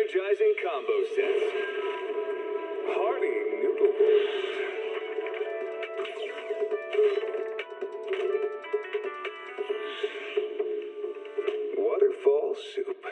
energizing combo set. Hearty noodle bowls. Waterfall soup.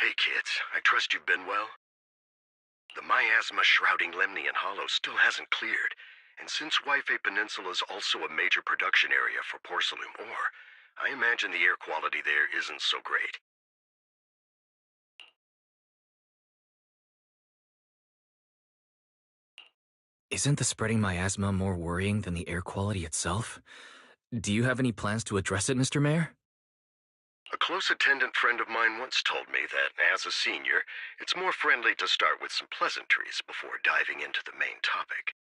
Hey kids, I trust you've been well? The miasma shrouding Lemnian Hollow still hasn't cleared, and since Yfei Peninsula is also a major production area for porcelain ore, I imagine the air quality there isn't so great. Isn't the spreading miasma more worrying than the air quality itself? Do you have any plans to address it, Mr. Mayor? A close attendant friend of mine once told me that, as a senior, it's more friendly to start with some pleasantries before diving into the main topic.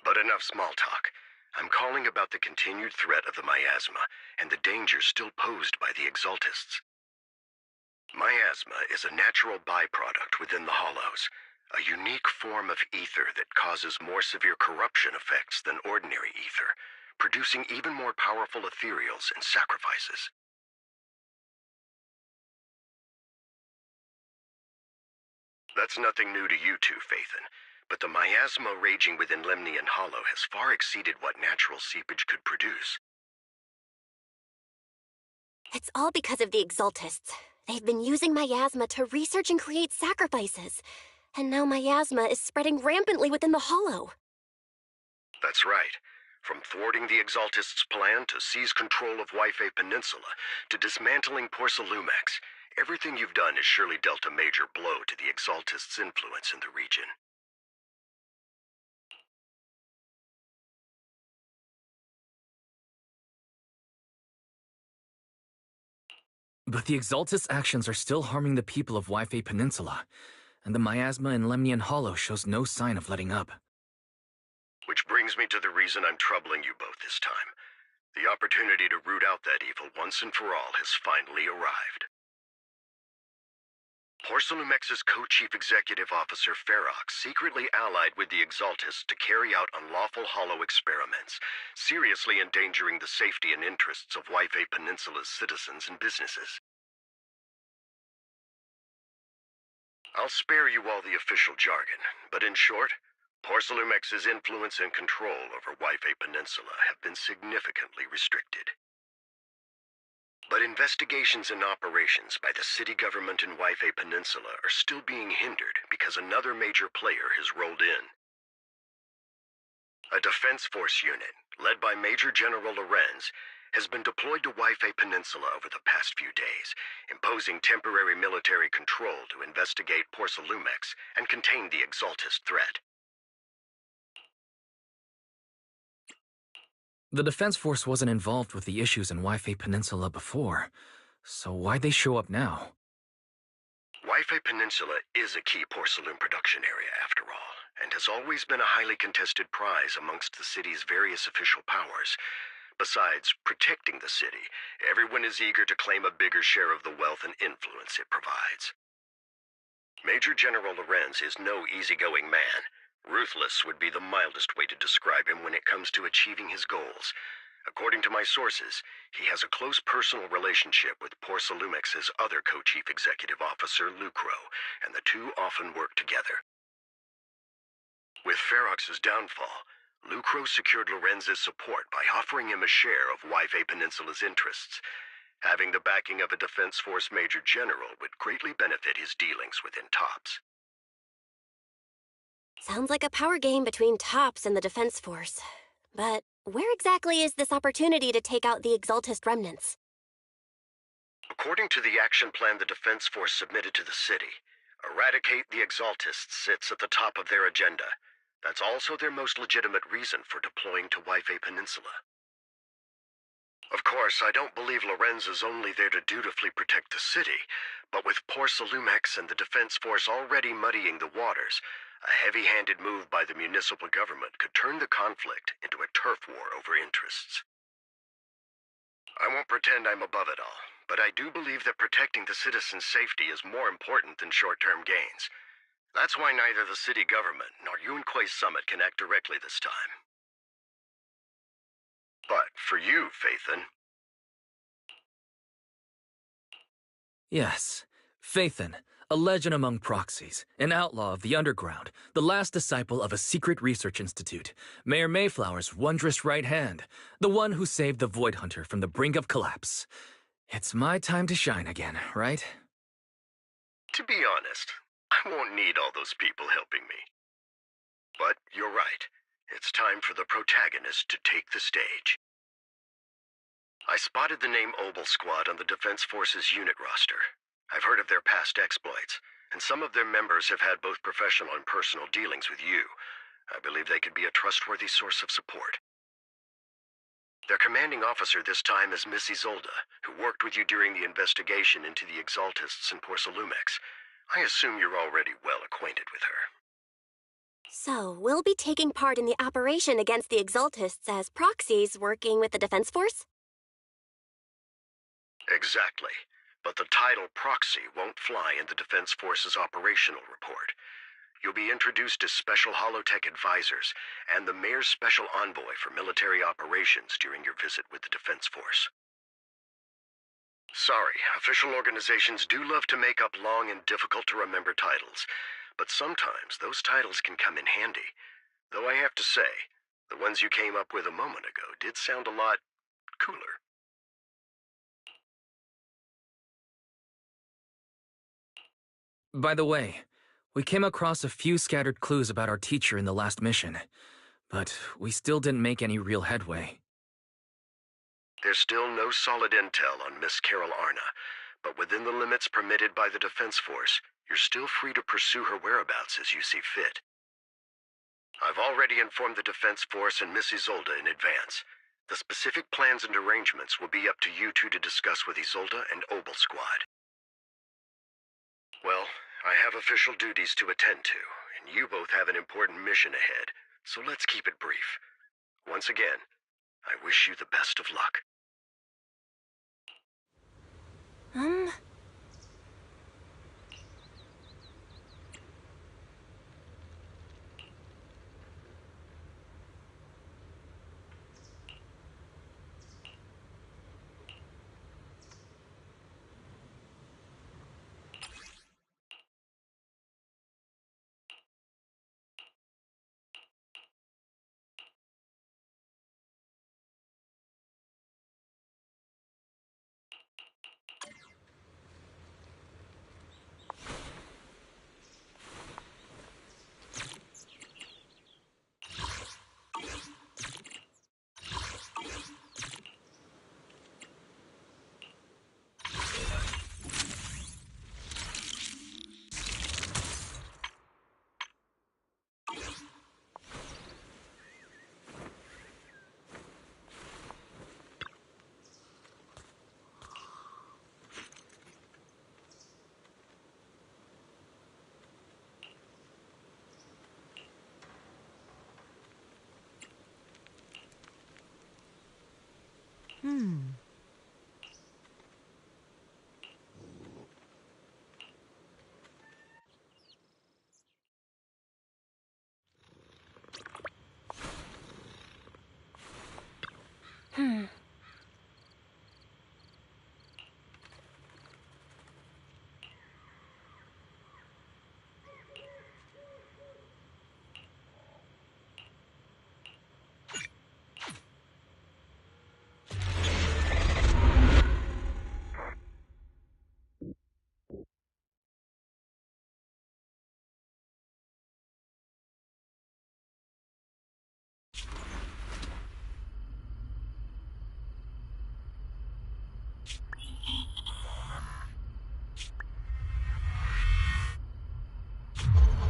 But enough small talk. I'm calling about the continued threat of the miasma and the danger still posed by the Exaltists. Miasma is a natural byproduct within the Hollows, a unique form of ether that causes more severe corruption effects than ordinary ether, producing even more powerful ethereals and sacrifices. That's nothing new to you two, Phaethon, but the miasma raging within Lemnian Hollow has far exceeded what natural seepage could produce. It's all because of the Exaltists. They've been using miasma to research and create sacrifices. And now miasma is spreading rampantly within the Hollow. That's right. From thwarting the Exaltists' plan to seize control of Yphae Peninsula to dismantling Porcelumex, everything you've done has surely dealt a major blow to the Exaltists' influence in the region. But the Exaltus' actions are still harming the people of Yphae Peninsula, and the miasma in Lemnian Hollow shows no sign of letting up. Which brings me to the reason I'm troubling you both this time. The opportunity to root out that evil once and for all has finally arrived. Porcelumex's co-chief executive officer Ferox secretly allied with the Exaltists to carry out unlawful hollow experiments, seriously endangering the safety and interests of Yphae Peninsula's citizens and businesses. I'll spare you all the official jargon, but in short, Porcelumex's influence and control over Yphae Peninsula have been significantly restricted. But investigations and operations by the city government in Yphae Peninsula are still being hindered because another major player has rolled in. A defense force unit, led by Major General Lorenz, has been deployed to Yphae Peninsula over the past few days, imposing temporary military control to investigate Porcelumex and contain the Exaltist threat. The Defense Force wasn't involved with the issues in Yphae Peninsula before, so why'd they show up now? Yphae Peninsula is a key porcelain production area, after all, and has always been a highly contested prize amongst the city's various official powers. Besides protecting the city, everyone is eager to claim a bigger share of the wealth and influence it provides. Major General Lorenz is no easygoing man. Ruthless would be the mildest way to describe him when it comes to achieving his goals. According to my sources, he has a close personal relationship with Porcelumex's other co-chief executive officer, Lucro, and the two often work together. With Ferox's downfall, Lucro secured Lorenz's support by offering him a share of Yphae Peninsula's interests. Having the backing of a Defense Force Major General would greatly benefit his dealings within TOPS. Sounds like a power game between TOPS and the Defense Force. But where exactly is this opportunity to take out the Exaltist remnants? According to the action plan the Defense Force submitted to the city, eradicate the Exaltists sits at the top of their agenda. That's also their most legitimate reason for deploying to Yphae Peninsula. Of course, I don't believe Lorenz is only there to dutifully protect the city, but with Porcelumex and the Defense Force already muddying the waters, a heavy-handed move by the municipal government could turn the conflict into a turf war over interests. I won't pretend I'm above it all, but I do believe that protecting the citizens' safety is more important than short-term gains. That's why neither the city government nor Yunque's summit can act directly this time. But for you, Phaethon... Yes, Phaethon, a legend among proxies, an outlaw of the underground, the last disciple of a secret research institute, Mayor Mayflower's wondrous right hand, the one who saved the Void Hunter from the brink of collapse. It's my time to shine again, right? To be honest, I won't need all those people helping me. But you're right. It's time for the protagonist to take the stage. I spotted the name Obel Squad on the Defense Force's unit roster. I've heard of their past exploits, and some of their members have had both professional and personal dealings with you. I believe they could be a trustworthy source of support. Their commanding officer this time is Miss Isolde, who worked with you during the investigation into the Exaltists in Porcelumex. I assume you're already well acquainted with her. So, we'll be taking part in the operation against the Exaltists as proxies working with the Defense Force? Exactly. But the title proxy won't fly in the Defense Force's operational report. You'll be introduced as Special Holotech Advisors and the Mayor's Special Envoy for military operations during your visit with the Defense Force. Sorry, official organizations do love to make up long and difficult-to-remember titles, but sometimes those titles can come in handy. Though I have to say, the ones you came up with a moment ago did sound a lot cooler. By the way, we came across a few scattered clues about our teacher in the last mission, but we still didn't make any real headway. There's still no solid intel on Miss Carol Arna, but within the limits permitted by the Defense Force, you're still free to pursue her whereabouts as you see fit. I've already informed the Defense Force and Miss Isolde in advance. The specific plans and arrangements will be up to you two to discuss with Isolde and Obel Squad. Well, I have official duties to attend to, and you both have an important mission ahead, so let's keep it brief. Once again, I wish you the best of luck.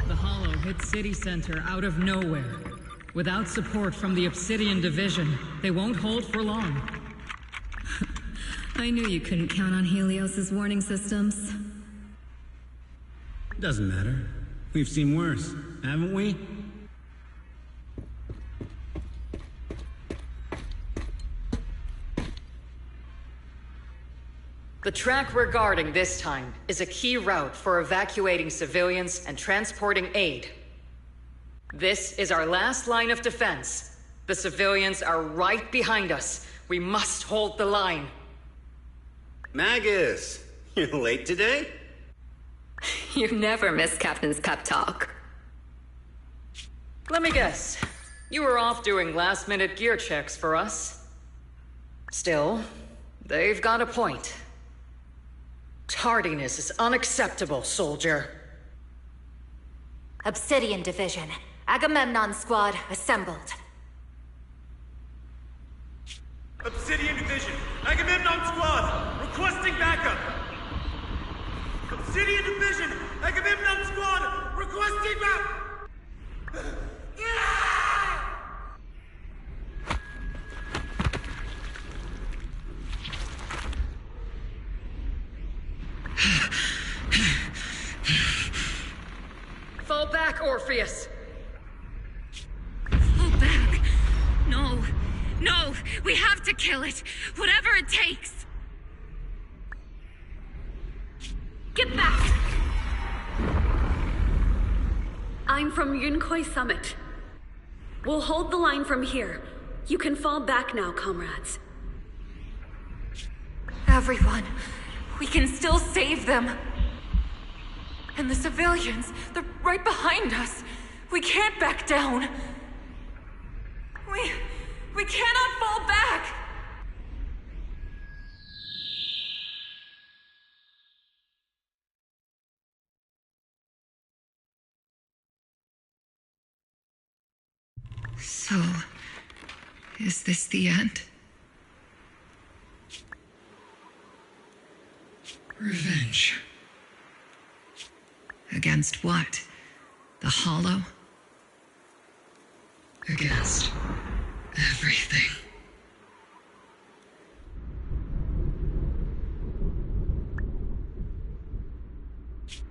The Hollow hit City Center out of nowhere. Without support from the Obsidian Division, they won't hold for long. I knew you couldn't count on Helios's warning systems. Doesn't matter. We've seen worse, haven't we? The track we're guarding this time is a key route for evacuating civilians and transporting aid. This is our last line of defense. The civilians are right behind us. We must hold the line. Magus, you're late today? You never miss Captain's pep talk. Let me guess. You were off doing last-minute gear checks for us. Still, they've got a point. Tardiness is unacceptable, soldier. Obsidian Division. Agamemnon Squad assembled. Obsidian Division, Agamemnon Squad, requesting backup. Obsidian Division, Agamemnon Squad, requesting backup. Fall back, Orpheus! Fall back. No. No, we have to kill it. Whatever it takes. Get back! I'm from Yunkoi Summit. We'll hold the line from here. You can fall back now, comrades. Everyone, we can still save them. And the civilians, they're right behind us. We can't back down. We cannot fall back! So, is this the end? Revenge. Against what? The Hollow? Against everything.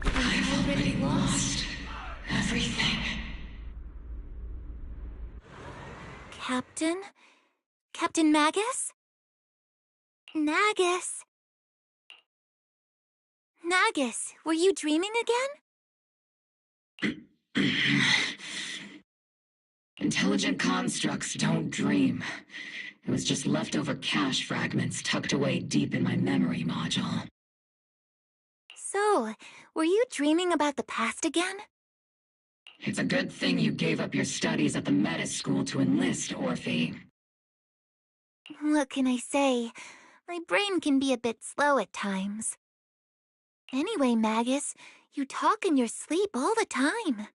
I've already lost everything. Captain? Captain Magus? Nagus? Nagus, were you dreaming again? Intelligent constructs don't dream. It was just leftover cache fragments tucked away deep in my memory module. So, were you dreaming about the past again? It's a good thing you gave up your studies at the Meta School to enlist, Orphe. What can I say? My brain can be a bit slow at times. Anyway, Magus, you talk in your sleep all the time.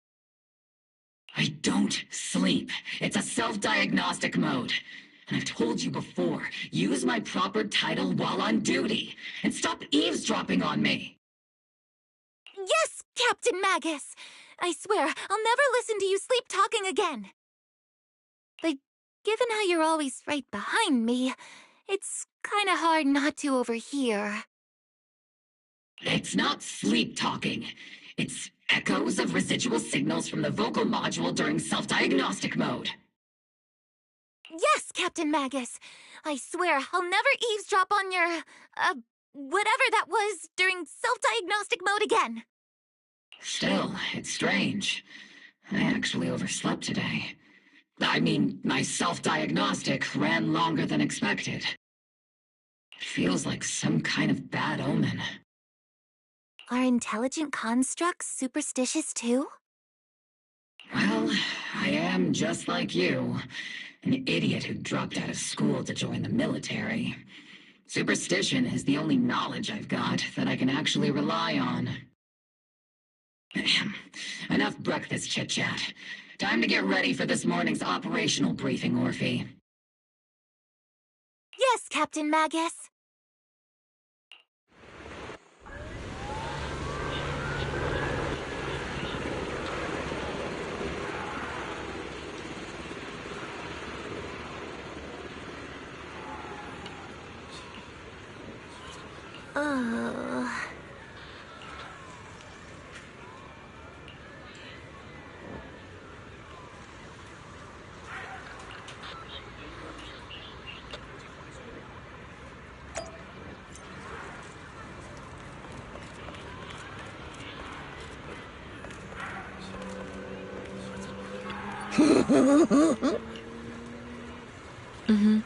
I don't sleep. It's a self-diagnostic mode. And I've told you before, use my proper title while on duty, and stop eavesdropping on me. Yes, Captain Magus! I swear, I'll never listen to you sleep-talking again. But given how you're always right behind me, it's kinda hard not to overhear. It's not sleep-talking. It's echoes of residual signals from the vocal module during self-diagnostic mode. Yes, Captain Magus. I swear I'll never eavesdrop on your, whatever that was during self-diagnostic mode again. Still, it's strange. I actually overslept today. I mean, my self-diagnostic ran longer than expected. It feels like some kind of bad omen. Are intelligent constructs superstitious too? Well, I am just like you. An idiot who dropped out of school to join the military. Superstition is the only knowledge I've got that I can actually rely on. Enough breakfast chit-chat. Time to get ready for this morning's operational briefing, Orphe. Yes, Captain Magus. Oh. Mm-hmm.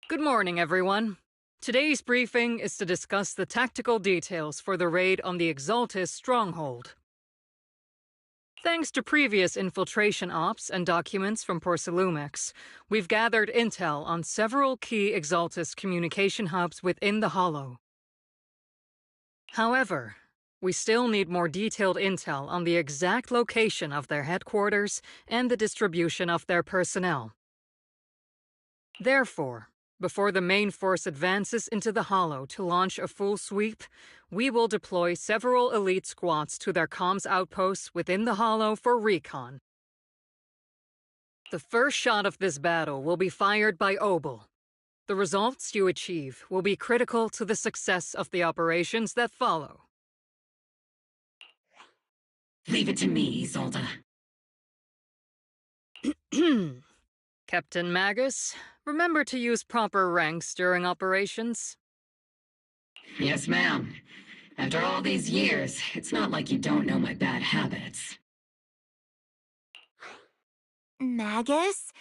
Good morning, everyone. Today's briefing is to discuss the tactical details for the raid on the Exaltis stronghold. Thanks to previous infiltration ops and documents from Porcelumix, we've gathered intel on several key Exaltis communication hubs within the Hollow. However, we still need more detailed intel on the exact location of their headquarters and the distribution of their personnel. Therefore, before the main force advances into the Hollow to launch a full sweep, we will deploy several elite squads to their comms outposts within the Hollow for recon. The first shot of this battle will be fired by Obel. The results you achieve will be critical to the success of the operations that follow. Leave it to me, Isolde. Captain Magus, remember to use proper ranks during operations. Yes, ma'am. After all these years, it's not like you don't know my bad habits. Magus?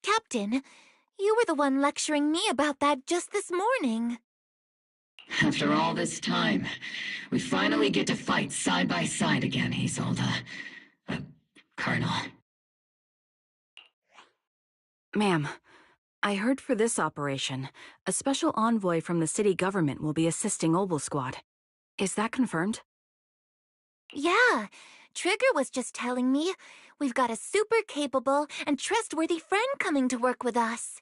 Captain, you were the one lecturing me about that just this morning. After all this time, we finally get to fight side by side again, Isolde. Colonel. Ma'am, I heard for this operation, a special envoy from the city government will be assisting Obel Squad. Is that confirmed? Yeah, Trigger was just telling me we've got a super capable and trustworthy friend coming to work with us.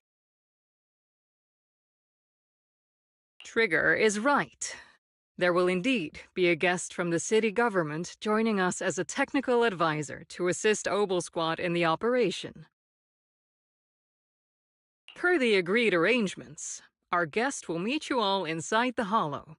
Trigger is right. There will indeed be a guest from the city government joining us as a technical advisor to assist Obel Squad in the operation. Per the agreed arrangements, our guest will meet you all inside the Hollow.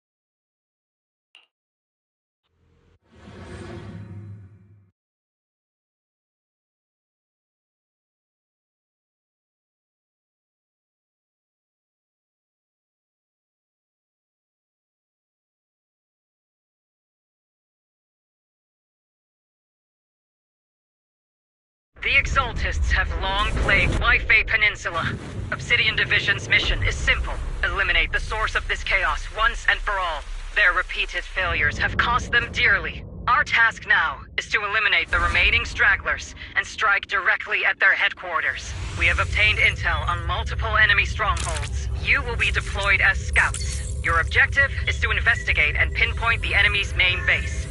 The Exaltists have long plagued Waifei Peninsula. Obsidian Division's mission is simple. Eliminate the source of this chaos once and for all. Their repeated failures have cost them dearly. Our task now is to eliminate the remaining stragglers and strike directly at their headquarters. We have obtained intel on multiple enemy strongholds. You will be deployed as scouts. Your objective is to investigate and pinpoint the enemy's main base.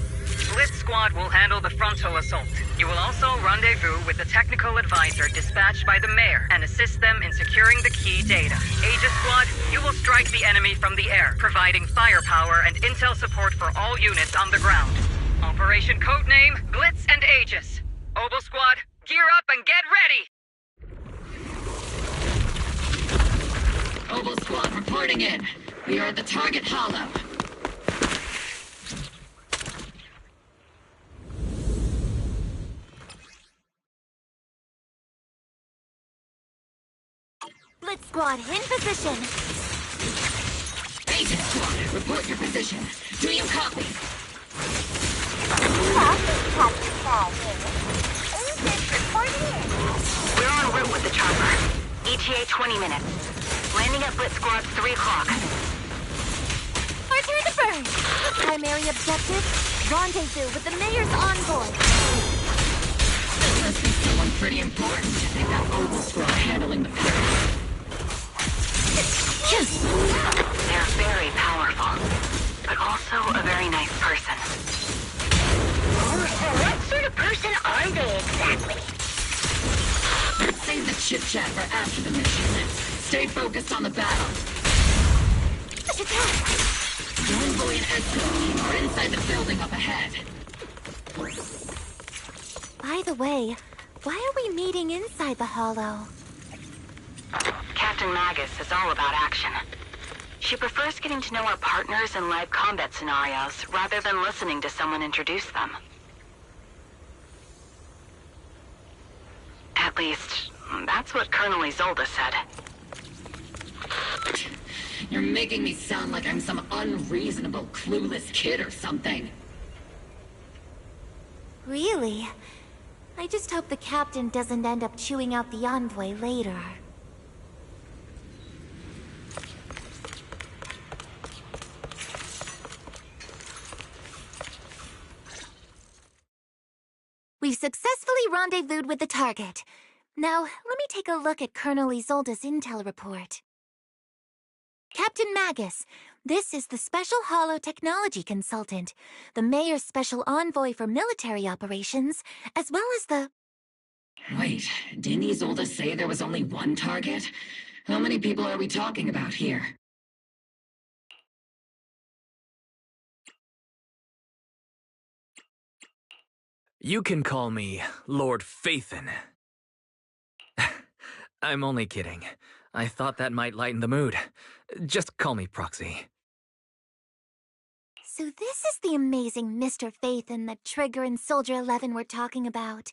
Blitz Squad will handle the frontal assault. You will also rendezvous with the technical advisor dispatched by the mayor and assist them in securing the key data. Aegis Squad, you will strike the enemy from the air, providing firepower and intel support for all units on the ground. Operation Codename Blitz and Aegis. Obel Squad, gear up and get ready! Obel Squad reporting in. We are at the target hollow. Blitz Squad in position. Agent Squad, report your position. Do you copy? We're en route with the chopper. ETA 20 minutes. Landing at Blitz Squad 3 o'clock. Return to burn. Primary objective, rendezvous with the mayor's envoy. There must be someone pretty important. They've got Obel Squad handling the pair. They're very powerful, but also a very nice person. What sort of person are they exactly? Let's save the chit-chat for after the mission. Stay focused on the battle. The envoy and escort team are inside the building up ahead. By the way, why are we meeting inside the Hollow? Captain Magus is all about action. She prefers getting to know our partners in live combat scenarios rather than listening to someone introduce them. At least, that's what Colonel Isolde said. You're making me sound like I'm some unreasonable, clueless kid or something. Really? I just hope the captain doesn't end up chewing out the envoy later. We've successfully rendezvoused with the target. Now, let me take a look at Colonel Isolde's intel report. Captain Magus, this is the Special Hollow Technology Consultant, the Mayor's Special Envoy for Military Operations, as well as the... Wait, didn't Isolde say there was only one target? How many people are we talking about here? You can call me Lord Phaethon. I'm only kidding. I thought that might lighten the mood. Just call me Proxy. So this is the amazing Mr. Phaethon that Trigger and Soldier 11 were talking about.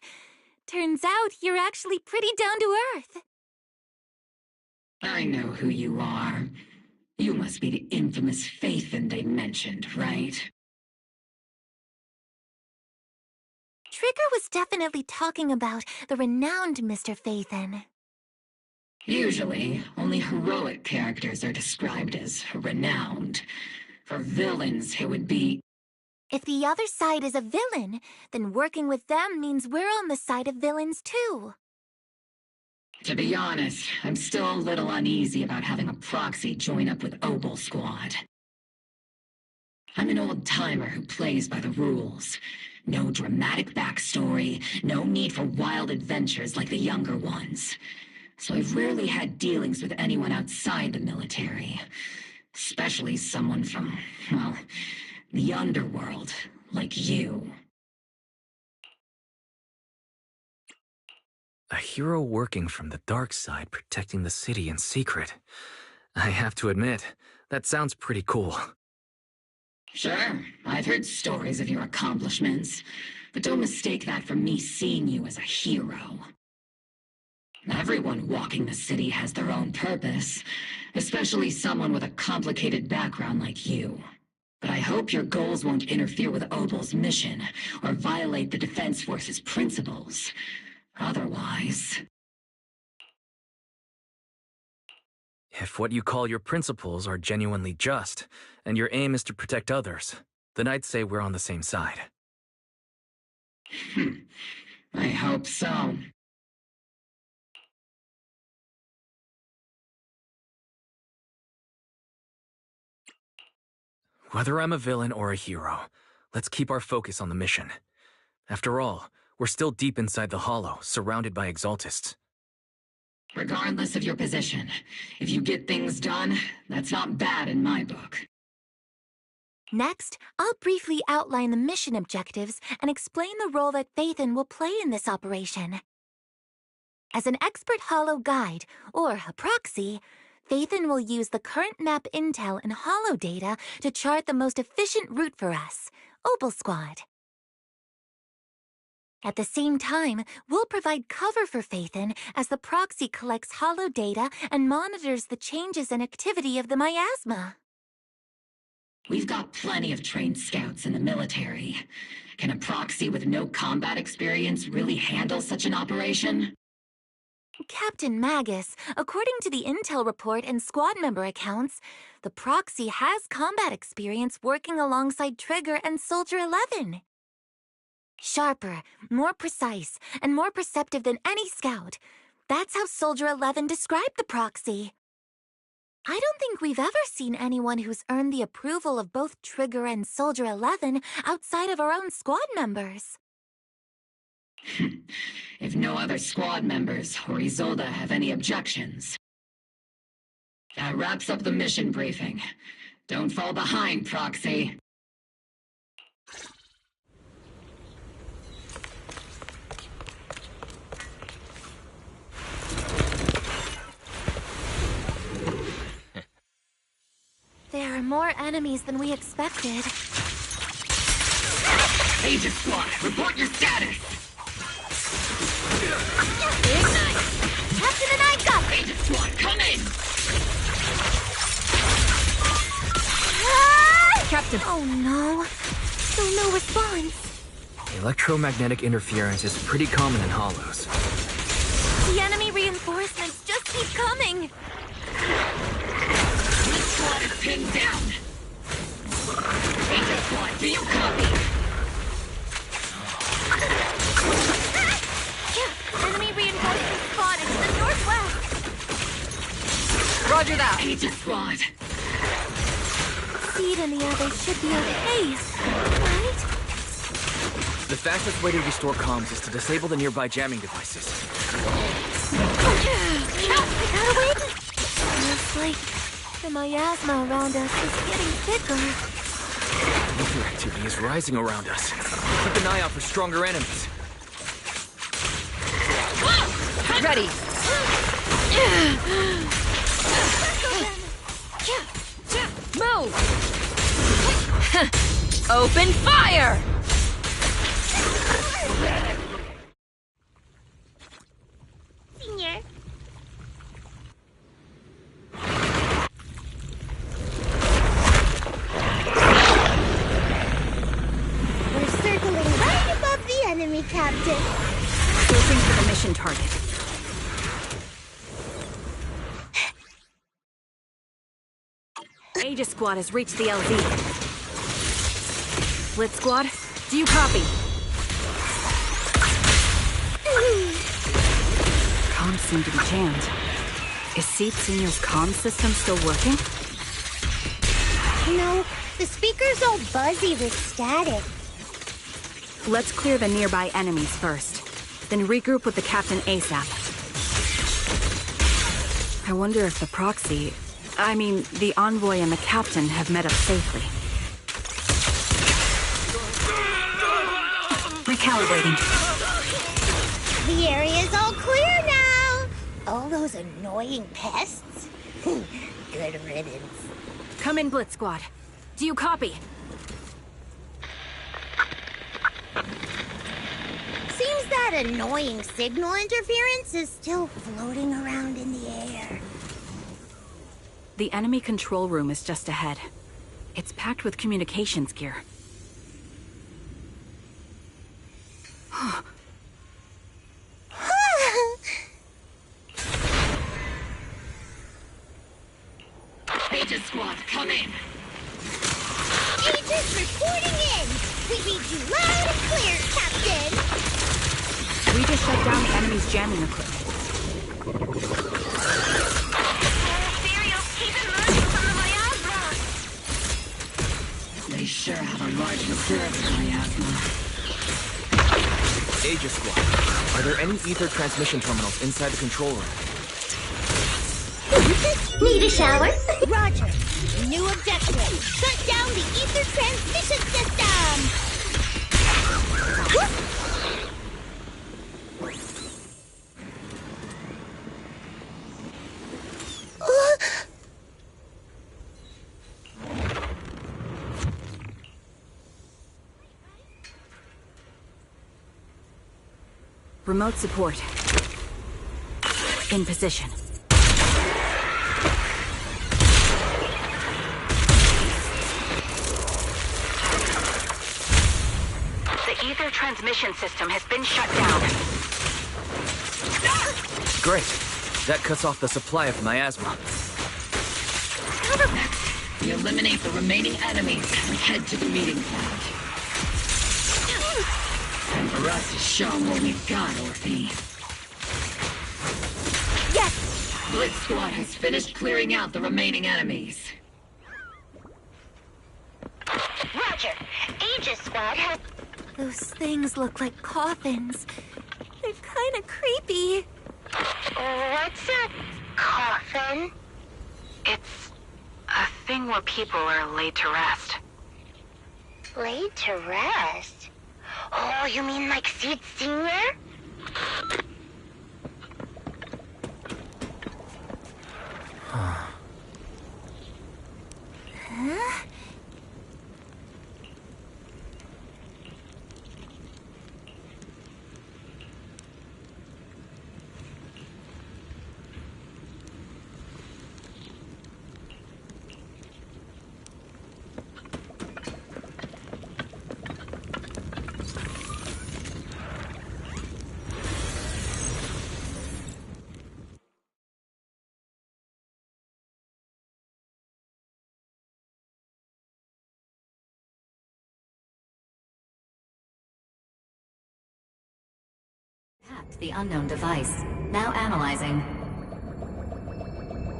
Turns out you're actually pretty down to earth. I know who you are. You must be the infamous Phaethon they mentioned, right? Trigger was definitely talking about the renowned Mr. Phaethon. Usually, only heroic characters are described as renowned. For villains, it would be... If the other side is a villain, then working with them means we're on the side of villains too. To be honest, I'm still a little uneasy about having a proxy join up with Obel Squad. I'm an old-timer who plays by the rules. No dramatic backstory, no need for wild adventures like the younger ones. So I've rarely had dealings with anyone outside the military. Especially someone from, well, the underworld, like you. A hero working from the dark side, protecting the city in secret. I have to admit, that sounds pretty cool. Sure, I've heard stories of your accomplishments, but don't mistake that for me seeing you as a hero. Everyone walking the city has their own purpose, especially someone with a complicated background like you. But I hope your goals won't interfere with Obel's mission, or violate the Defense Force's principles. Otherwise... If what you call your principles are genuinely just, and your aim is to protect others, then I'd say we're on the same side. I hope so. Whether I'm a villain or a hero, let's keep our focus on the mission. After all, we're still deep inside the Hollow, surrounded by Exaltists. Regardless of your position, if you get things done, that's not bad in my book. Next, I'll briefly outline the mission objectives and explain the role that Phaethon will play in this operation. As an expert Hollow guide, or a proxy, Phaethon will use the current map intel and Hollow data to chart the most efficient route for us, Obel Squad. At the same time, we'll provide cover for Phaethon as the proxy collects Hollow data and monitors the changes and activity of the miasma. We've got plenty of trained scouts in the military. Can a proxy with no combat experience really handle such an operation? Captain Magus, according to the intel report and squad member accounts, the proxy has combat experience working alongside Trigger and Soldier 11. Sharper, more precise, and more perceptive than any scout. That's how Soldier 11 described the proxy. I don't think we've ever seen anyone who's earned the approval of both Trigger and Soldier 11 outside of our own squad members. If no other squad members or Isolde have any objections. That wraps up the mission briefing. Don't fall behind, Proxy. There are more enemies than we expected. Agent Squad, report your status! Ignite! Captain and I got it! Agent Squad, come in! Ah! Captain! Oh no. Still no response. Electromagnetic interference is pretty common in Hollows. The enemy reinforcements just keep coming. This squad is pinned down. Agent Squad, do you copy? Enemy reinforcements spotted to the northwest. Roger that. Agent Squad, and the others should be okay, right? The fastest way to restore comms is to disable the nearby jamming devices. I gotta wait. Looks like the miasma around us is getting thicker. Nuclear activity is rising around us. Keep an eye out for stronger enemies. Ready. Move! Open fire! Senior. We're circling right above the enemy, Captain. Searching for the mission target. Aegis Squad has reached the LZ. Blitz Squad, do you copy? Comms seem to be jammed. Is Seed Senior's comm system still working? No, the speaker's all buzzy with static. Let's clear the nearby enemies first, then regroup with the Captain ASAP. I wonder if the proxy... the envoy and the captain have met up safely. Recalibrating. The area's all clear now. All those annoying pests? Good riddance. Come in, Blitz Squad. Do you copy? Seems that annoying signal interference is still floating around in the air. The enemy control room is just ahead. It's packed with communications gear. Aegis Squad, come in! Aegis reporting in! We read you loud and clear, Captain! We just shut down the enemy's jamming equipment. They sure have a large reserve of miasma. Aegis Squad, are there any ether transmission terminals inside the control room? Need a shower? Roger. New objective. Shut down the ether transmission system! Remote support. In position. The ether transmission system has been shut down. Great. That cuts off the supply of miasma. Next, we eliminate the remaining enemies and head to the meeting point. Time for us to show them what we've got, Orphe. Yes! Blitz Squad has finished clearing out the remaining enemies. Roger. Aegis Squad has... Those things look like coffins. They're kind of creepy. What's a coffin? It's a thing where people are laid to rest. Laid to rest? Oh, you mean like Seed Senior? Huh? Hacked the unknown device. Now analyzing.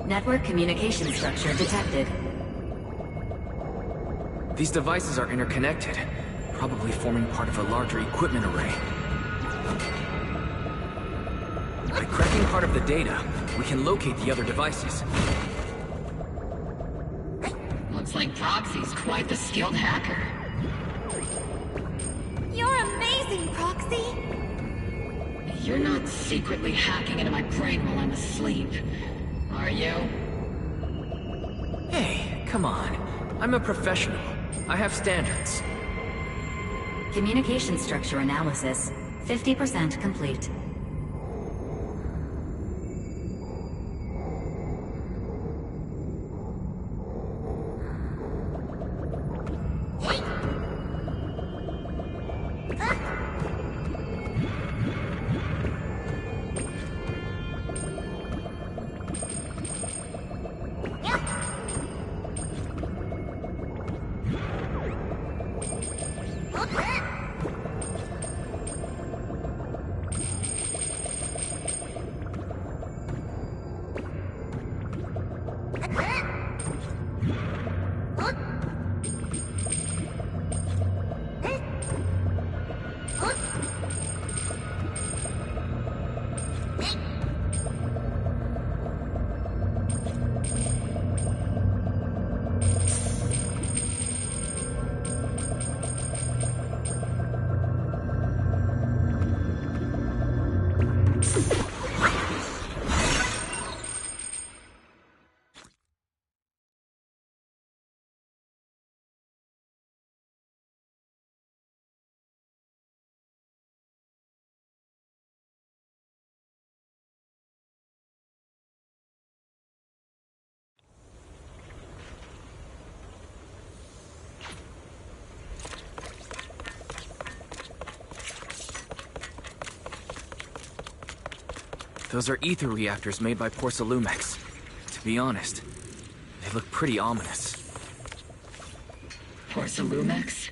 Network communication structure detected. These devices are interconnected, probably forming part of a larger equipment array. By cracking part of the data, we can locate the other devices. Looks like Proxy's quite the skilled hacker. You're amazing, Proxy! You're not secretly hacking into my brain while I'm asleep, are you? Hey, come on. I'm a professional. I have standards. Communication structure analysis, 50% complete. Those are ether reactors made by Porcelumex. To be honest, they look pretty ominous. Porcelumex?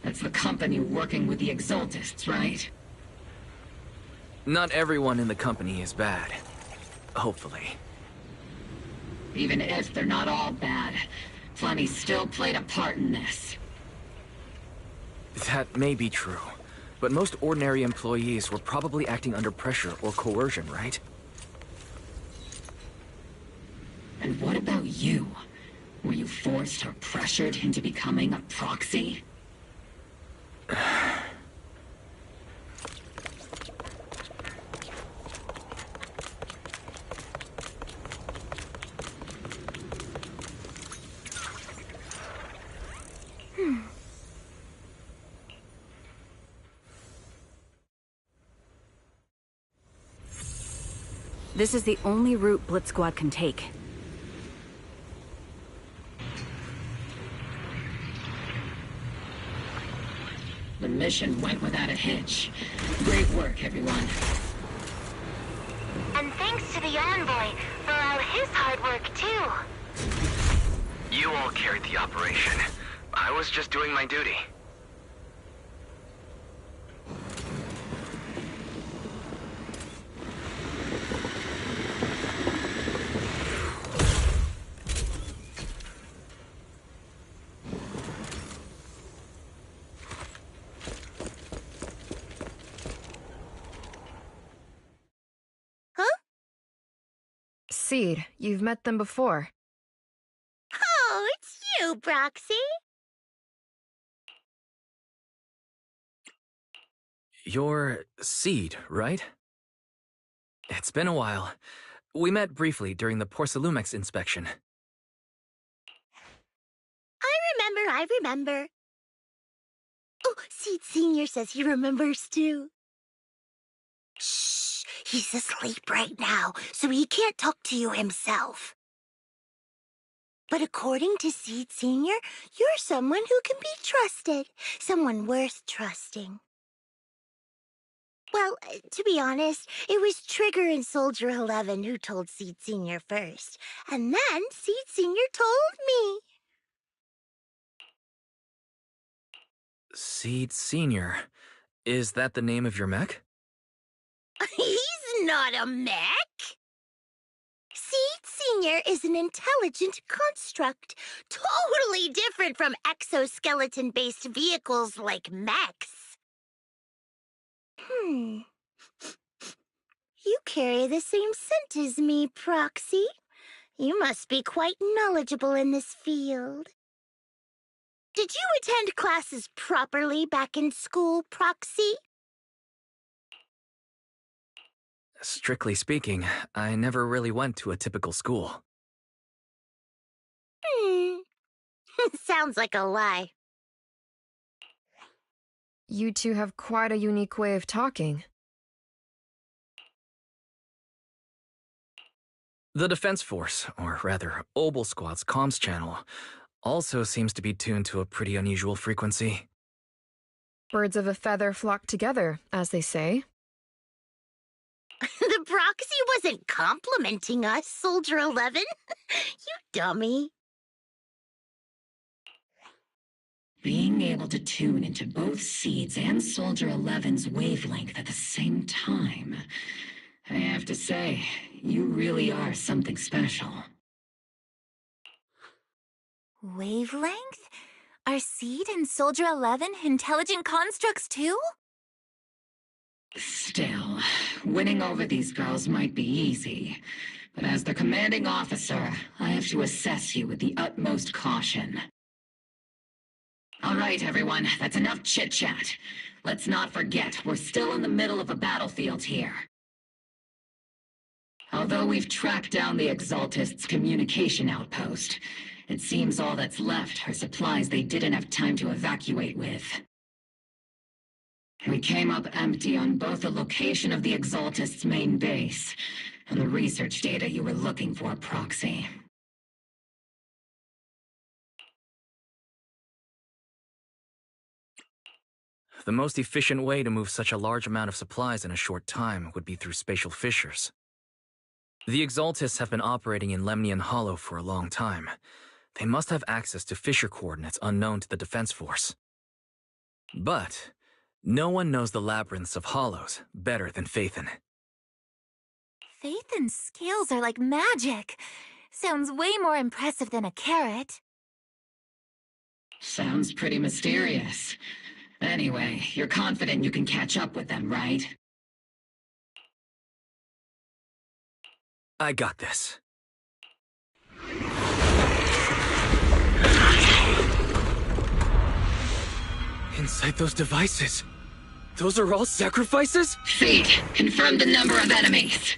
That's the company working with the Exaltists, right? Not everyone in the company is bad. Hopefully. Even if they're not all bad, Flemmy still played a part in this. That may be true. But most ordinary employees were probably acting under pressure or coercion, right? And what about you? Were you forced or pressured into becoming a proxy? This is the only route Blitz Squad can take. The mission went without a hitch. Great work, everyone. And thanks to the Envoy for all his hard work, too. You all carried the operation. I was just doing my duty. Seed, you've met them before. Oh, it's you, Proxy. You're Seed, right? It's been a while. We met briefly during the Porcelumex inspection. I remember. Oh, Seed Sr. says he remembers, too. Shh, he's asleep right now, so he can't talk to you himself. But according to Seed Sr., you're someone who can be trusted, someone worth trusting. Well, to be honest, it was Trigger and Soldier 11 who told Seed Sr. first, and then Seed Sr. told me. Seed Sr. Is that the name of your mech? He's not a mech. Seed Sr. is an intelligent construct, totally different from exoskeleton-based vehicles like mechs. You carry the same scent as me, Proxy. You must be quite knowledgeable in this field. Did you attend classes properly back in school, Proxy? Strictly speaking, I never really went to a typical school. Sounds like a lie. You two have quite a unique way of talking. The Defense Force, or rather, Obel Squad's comms channel, also seems to be tuned to a pretty unusual frequency. Birds of a feather flock together, as they say. The Proxy wasn't complimenting us, Soldier 11. You dummy. Being able to tune into both Seeds and Soldier 11's wavelength at the same time, I have to say, you really are something special. Wavelength? Are Seed and Soldier 11 intelligent constructs too? Still, winning over these girls might be easy, but as their commanding officer, I have to assess you with the utmost caution. All right, everyone, that's enough chit-chat. Let's not forget, we're still in the middle of a battlefield here. Although we've tracked down the Exaltists' communication outpost, it seems all that's left are supplies they didn't have time to evacuate with. We came up empty on both the location of the Exaltists' main base and the research data you were looking for, Proxy. The most efficient way to move such a large amount of supplies in a short time would be through spatial fissures. The Exaltists have been operating in Lemnian Hollow for a long time. They must have access to fissure coordinates unknown to the Defense Force. But no one knows the labyrinths of hollows better than Phaethon. Phaethon's scales are like magic. Sounds way more impressive than a carrot. Sounds pretty mysterious. Anyway, you're confident you can catch up with them, right? I got this. Inside those devices, those are all sacrifices? Seed, confirm the number of enemies.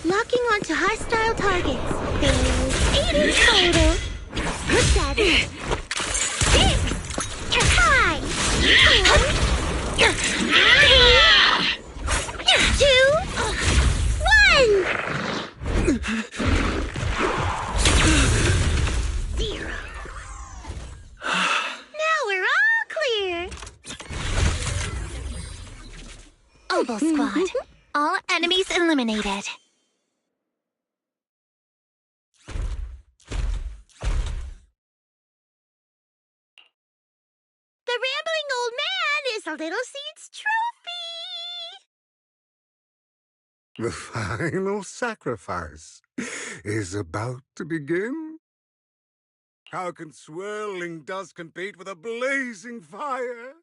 Locking onto hostile targets. There's 8 in total. 7, 6, 5, 4, 3, 2, 1. 0. Now we're all clear. Obel Squad. All enemies eliminated. The rambling old man is a Little Seed's trophy. The final sacrifice is about to begin. How can swirling dust compete with a blazing fire?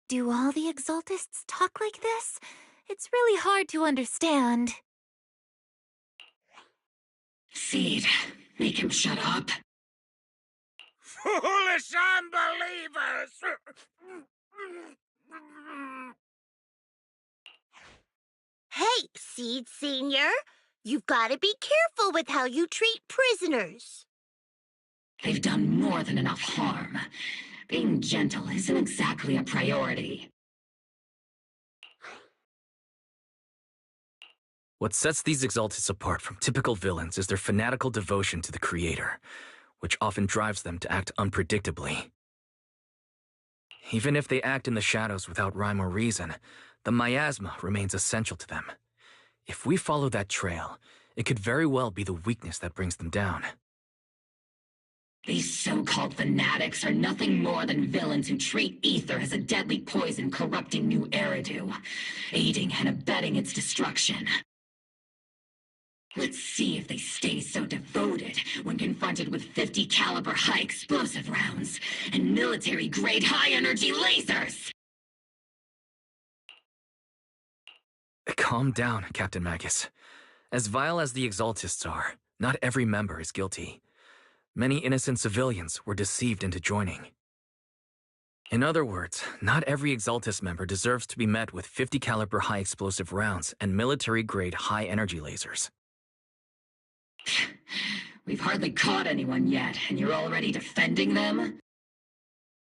Do all the Exaltists talk like this? It's really hard to understand. Seed, make him shut up. Foolish unbelievers! Hey, Seed Senior. You've got to be careful with how you treat prisoners. They've done more than enough harm. Being gentle isn't exactly a priority. What sets these Exaltists apart from typical villains is their fanatical devotion to the Creator, which often drives them to act unpredictably. Even if they act in the shadows without rhyme or reason, the miasma remains essential to them. If we follow that trail, it could very well be the weakness that brings them down. These so-called fanatics are nothing more than villains who treat ether as a deadly poison corrupting new Eridu, aiding and abetting its destruction. Let's see if they stay so devoted when confronted with 50 caliber high explosive rounds and military-grade high-energy lasers! Calm down, Captain Magus. As vile as the Exaltists are, not every member is guilty. Many innocent civilians were deceived into joining. In other words, not every Exaltist member deserves to be met with 50 caliber high explosive rounds and military-grade high-energy lasers. We've hardly caught anyone yet, and you're already defending them?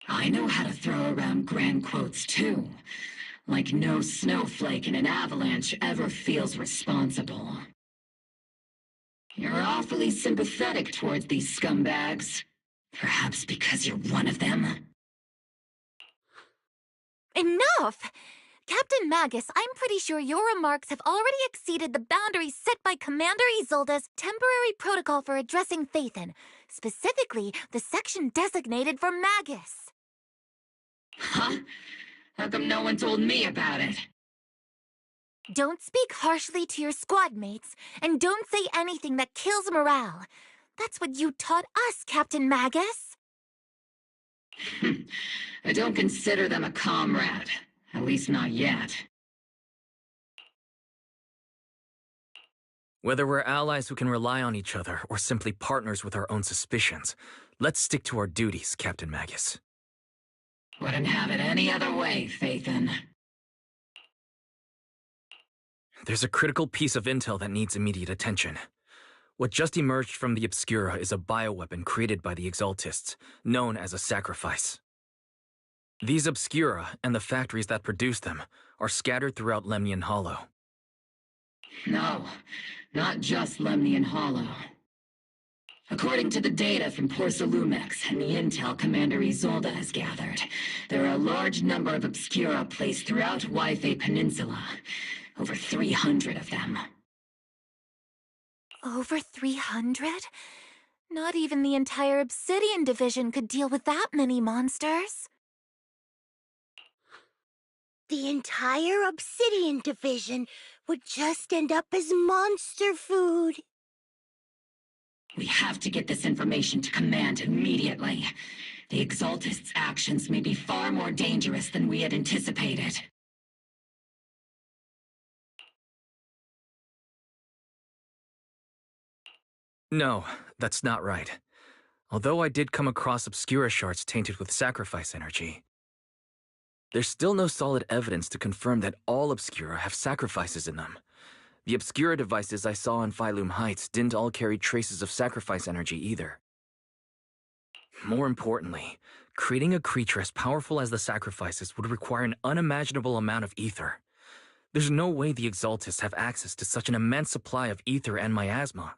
I know how to throw around grand quotes too. Like no snowflake in an avalanche ever feels responsible. You're awfully sympathetic towards these scumbags. Perhaps because you're one of them? Enough! Captain Magus, I'm pretty sure your remarks have already exceeded the boundaries set by Commander Isolde's temporary protocol for addressing Phaethon, specifically the section designated for Magus. Huh? How come no one told me about it? Don't speak harshly to your squad mates, and don't say anything that kills morale. That's what you taught us, Captain Magus. I don't consider them a comrade. At least not yet. Whether we're allies who can rely on each other or simply partners with our own suspicions, let's stick to our duties, Captain Magus. Wouldn't have it any other way, Phaethon. There's a critical piece of intel that needs immediate attention. What just emerged from the Obscura is a bioweapon created by the Exaltists, known as a sacrifice. These Obscura, and the factories that produce them, are scattered throughout Lemnian Hollow. No, not just Lemnian Hollow. According to the data from Porcelumex and the intel Commander Isolde has gathered, there are a large number of Obscura placed throughout Yfei Peninsula. Over 300 of them. Over 300? Not even the entire Obsidian Division could deal with that many monsters. The entire Obsidian Division would just end up as monster food. We have to get this information to Command immediately. The Exaltists' actions may be far more dangerous than we had anticipated. No, that's not right. Although I did come across Obscura shards tainted with sacrifice energy, there's still no solid evidence to confirm that all Obscura have sacrifices in them. The Obscura devices I saw on Phylum Heights didn't all carry traces of sacrifice energy either. More importantly, creating a creature as powerful as the sacrifices would require an unimaginable amount of ether. There's no way the Exaltists have access to such an immense supply of ether and miasma.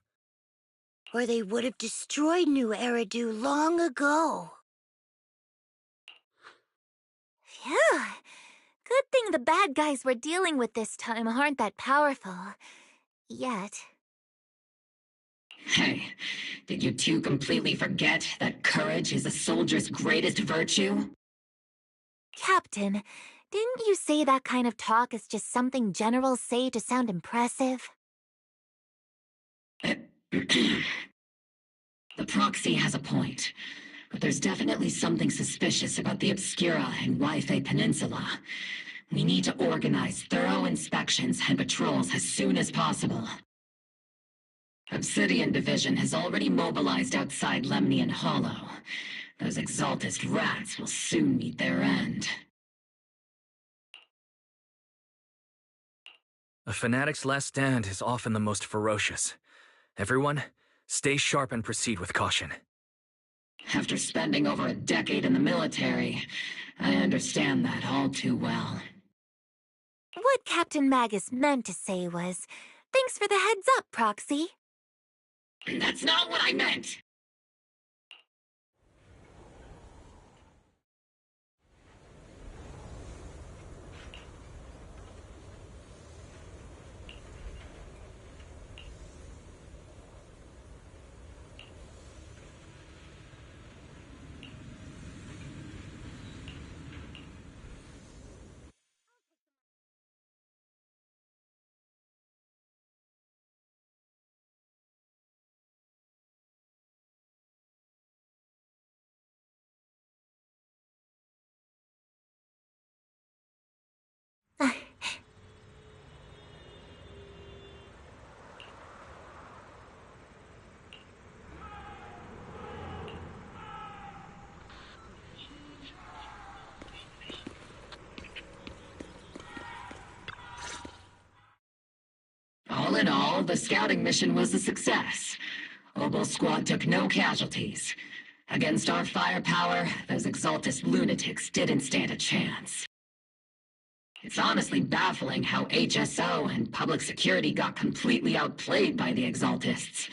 Or they would have destroyed New Eridu long ago. Phew. Good thing the bad guys we're dealing with this time aren't that powerful. Yet. Hey, did you two completely forget that courage is a soldier's greatest virtue? Captain, didn't you say that kind of talk is just something generals say to sound impressive? The proxy has a point, but there's definitely something suspicious about the Obscura and Yfei Peninsula. We need to organize thorough inspections and patrols as soon as possible. Obsidian Division has already mobilized outside Lemnian Hollow. Those Exaltist rats will soon meet their end. A fanatic's last stand is often the most ferocious. Everyone, stay sharp and proceed with caution. After spending over a decade in the military, I understand that all too well. What Captain Magus meant to say was, thanks for the heads up, Proxy. That's not what I meant! Well, the scouting mission was a success. Obel Squad took no casualties. Against our firepower, those Exaltus lunatics didn't stand a chance. It's honestly baffling how HSO and public security got completely outplayed by the Exaltists.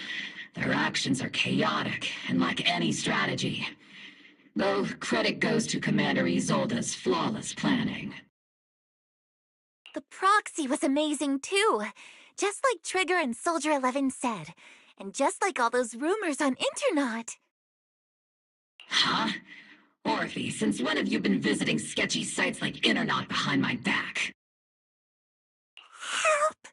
Their actions are chaotic and lack any strategy. Though credit goes to Commander Isolde's flawless planning. The proxy was amazing too. Just like Trigger and Soldier 11 said. And just like all those rumors on Internet. Huh? Orphe, since when have you been visiting sketchy sites like Internet behind my back? Help!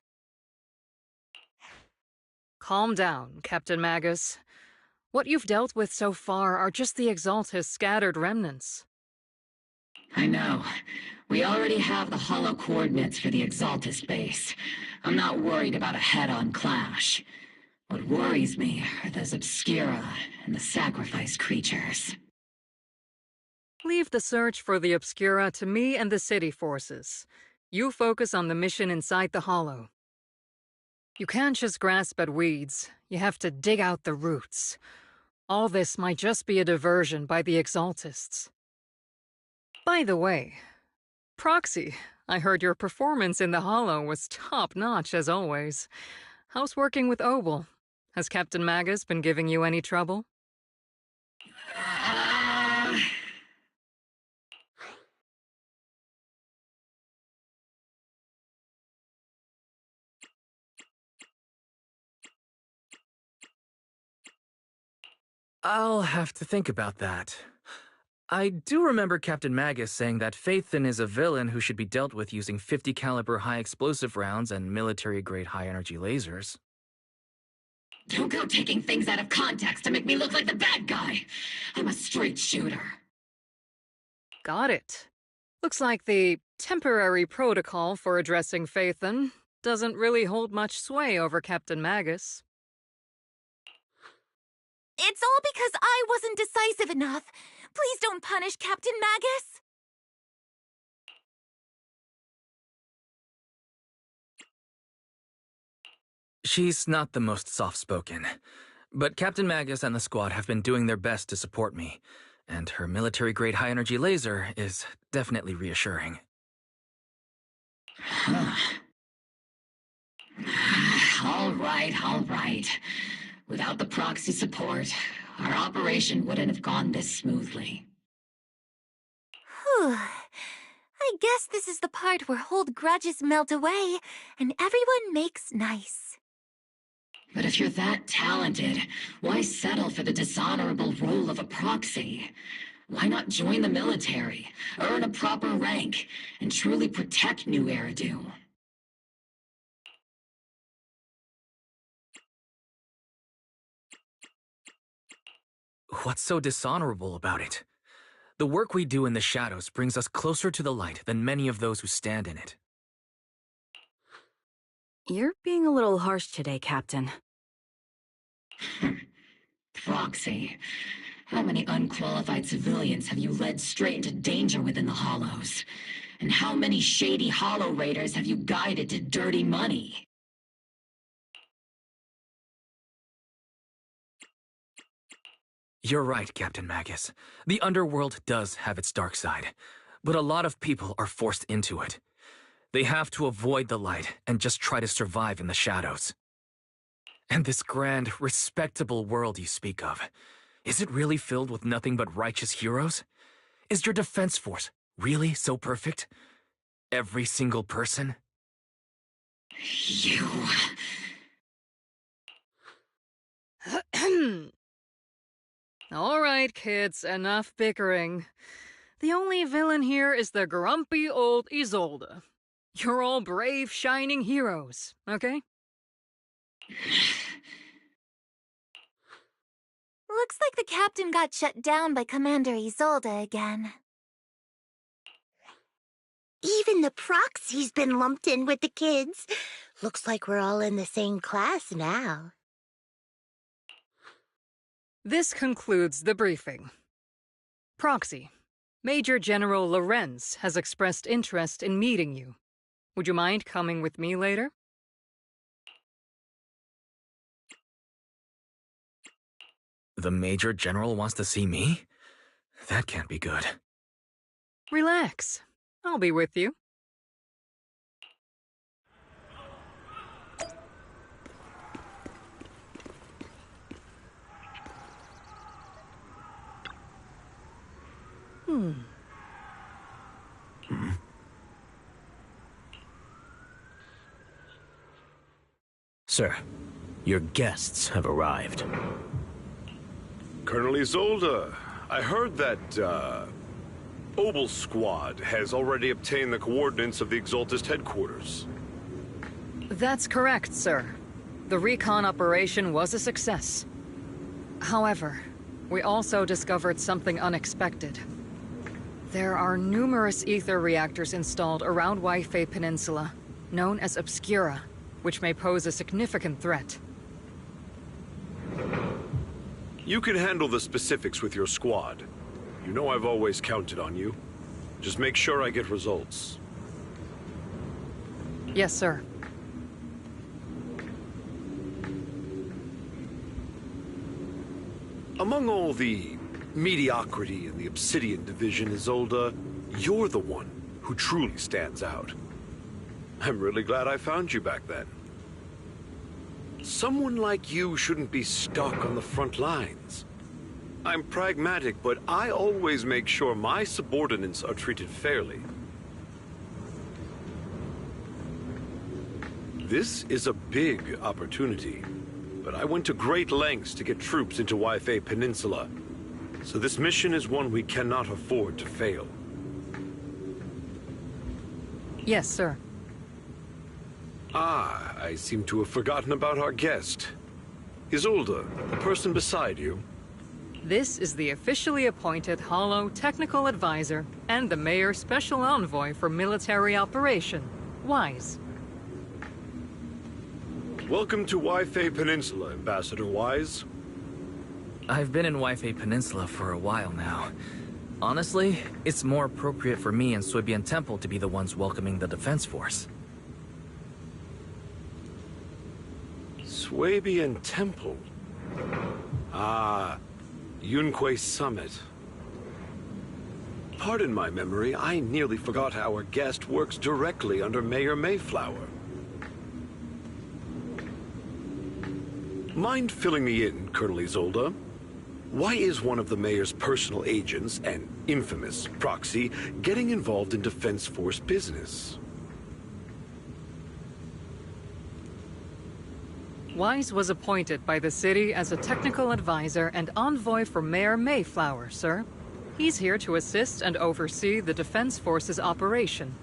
Calm down, Captain Magus. What you've dealt with so far are just the Exaltus scattered remnants. I know. We already have the hollow coordinates for the Exaltus base. I'm not worried about a head-on clash. What worries me are those Obscura and the Sacrifice creatures. Leave the search for the Obscura to me and the city forces. You focus on the mission inside the Hollow. You can't just grasp at weeds. You have to dig out the roots. All this might just be a diversion by the Exaltists. By the way, Proxy, I heard your performance in the Hollow was top-notch as always. How's working with Obel? Has Captain Magus been giving you any trouble? I'll have to think about that. I do remember Captain Magus saying that Phaethon is a villain who should be dealt with using 50 caliber high explosive rounds and military-grade high-energy lasers. Don't go taking things out of context to make me look like the bad guy. I'm a straight shooter. Got it. Looks like the temporary protocol for addressing Phaethon doesn't really hold much sway over Captain Magus. It's all because I wasn't decisive enough. Please don't punish Captain Magus. She's not the most soft-spoken, but Captain Magus and the squad have been doing their best to support me, and her military-grade high-energy laser is definitely reassuring. All right. Without the proxy support, our operation wouldn't have gone this smoothly. Whew. I guess this is the part where old grudges melt away, and everyone makes nice. But if you're that talented, why settle for the dishonorable role of a proxy? Why not join the military, earn a proper rank, and truly protect New Eridu? What's so dishonorable about it? The work we do in the shadows brings us closer to the light than many of those who stand in it. You're being a little harsh today, Captain. Proxy. How many unqualified civilians have you led straight into danger within the Hollows? And how many shady Hollow Raiders have you guided to dirty money? You're right, Captain Magus. The underworld does have its dark side, but a lot of people are forced into it. They have to avoid the light and just try to survive in the shadows. And this grand, respectable world you speak of, is it really filled with nothing but righteous heroes? Is your defense force really so perfect? Every single person? You... All right, kids, enough bickering. The only villain here is the grumpy old Isolde. You're all brave, shining heroes, okay? Looks like the captain got shut down by Commander Isolde again. Even the proxy's been lumped in with the kids. Looks like we're all in the same class now. This concludes the briefing. Proxy, Major General Lorenz has expressed interest in meeting you. Would you mind coming with me later? The Major General wants to see me? That can't be good. Relax. I'll be with you. Sir, your guests have arrived. Colonel Isolde, I heard that, Obel Squad has already obtained the coordinates of the Exaltist headquarters. That's correct, sir. The recon operation was a success. However, we also discovered something unexpected. There are numerous ether reactors installed around Wi-Fi Peninsula, known as Obscura, which may pose a significant threat. You can handle the specifics with your squad. You know I've always counted on you. Just make sure I get results. Yes, sir. Among all the mediocrity in the Obsidian Division, Isolde, you're the one who truly stands out. I'm really glad I found you back then. Someone like you shouldn't be stuck on the front lines. I'm pragmatic, but I always make sure my subordinates are treated fairly. This is a big opportunity, but I went to great lengths to get troops into Wi-Fi Peninsula, so this mission is one we cannot afford to fail. Yes, sir. Ah, I seem to have forgotten about our guest. Isolde, the person beside you. This is the officially appointed Hollow Technical Advisor and the Mayor's Special Envoy for Military Operation, Wise. Welcome to Wi-Fi Peninsula, Ambassador Wise. I've been in Wi-Fi Peninsula for a while now. Honestly, it's more appropriate for me and Swibian Temple to be the ones welcoming the Defense Force. Swabian Temple? Ah, Yunque Summit. Pardon my memory, I nearly forgot our guest works directly under Mayor Mayflower. Mind filling me in, Colonel Isolde? Why is one of the Mayor's personal agents, an infamous proxy, getting involved in Defense Force business? Wise was appointed by the city as a technical advisor and envoy for Mayor Mayflower, sir. He's here to assist and oversee the Defense Force's operation.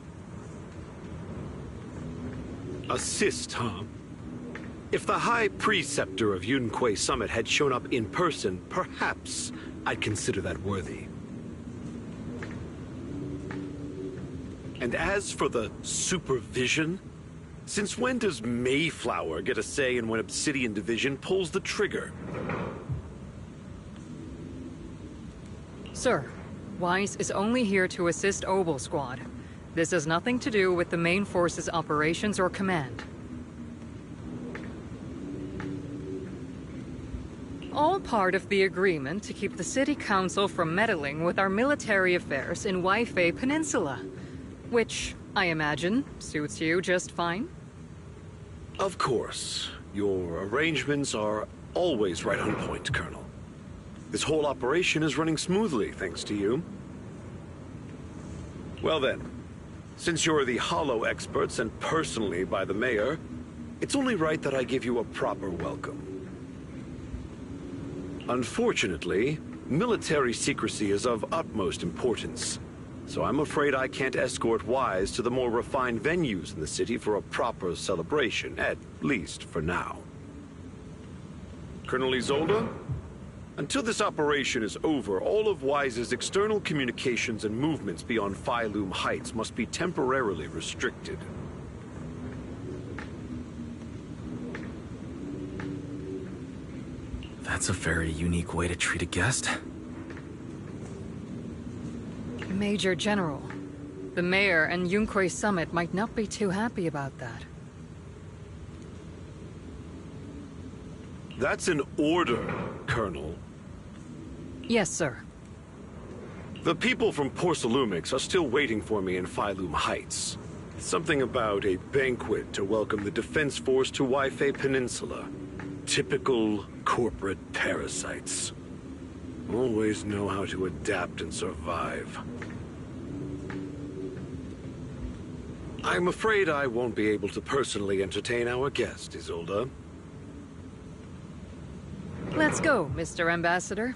Assist, huh? If the High Preceptor of Yunque Summit had shown up in person, perhaps I'd consider that worthy. And as for the supervision, since when does Mayflower get a say in when Obsidian Division pulls the trigger? Sir, Wise is only here to assist Obel Squad. This has nothing to do with the main force's operations or command. All part of the agreement to keep the City Council from meddling with our military affairs in Wi-Fi Peninsula, which, I imagine, suits you just fine? Of course. Your arrangements are always right on point, Colonel. This whole operation is running smoothly, thanks to you. Well then, since you're the Hollow experts and personally by the Mayor, it's only right that I give you a proper welcome. Unfortunately, military secrecy is of utmost importance, so I'm afraid I can't escort Wise to the more refined venues in the city for a proper celebration, at least for now. Colonel Isolde? Until this operation is over, all of Wise's external communications and movements beyond Phylum Heights must be temporarily restricted. That's a very unique way to treat a guest. Major General, the Mayor and Yunque Summit might not be too happy about that. That's an order, Colonel. Yes, sir. The people from Porcelumix are still waiting for me in Phylum Heights. Something about a banquet to welcome the Defense Force to Waifei Peninsula. Typical corporate parasites. Always know how to adapt and survive. I'm afraid I won't be able to personally entertain our guest, Isolde. Let's go, Mr. Ambassador.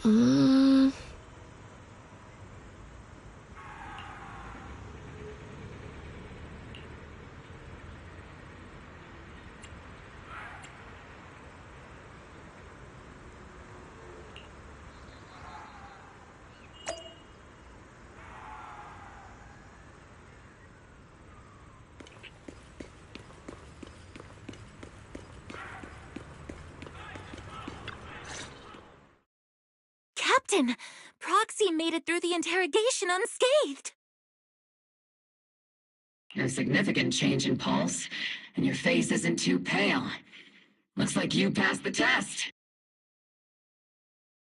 Hmm? Captain! Proxy made it through the interrogation unscathed! No significant change in pulse, and your face isn't too pale. Looks like you passed the test.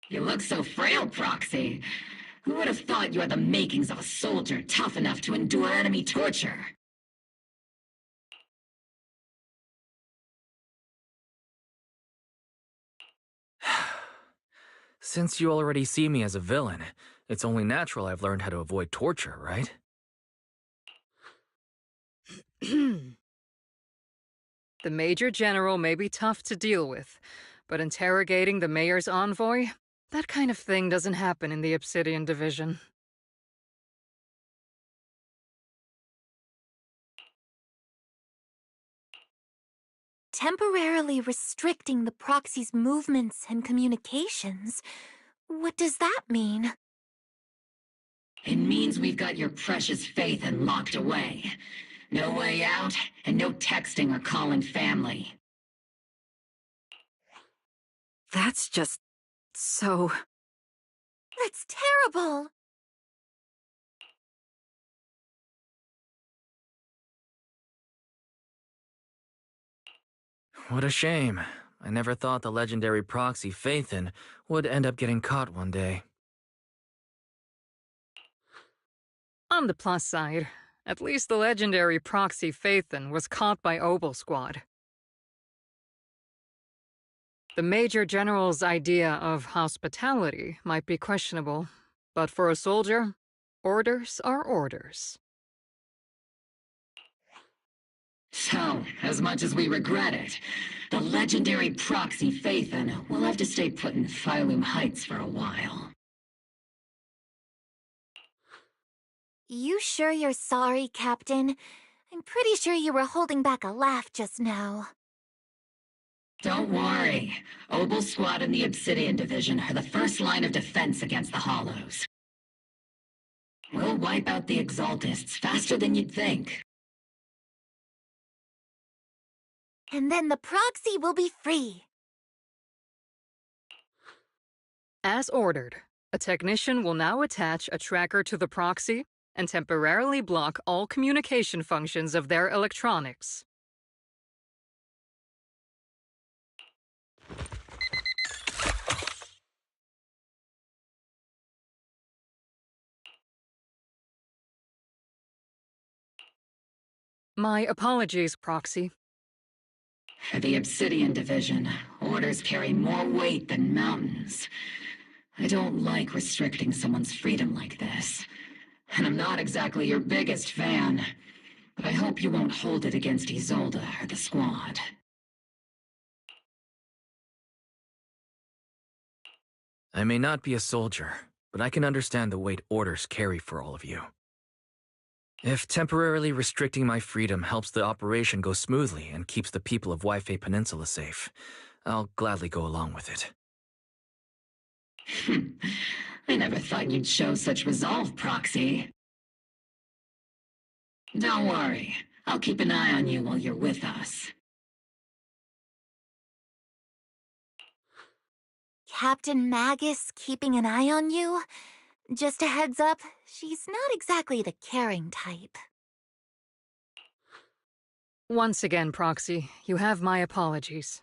You look so frail, Proxy. Who would have thought you had the makings of a soldier tough enough to endure enemy torture? Since you already see me as a villain, it's only natural I've learned how to avoid torture, right? The Major General may be tough to deal with, but interrogating the Mayor's envoy? That kind of thing doesn't happen in the Obsidian Division. Temporarily restricting the proxy's movements and communications? What does that mean? It means we've got your precious Phaethon locked away. No way out, and no texting or calling family. That's just... so... That's terrible! What a shame. I never thought the legendary proxy Phaethon would end up getting caught one day. On the plus side, at least the legendary proxy Phaethon was caught by Obel Squad. The Major General's idea of hospitality might be questionable, but for a soldier, orders are orders. So, as much as we regret it, the legendary proxy Phaethon will have to stay put in Phylum Heights for a while. You sure you're sorry, Captain? I'm pretty sure you were holding back a laugh just now. Don't worry. Obel Squad and the Obsidian Division are the first line of defense against the Hollows. We'll wipe out the Exaltists faster than you'd think. And then the proxy will be free. As ordered, a technician will now attach a tracker to the proxy and temporarily block all communication functions of their electronics. My apologies, Proxy. For the Obsidian Division, orders carry more weight than mountains. I don't like restricting someone's freedom like this. And I'm not exactly your biggest fan. But I hope you won't hold it against Isolde or the Squad. I may not be a soldier, but I can understand the weight orders carry for all of you. If temporarily restricting my freedom helps the operation go smoothly and keeps the people of Waifei Peninsula safe, I'll gladly go along with it. I never thought you'd show such resolve, Proxy. Don't worry. I'll keep an eye on you while you're with us. Captain Magus keeping an eye on you? Just a heads up, she's not exactly the caring type. Once again, Proxy, you have my apologies.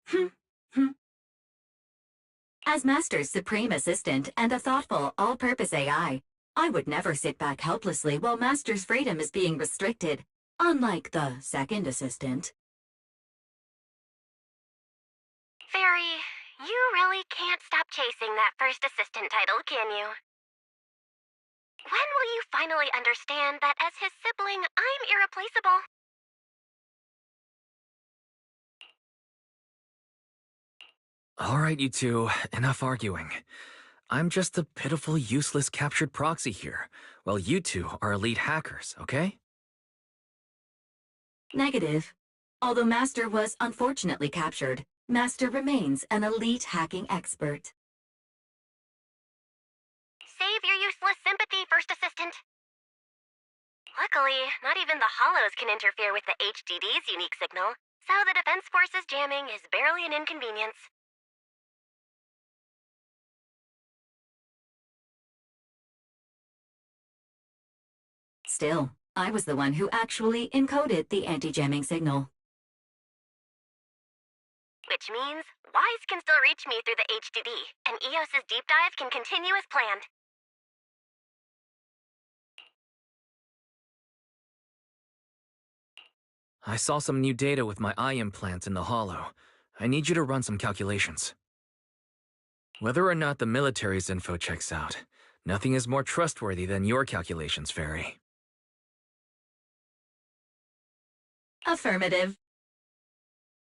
Huh? Huh. As Master's supreme assistant and a thoughtful, all-purpose AI, I would never sit back helplessly while Master's freedom is being restricted, unlike the second assistant. Fairy, you really can't stop chasing that first assistant title, can you? When will you finally understand that as his sibling, I'm irreplaceable? All right, you two, enough arguing. I'm just a pitiful, useless captured proxy here, while you two are elite hackers, okay? Negative. Although Master was unfortunately captured, Master remains an elite hacking expert. Save your useless sympathy, First Assistant. Luckily, not even the Hollows can interfere with the HDD's unique signal, so the Defense Force's jamming is barely an inconvenience. Still, I was the one who actually encoded the anti-jamming signal. Which means Wise can still reach me through the HDD, and EOS's deep dive can continue as planned. I saw some new data with my eye implants in the hollow. I need you to run some calculations. Whether or not the military's info checks out, nothing is more trustworthy than your calculations, Fairy. Affirmative.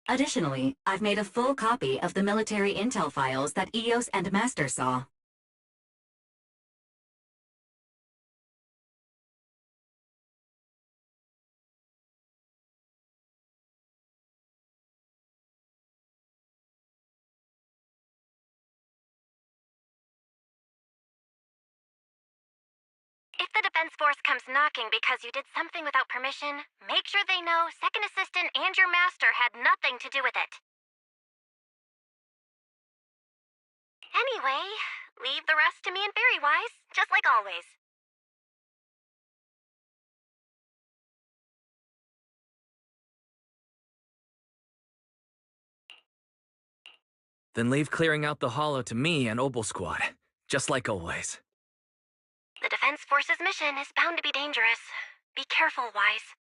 Additionally, I've made a full copy of the military intel files that EOS and Master saw. If the Defense Force comes knocking because you did something without permission, make sure they know Second Assistant and your Master had nothing to do with it. Anyway, leave the rest to me and Fairy Wise, just like always. Then leave clearing out the hollow to me and Obel Squad, just like always. The Defense Force's mission is bound to be dangerous. Be careful, Wise.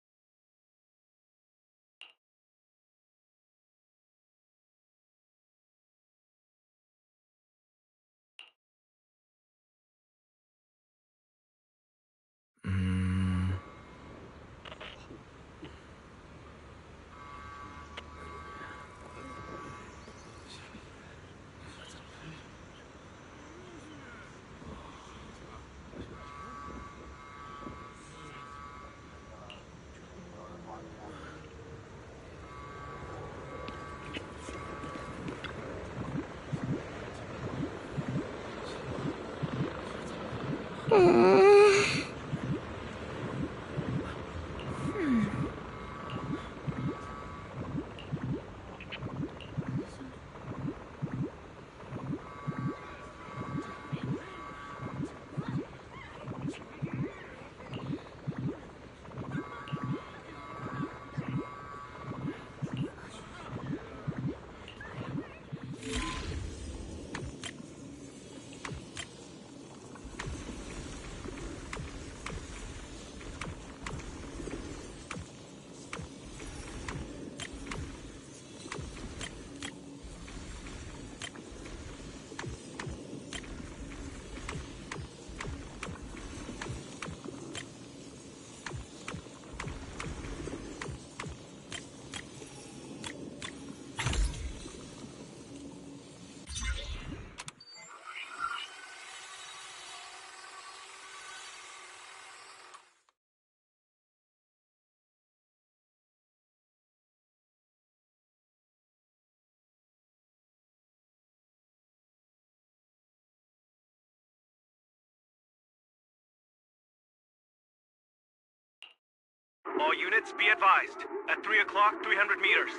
All units, be advised. At 3 o'clock, 300 meters.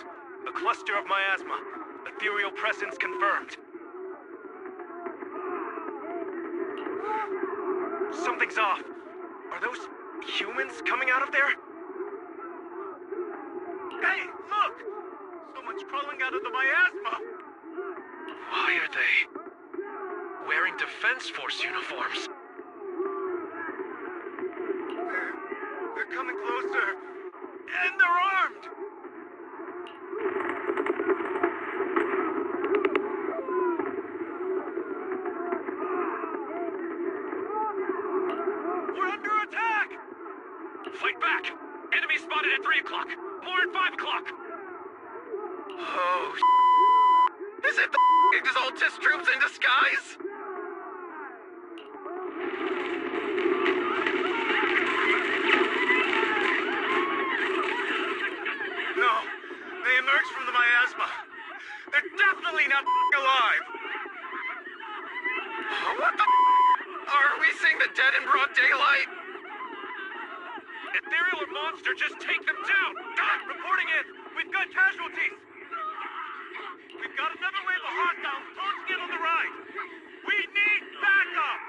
A cluster of miasma. Ethereal presence confirmed. Something's off. Are those humans coming out of there? Hey, look! Someone's crawling out of the miasma! Why are they wearing Defense Force uniforms? They're coming closer! And they're armed! We're under attack! Fight back! Enemy spotted at 3 o'clock! More at 5 o'clock! Oh, is it the Exaltus troops in disguise? broad daylight. Ethereal or monster, just take them down! Reporting in! We've got casualties! We've got another wave of hostiles closing in on the right! We need backup!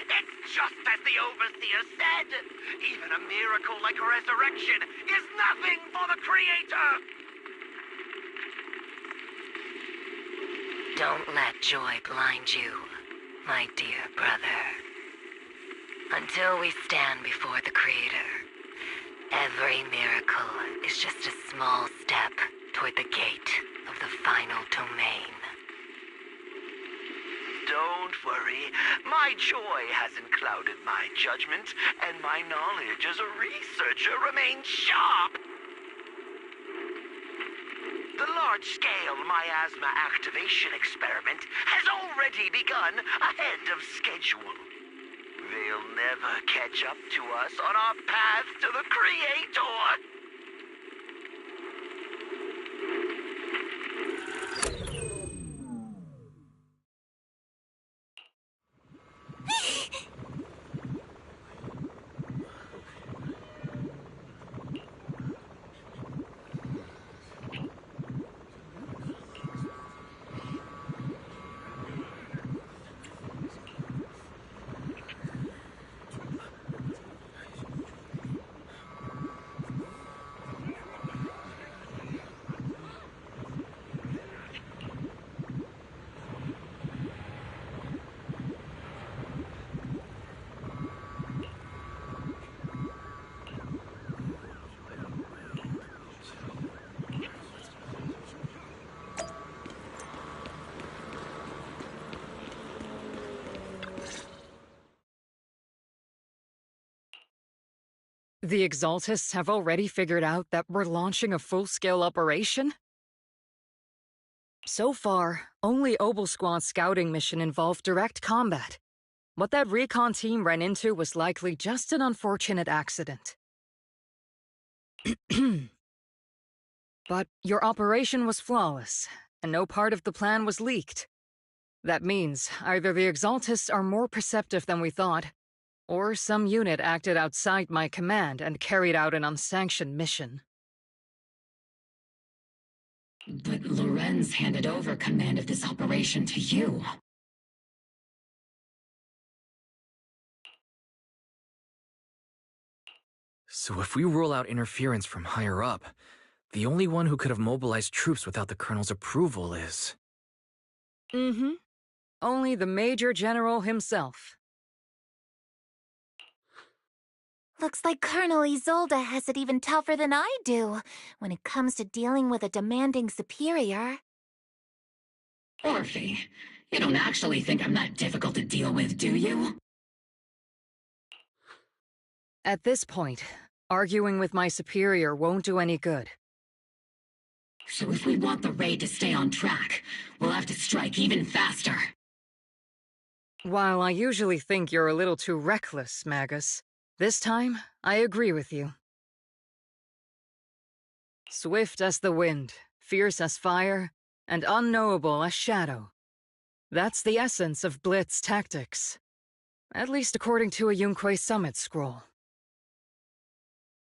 It's just as the Overseer said. Even a miracle like resurrection is nothing for the Creator. Don't let joy blind you, my dear brother. Until we stand before the Creator, every miracle is just a small step toward the gate of the final domain. Don't worry, my joy hasn't clouded my judgment, and my knowledge as a researcher remains sharp. The large-scale miasma activation experiment has already begun ahead of schedule. They'll never catch up to us on our path to the Creator. The Exaltists have already figured out that we're launching a full-scale operation? So far, only Obel Squad's scouting mission involved direct combat. What that recon team ran into was likely just an unfortunate accident. But your operation was flawless, and no part of the plan was leaked. That means either the Exaltists are more perceptive than we thought, or some unit acted outside my command and carried out an unsanctioned mission. But Lorenz handed over command of this operation to you. So if we rule out interference from higher up, the only one who could have mobilized troops without the Colonel's approval is... Mm-hmm. Only the Major General himself. Looks like Colonel Isolde has it even tougher than I do when it comes to dealing with a demanding superior. Orphe, you don't actually think I'm that difficult to deal with, do you? At this point, arguing with my superior won't do any good. So if we want the raid to stay on track, we'll have to strike even faster. While I usually think you're a little too reckless, Magus, this time, I agree with you. Swift as the wind, fierce as fire, and unknowable as shadow. That's the essence of Blitz tactics. At least according to a Yunque Summit scroll.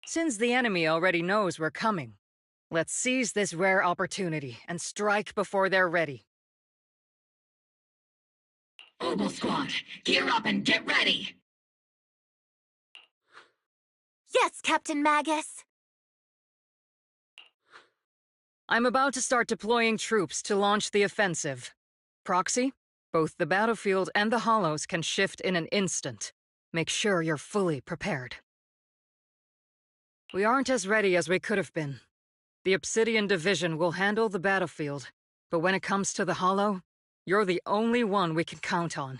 Since the enemy already knows we're coming, let's seize this rare opportunity and strike before they're ready. Obel Squad, gear up and get ready! Yes, Captain Magus! I'm about to start deploying troops to launch the offensive. Proxy, both the battlefield and the hollows can shift in an instant. Make sure you're fully prepared. We aren't as ready as we could have been. The Obsidian Division will handle the battlefield, but when it comes to the hollow, you're the only one we can count on.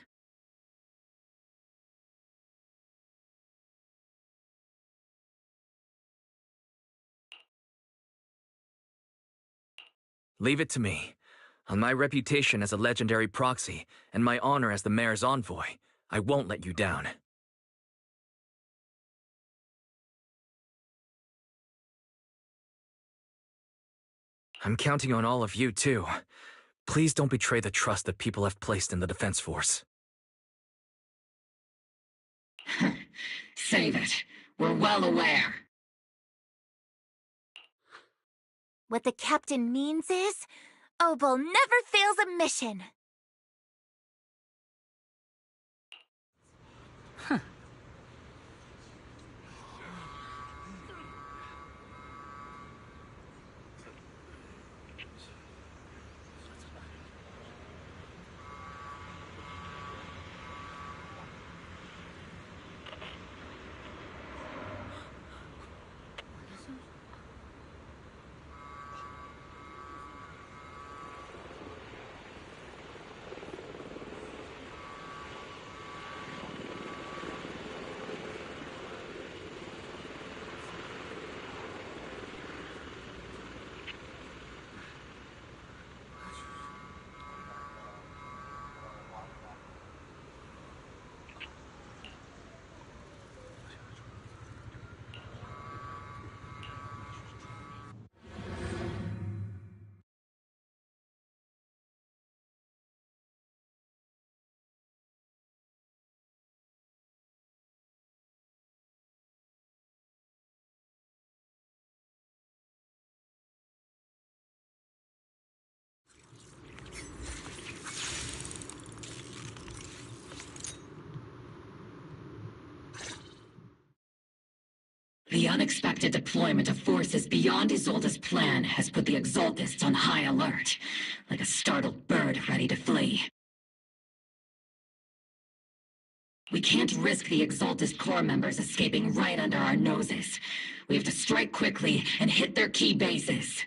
Leave it to me. On my reputation as a legendary proxy, and my honor as the mayor's envoy, I won't let you down. I'm counting on all of you, too. Please don't betray the trust that people have placed in the Defense Force. Save it. We're well aware. What the captain means is, Obel never fails a mission. The unexpected deployment of forces beyond Isolde's plan has put the Exaltists on high alert, like a startled bird ready to flee. We can't risk the Exaltist core members escaping right under our noses. We have to strike quickly and hit their key bases.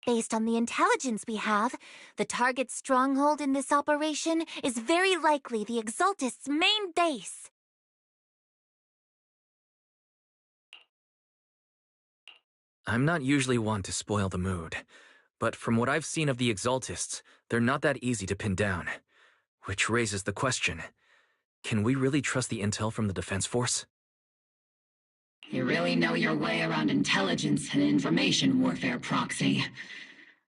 Based on the intelligence we have, the target's stronghold in this operation is very likely the Exaltists' main base. I'm not usually one to spoil the mood, but from what I've seen of the Exaltists, they're not that easy to pin down. Which raises the question, can we really trust the intel from the Defense Force? You really know your way around intelligence and information warfare, Proxy.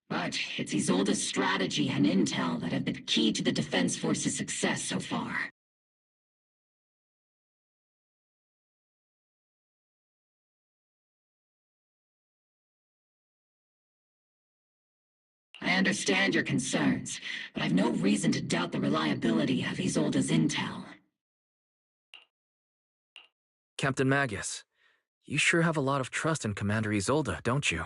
But it's Isolde's strategy and intel that have been key to the Defense Force's success so far. I understand your concerns, but I've no reason to doubt the reliability of Isolde's intel. Captain Magus, you sure have a lot of trust in Commander Isolde, don't you?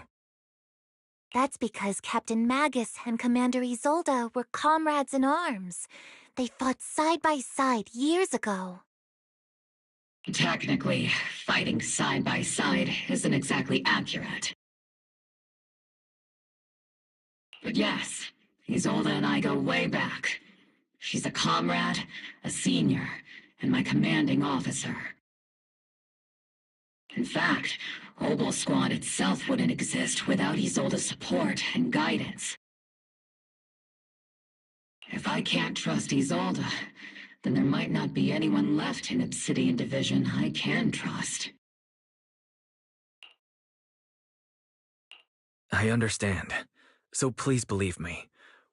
That's because Captain Magus and Commander Isolde were comrades in arms. They fought side by side years ago. Technically, fighting side by side isn't exactly accurate. But yes, Isolde and I go way back. She's a comrade, a senior, and my commanding officer. In fact, Obel Squad itself wouldn't exist without Isolde's support and guidance. If I can't trust Isolde, then there might not be anyone left in Obsidian Division I can trust. I understand. So please believe me.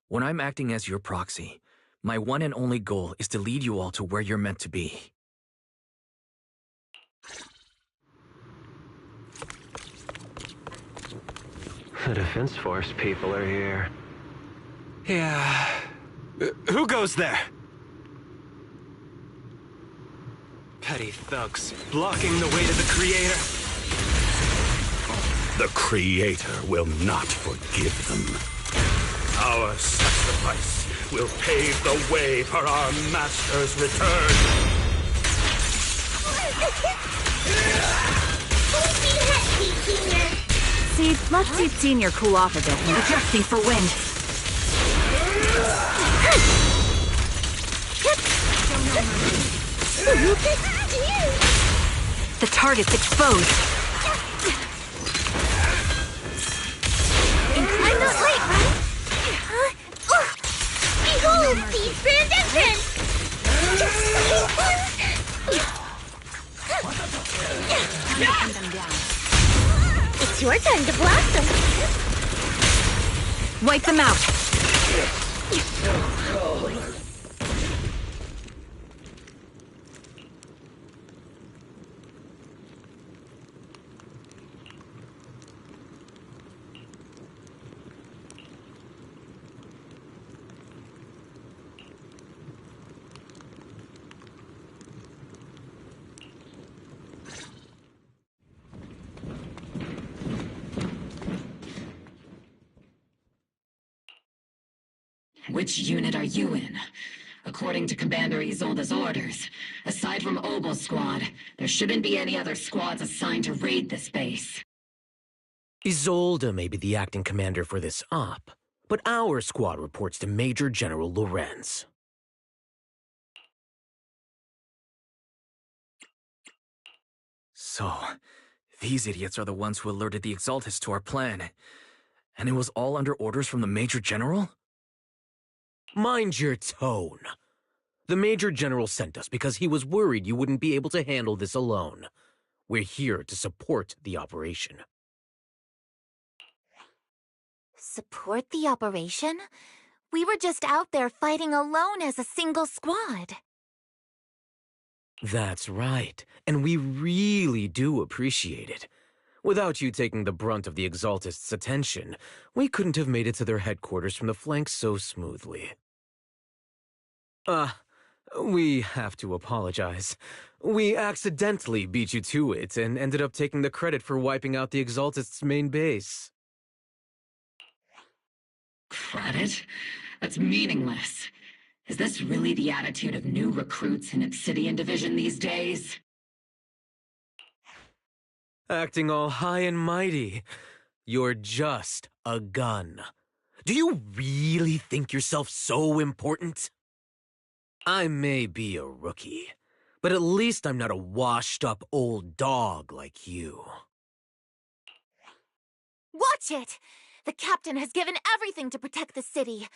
When I'm acting as your proxy, my one and only goal is to lead you all to where you're meant to be. The Defense Force people are here. Yeah. Who goes there? Petty thugs, blocking the way to the Creator. The Creator will not forgive them. Our sacrifice will pave the way for our Master's return. See, let's see Senior cool off a bit and adjusting for wind. The target's exposed. Incline It's your time to blossom. Wipe them out. So cold. Which unit are you in? According to Commander Isolde's orders, aside from Obel Squad, there shouldn't be any other squads assigned to raid this base. Isolde may be the acting commander for this op, but our squad reports to Major General Lorenz. So, these idiots are the ones who alerted the Exaltists to our plan. And it was all under orders from the Major General? Mind your tone. The Major General sent us because he was worried you wouldn't be able to handle this alone. We're here to support the operation. Support the operation? We were just out there fighting alone as a single squad. That's right, and we really do appreciate it. Without you taking the brunt of the Exaltists' attention, we couldn't have made it to their headquarters from the flank so smoothly. We have to apologize. We accidentally beat you to it and ended up taking the credit for wiping out the Exaltists' main base. Credit? That's meaningless. Is this really the attitude of new recruits in Obsidian Division these days? Acting all high and mighty. You're just a gun. Do you really think yourself so important? I may be a rookie, but at least I'm not a washed-up old dog like you. Watch it! The captain has given everything to protect the city.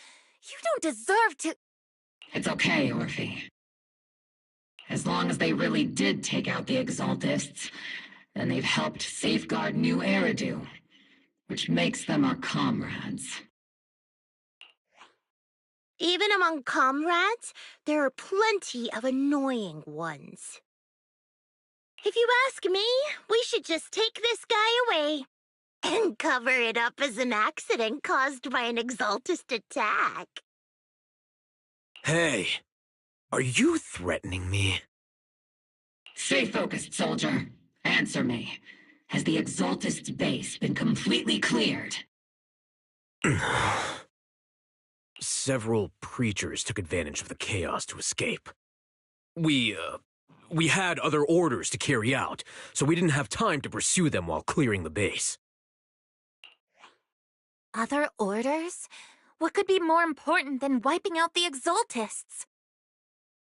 You don't deserve to— It's okay, Orphe. As long as they really did take out the Exaltists, then they've helped safeguard New Eridu, which makes them our comrades. Even among comrades, there are plenty of annoying ones. If you ask me, we should just take this guy away and cover it up as an accident caused by an Exaltist attack. Hey, are you threatening me? Stay focused, soldier. Answer me. Has the Exaltist's base been completely cleared? Several preachers took advantage of the chaos to escape. We had other orders to carry out, so we didn't have time to pursue them while clearing the base. Other orders? What could be more important than wiping out the Exaltists?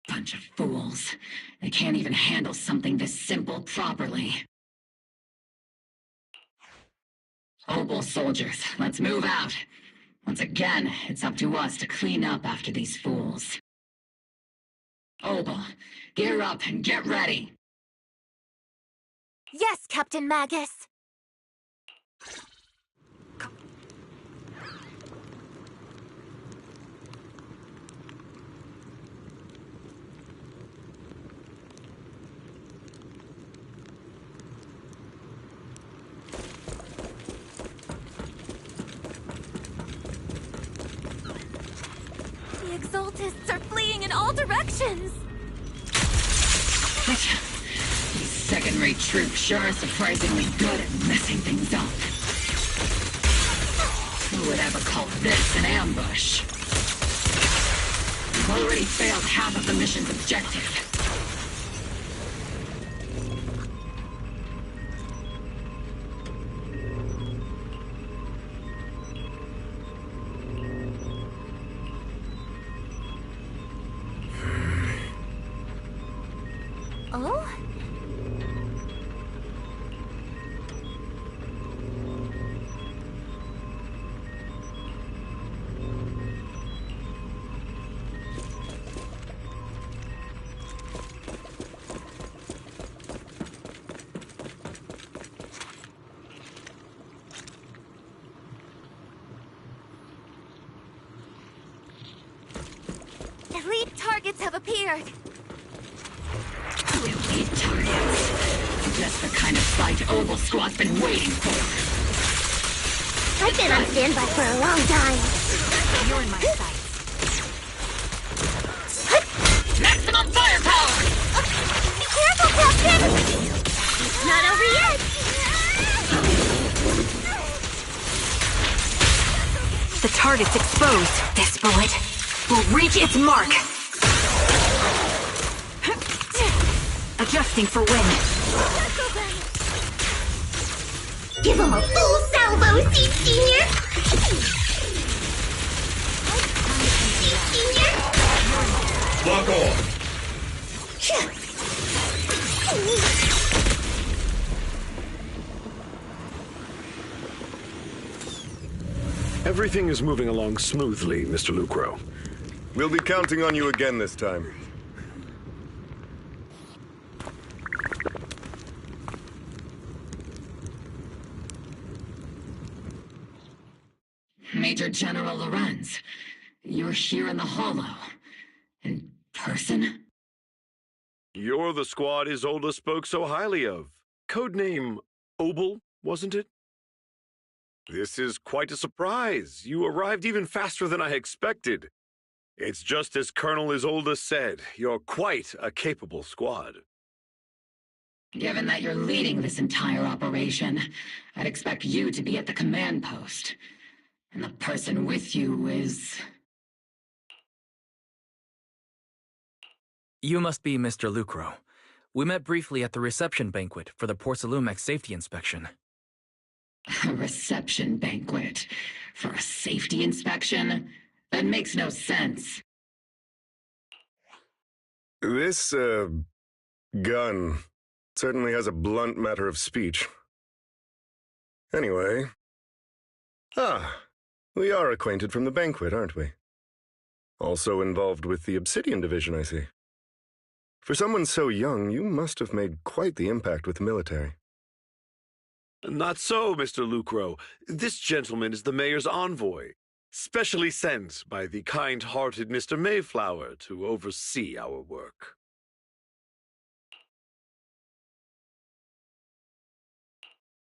Bunch of fools. They can't even handle something this simple properly. Obel soldiers, let's move out. Once again, it's up to us to clean up after these fools. Obel, gear up and get ready. Yes, Captain Magus. The Exaltists are fleeing in all directions! These second-rate troops sure are surprisingly good at messing things up. Who would ever call this an ambush? We've already failed half of the mission's objective. Oh? appeared. Filthy targets. Just the kind of fight Oval Squad's been waiting for. I've been on standby for a long time. You're in my sights. Maximum firepower! Be careful, Captain! It's not over yet! The target's exposed. This bullet will reach its mark. Adjusting for wind. Give him a full salvo, Seed Senior! Seed Senior! Lock on! Everything is moving along smoothly, Mr. Lucro. We'll be counting on you again this time. Major General Lorenz, you're here in the Hollow. In person? You're the squad Isolde spoke so highly of. Codename Obel, wasn't it? This is quite a surprise. You arrived even faster than I expected. It's just as Colonel Isolde said. You're quite a capable squad. Given that you're leading this entire operation, I'd expect you to be at the command post. And the person with you is... You must be Mr. Lucro. We met briefly at the reception banquet for the Porcelumex safety inspection. A reception banquet? For a safety inspection? That makes no sense. This, gun certainly has a blunt matter of speech. Anyway... we are acquainted from the banquet, aren't we? Also involved with the Obsidian Division, I see. For someone so young, you must have made quite the impact with the military. Not so, Mr. Lucro. This gentleman is the mayor's envoy, specially sent by the kind-hearted Mr. Mayflower to oversee our work.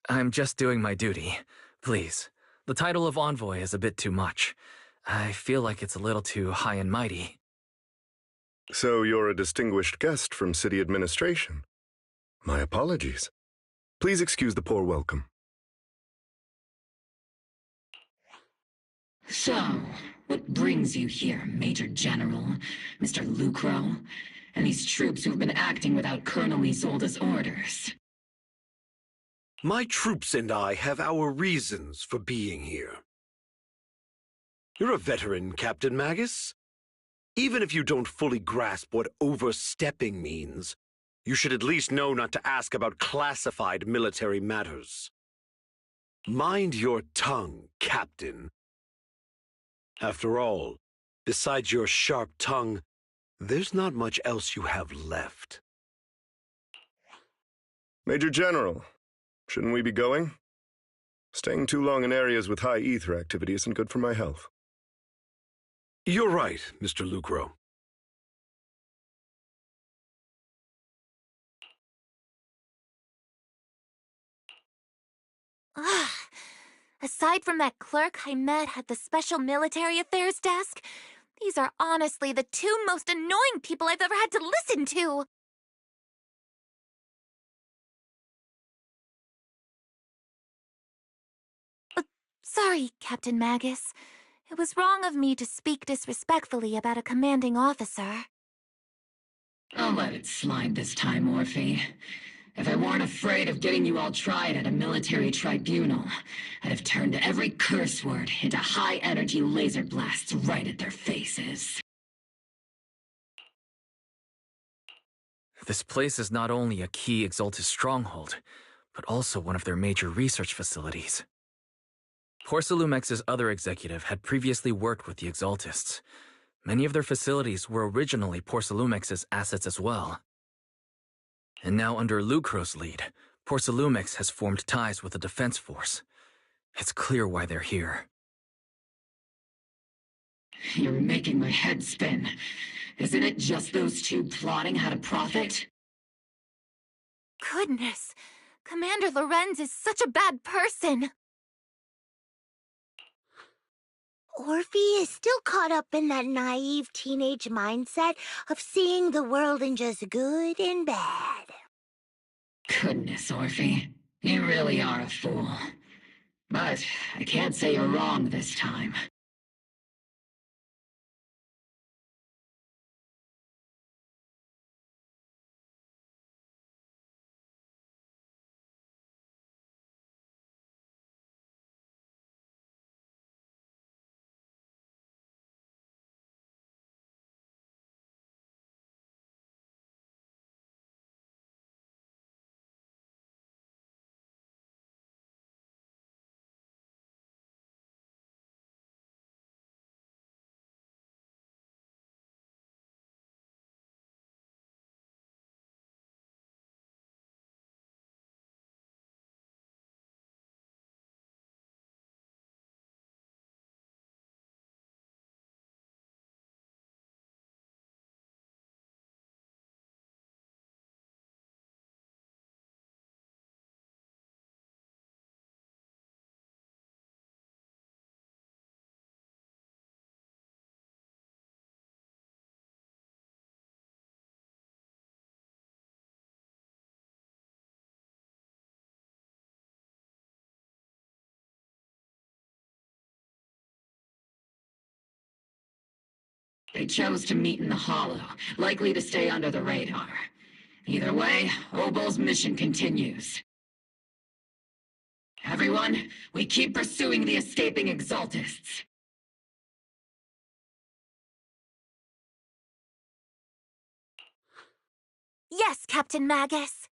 I'm just doing my duty. Please. The title of envoy is a bit too much. I feel like it's a little too high and mighty. So you're a distinguished guest from city administration. My apologies. Please excuse the poor welcome. So, what brings you here, Major General, Mr. Lucro, and these troops who've been acting without Colonel Isolde's orders? My troops and I have our reasons for being here. You're a veteran, Captain Magus. Even if you don't fully grasp what overstepping means, you should at least know not to ask about classified military matters. Mind your tongue, Captain. After all, besides your sharp tongue, there's not much else you have left. Major General, shouldn't we be going? Staying too long in areas with high ether activity isn't good for my health. You're right, Mr. Lucro. Aside from that clerk I met at the Special Military Affairs desk, these are honestly the two most annoying people I've ever had to listen to. Sorry, Captain Magus. It was wrong of me to speak disrespectfully about a commanding officer. I'll let it slide this time, Morphe. If I weren't afraid of getting you all tried at a military tribunal, I'd have turned every curse word into high-energy laser blasts right at their faces. This place is not only a key Exaltus stronghold, but also one of their major research facilities. Porcelumex's other executive had previously worked with the Exaltists. Many of their facilities were originally Porcelumex's assets as well. And now under Lucro's lead, Porcelumex has formed ties with the defense force. It's clear why they're here. You're making my head spin. Isn't it just those two plotting how to profit? Goodness, Commander Lorenz is such a bad person. Orphe is still caught up in that naive teenage mindset of seeing the world in just good and bad. Goodness, Orphe. You really are a fool. But I can't say you're wrong this time. They chose to meet in the Hollow, likely to stay under the radar. Either way, Obol's mission continues. Everyone, we keep pursuing the escaping Exaltists. Yes, Captain Magus.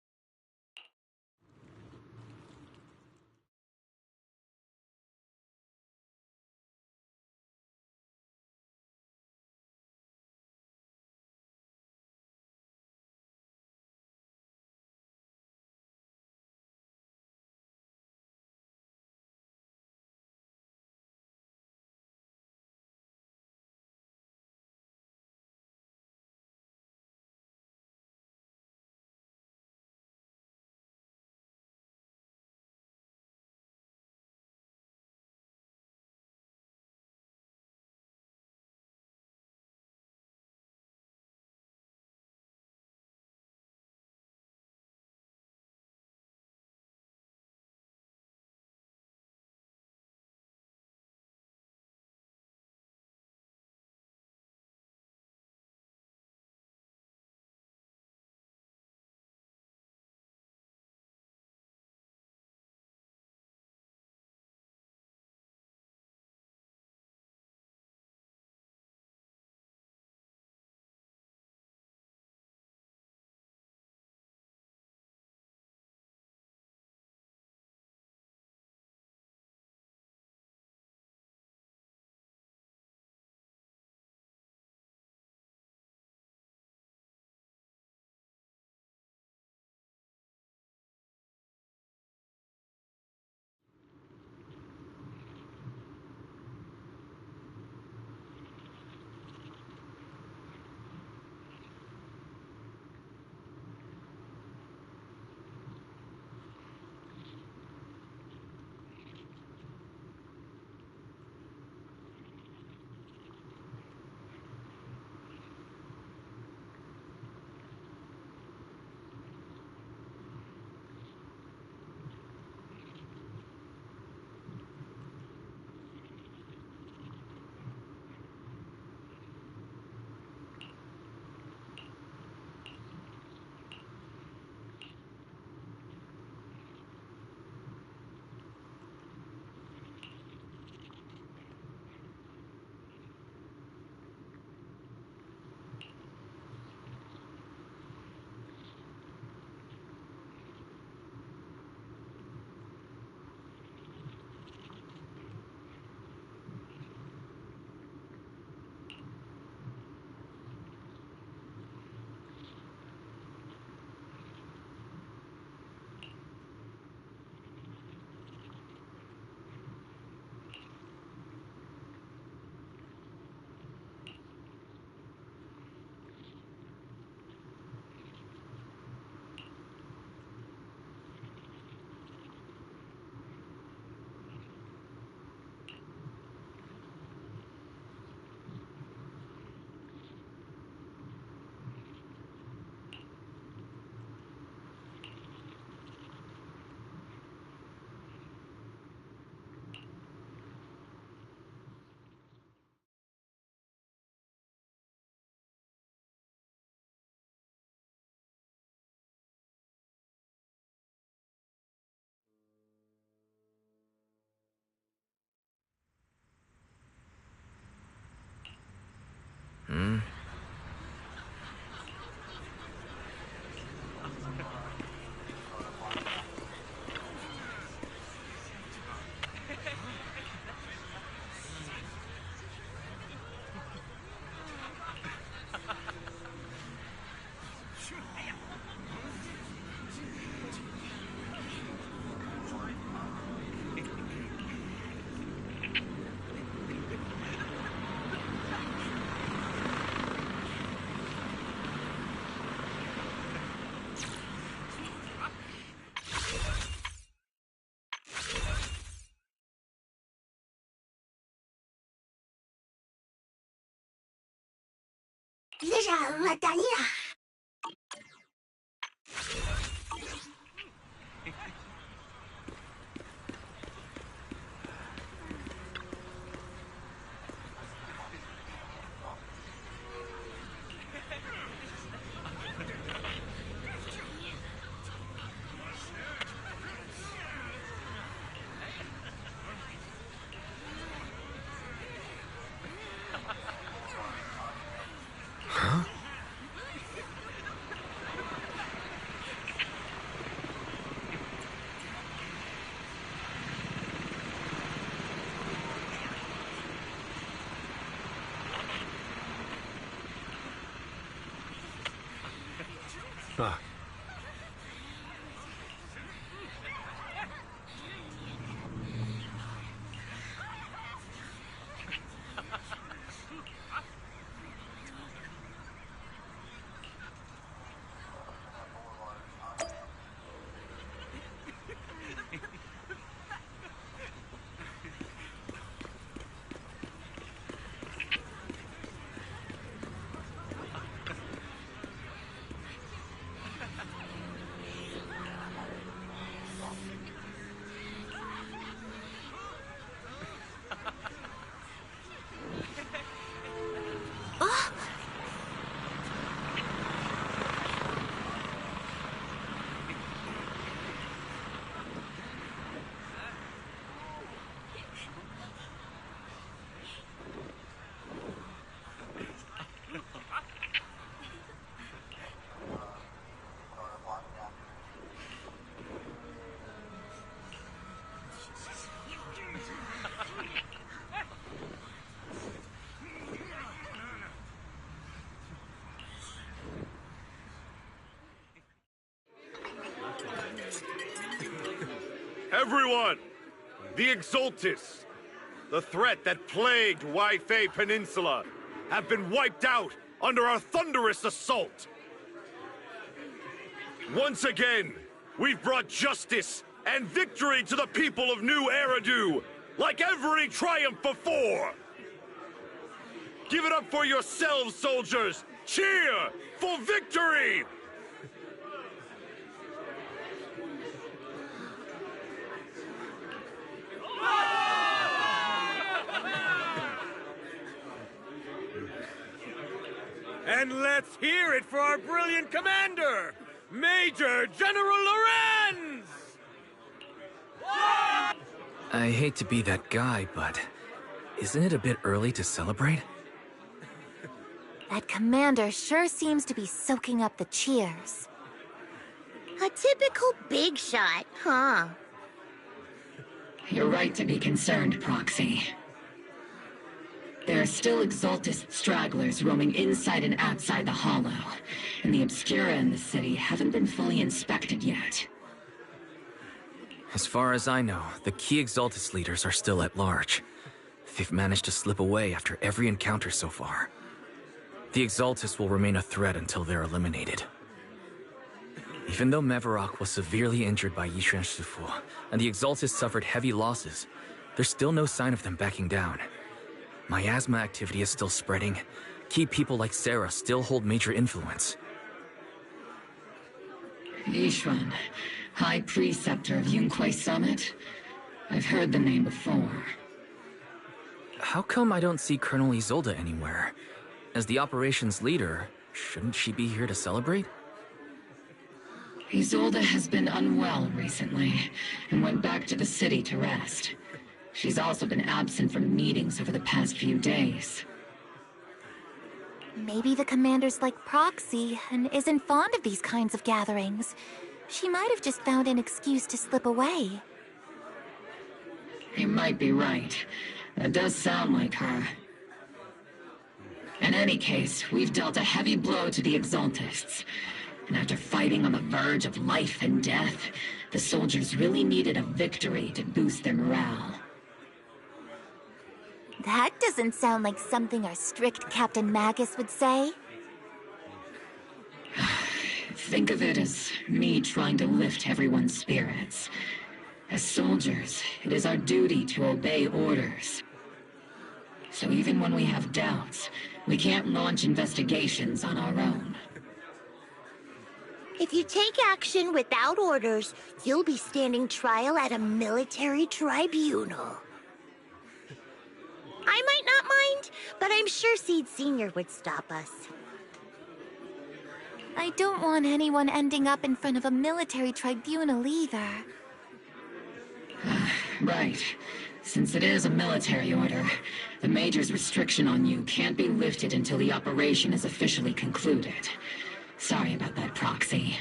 Ah. Everyone! The Exultis, the threat that plagued Waifei Peninsula, have been wiped out under our thunderous assault. Once again, we've brought justice and victory to the people of New Eridu, like every triumph before! Give it up for yourselves, soldiers! Cheer for victory! And let's hear it for our brilliant commander, Major General Lorenz! I hate to be that guy, but isn't it a bit early to celebrate? That commander sure seems to be soaking up the cheers. A typical big shot, huh? You're right to be concerned, Proxy. There are still Exultist stragglers roaming inside and outside the Hollow, and the Obscura in the city haven't been fully inspected yet. As far as I know, the key Exultus leaders are still at large. They've managed to slip away after every encounter so far. The Exultus will remain a threat until they're eliminated. Even though Mevarok was severely injured by Yishuan Shifu, and the Exultus suffered heavy losses, there's still no sign of them backing down. Miasma activity is still spreading. Key people like Sarah still hold major influence. Yishuan, High Preceptor of Yunquai Summit? I've heard the name before. How come I don't see Colonel Isolde anywhere? As the operations leader, shouldn't she be here to celebrate? Isolde has been unwell recently, and went back to the city to rest. She's also been absent from meetings over the past few days. Maybe the commander's like Proxy and isn't fond of these kinds of gatherings. She might have just found an excuse to slip away. You might be right. That does sound like her. In any case, we've dealt a heavy blow to the Exultists. And after fighting on the verge of life and death, the soldiers really needed a victory to boost their morale. That doesn't sound like something our strict Captain Magus would say. Think of it as me trying to lift everyone's spirits. As soldiers, it is our duty to obey orders. So even when we have doubts, we can't launch investigations on our own. If you take action without orders, you'll be standing trial at a military tribunal. I might not mind, but I'm sure Seed Senior would stop us. I don't want anyone ending up in front of a military tribunal either. Right. Since it is a military order, the Major's restriction on you can't be lifted until the operation is officially concluded. Sorry about that, Proxy.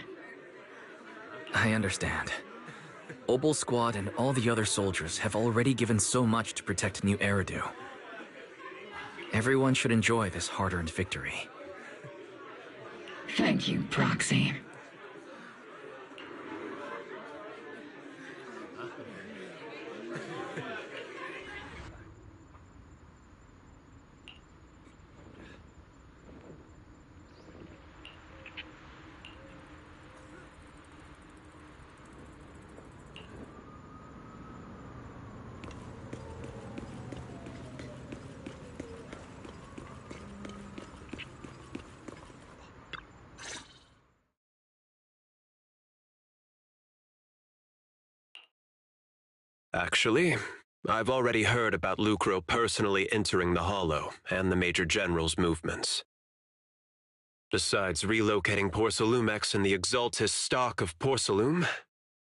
I understand. Obel Squad and all the other soldiers have already given so much to protect New Eridu. Everyone should enjoy this hard-earned victory. Thank you, Proxy. Actually, I've already heard about Lucro personally entering the Hollow and the Major General's movements. Besides relocating Porcelumex and the Exaltis stock of Porcelume,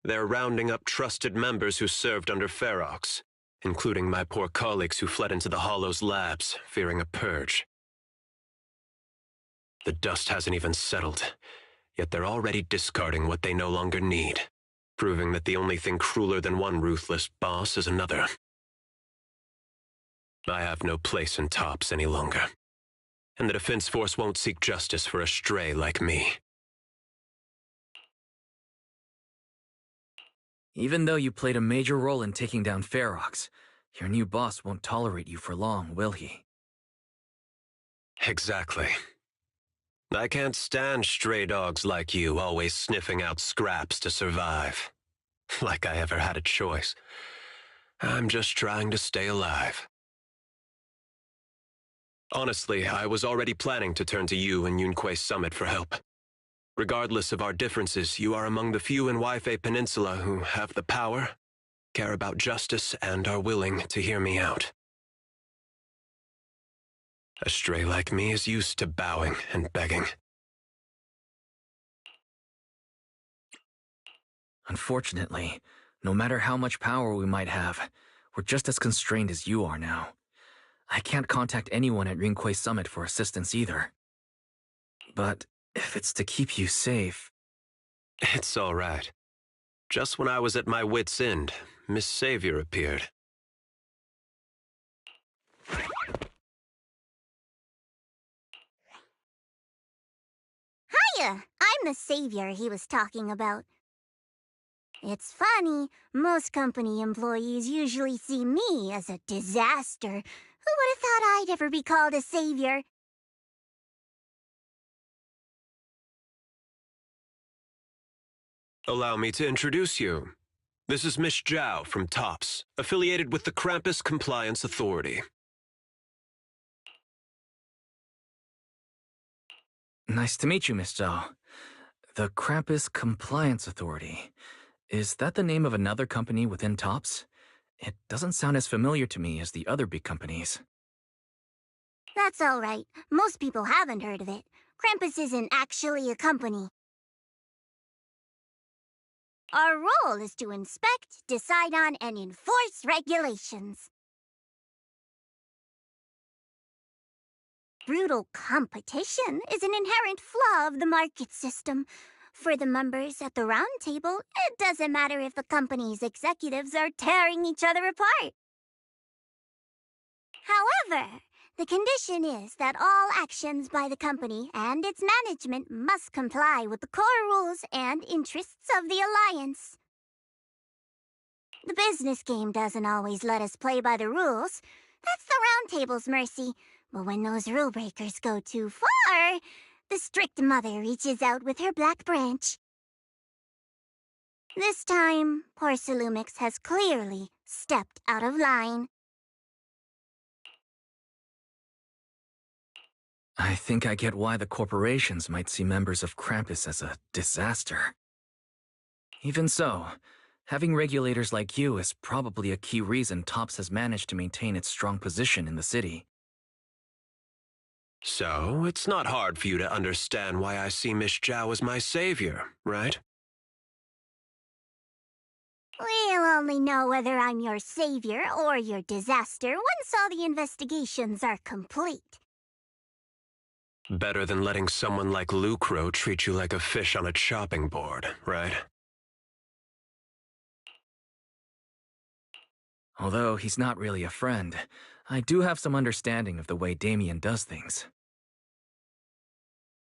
they're rounding up trusted members who served under Ferox, including my poor colleagues who fled into the Hollow's labs, fearing a purge. The dust hasn't even settled, yet they're already discarding what they no longer need, proving that the only thing crueler than one ruthless boss is another. I have no place in Tops any longer, and the Defense Force won't seek justice for a stray like me. Even though you played a major role in taking down Ferox, your new boss won't tolerate you for long, will he? Exactly. I can't stand stray dogs like you always sniffing out scraps to survive. Like I ever had a choice. I'm just trying to stay alive. Honestly, I was already planning to turn to you and Yunque Summit for help. Regardless of our differences, you are among the few in Waifei Peninsula who have the power, care about justice, and are willing to hear me out. A stray like me is used to bowing and begging. Unfortunately, no matter how much power we might have, we're just as constrained as you are now. I can't contact anyone at Rinque Summit for assistance either. But if it's to keep you safe... It's all right. Just when I was at my wit's end, Miss Savior appeared. Hiya! I'm the savior he was talking about. It's funny, most company employees usually see me as a disaster. Who would have thought I'd ever be called a savior? Allow me to introduce you. This is Miss Zhao from TOPS, affiliated with the Krampus Compliance Authority. Nice to meet you, Miss Zhao. The Krampus Compliance Authority. Is that the name of another company within TOPS? It doesn't sound as familiar to me as the other big companies. That's all right. Most people haven't heard of it. Krampus isn't actually a company. Our role is to inspect, decide on, and enforce regulations. Brutal competition is an inherent flaw of the market system. For the members at the round table, it doesn't matter if the company's executives are tearing each other apart. However, the condition is that all actions by the company and its management must comply with the core rules and interests of the Alliance. The business game doesn't always let us play by the rules. That's the round table's mercy. But when those rule breakers go too far, the strict mother reaches out with her black branch. This time, Porcelumix has clearly stepped out of line. I think I get why the corporations might see members of Krampus as a disaster. Even so, having regulators like you is probably a key reason TOPS has managed to maintain its strong position in the city. So, it's not hard for you to understand why I see Miss Zhao as my savior, right? We'll only know whether I'm your savior or your disaster once all the investigations are complete. Better than letting someone like Lucro treat you like a fish on a chopping board, right? Although he's not really a friend, I do have some understanding of the way Damien does things.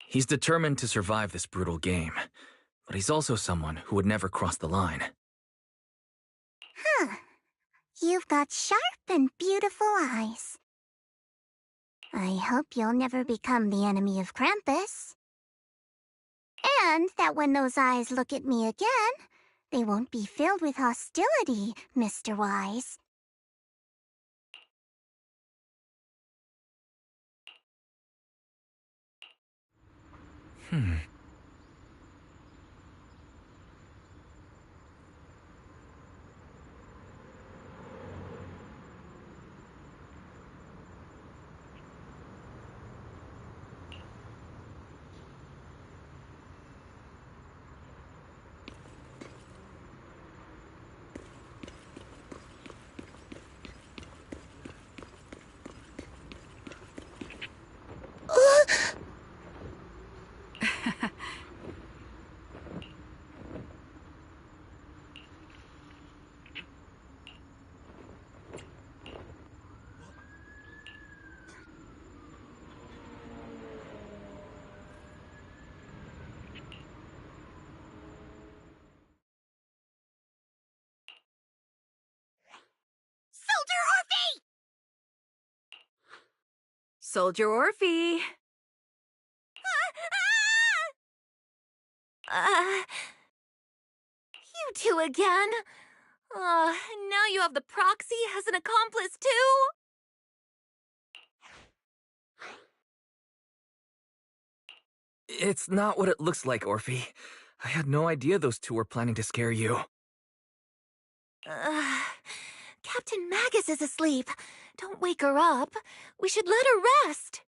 He's determined to survive this brutal game, but he's also someone who would never cross the line. Huh. You've got sharp and beautiful eyes. I hope you'll never become the enemy of Krampus. And that when those eyes look at me again, they won't be filled with hostility, Mr. Wise. Soldier Orphe! You two again? Now you have the proxy as an accomplice too? It's not what it looks like, Orphe. I had no idea those two were planning to scare you. Captain Magus is asleep. Don't wake her up. We should let her rest.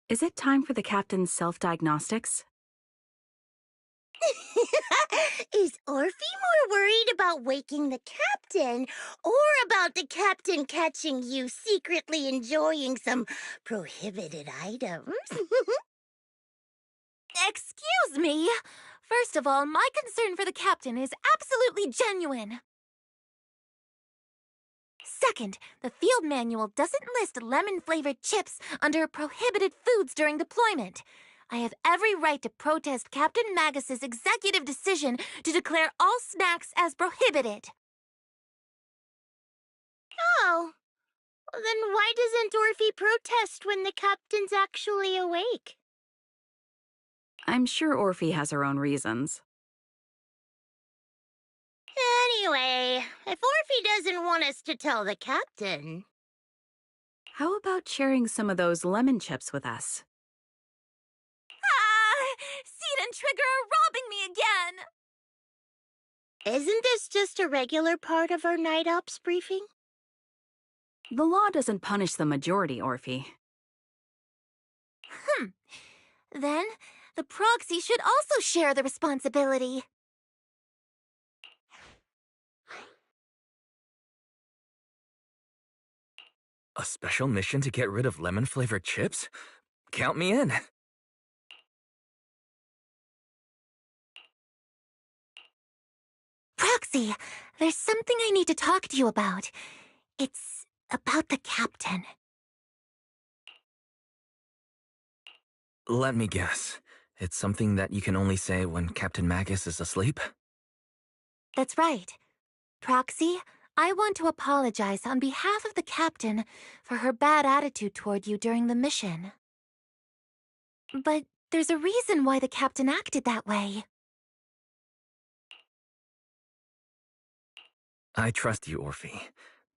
Is it time for the captain's self-diagnostics? Is Orphe more worried about waking the captain or about the captain catching you secretly enjoying some prohibited items? Excuse me. First of all, my concern for the captain is absolutely genuine. Second, the field manual doesn't list lemon-flavored chips under prohibited foods during deployment. I have every right to protest Captain Magus's executive decision to declare all snacks as prohibited. Oh, well, then why doesn't Orphe protest when the captain's actually awake? I'm sure Orphe has her own reasons. Anyway, if Orphe doesn't want us to tell the captain... How about sharing some of those lemon chips with us? Seed and Trigger are robbing me again! Isn't this just a regular part of our night ops briefing? The law doesn't punish the majority, Orphe. Then, the proxy should also share the responsibility. A special mission to get rid of lemon-flavored chips? Count me in. Proxy, there's something I need to talk to you about. It's about the captain. Let me guess. It's something that you can only say when Captain Magus is asleep? That's right. Proxy, I want to apologize on behalf of the captain for her bad attitude toward you during the mission. But there's a reason why the captain acted that way. I trust you, Orphe.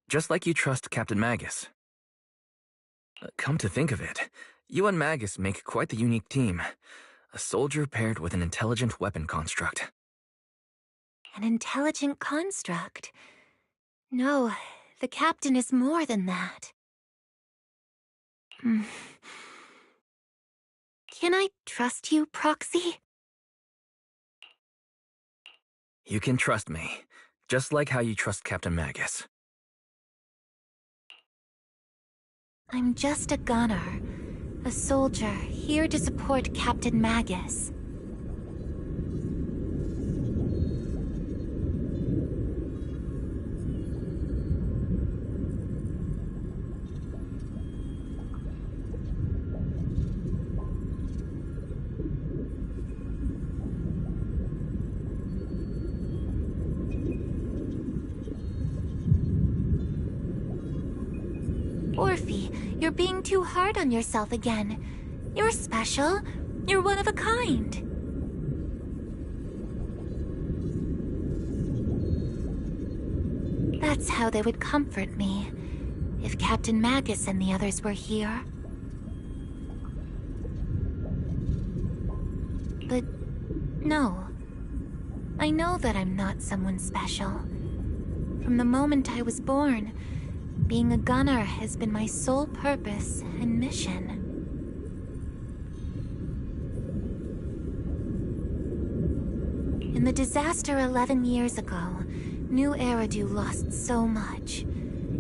Just like you trust Captain Magus. Come to think of it, you and Magus make quite the unique team. A soldier paired with an intelligent weapon construct. An intelligent construct? No, the captain is more than that. Can I trust you, Proxy? You can trust me, just like how you trust Captain Magus. I'm just a gunner, a soldier here to support Captain Magus. Orphe, you're being too hard on yourself again. You're special. You're one of a kind. That's how they would comfort me, if Captain Magus and the others were here. But no. I know that I'm not someone special. From the moment I was born, being a gunner has been my sole purpose and mission. In the disaster 11 years ago, New Eridu lost so much.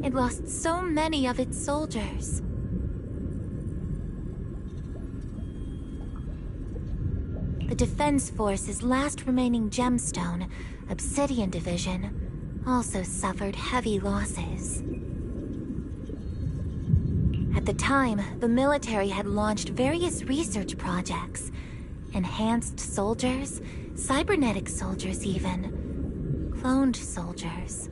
It lost so many of its soldiers. The Defense Force's last remaining gemstone, Obsidian Division, also suffered heavy losses. At the time, the military had launched various research projects. Enhanced soldiers, cybernetic soldiers even, cloned soldiers.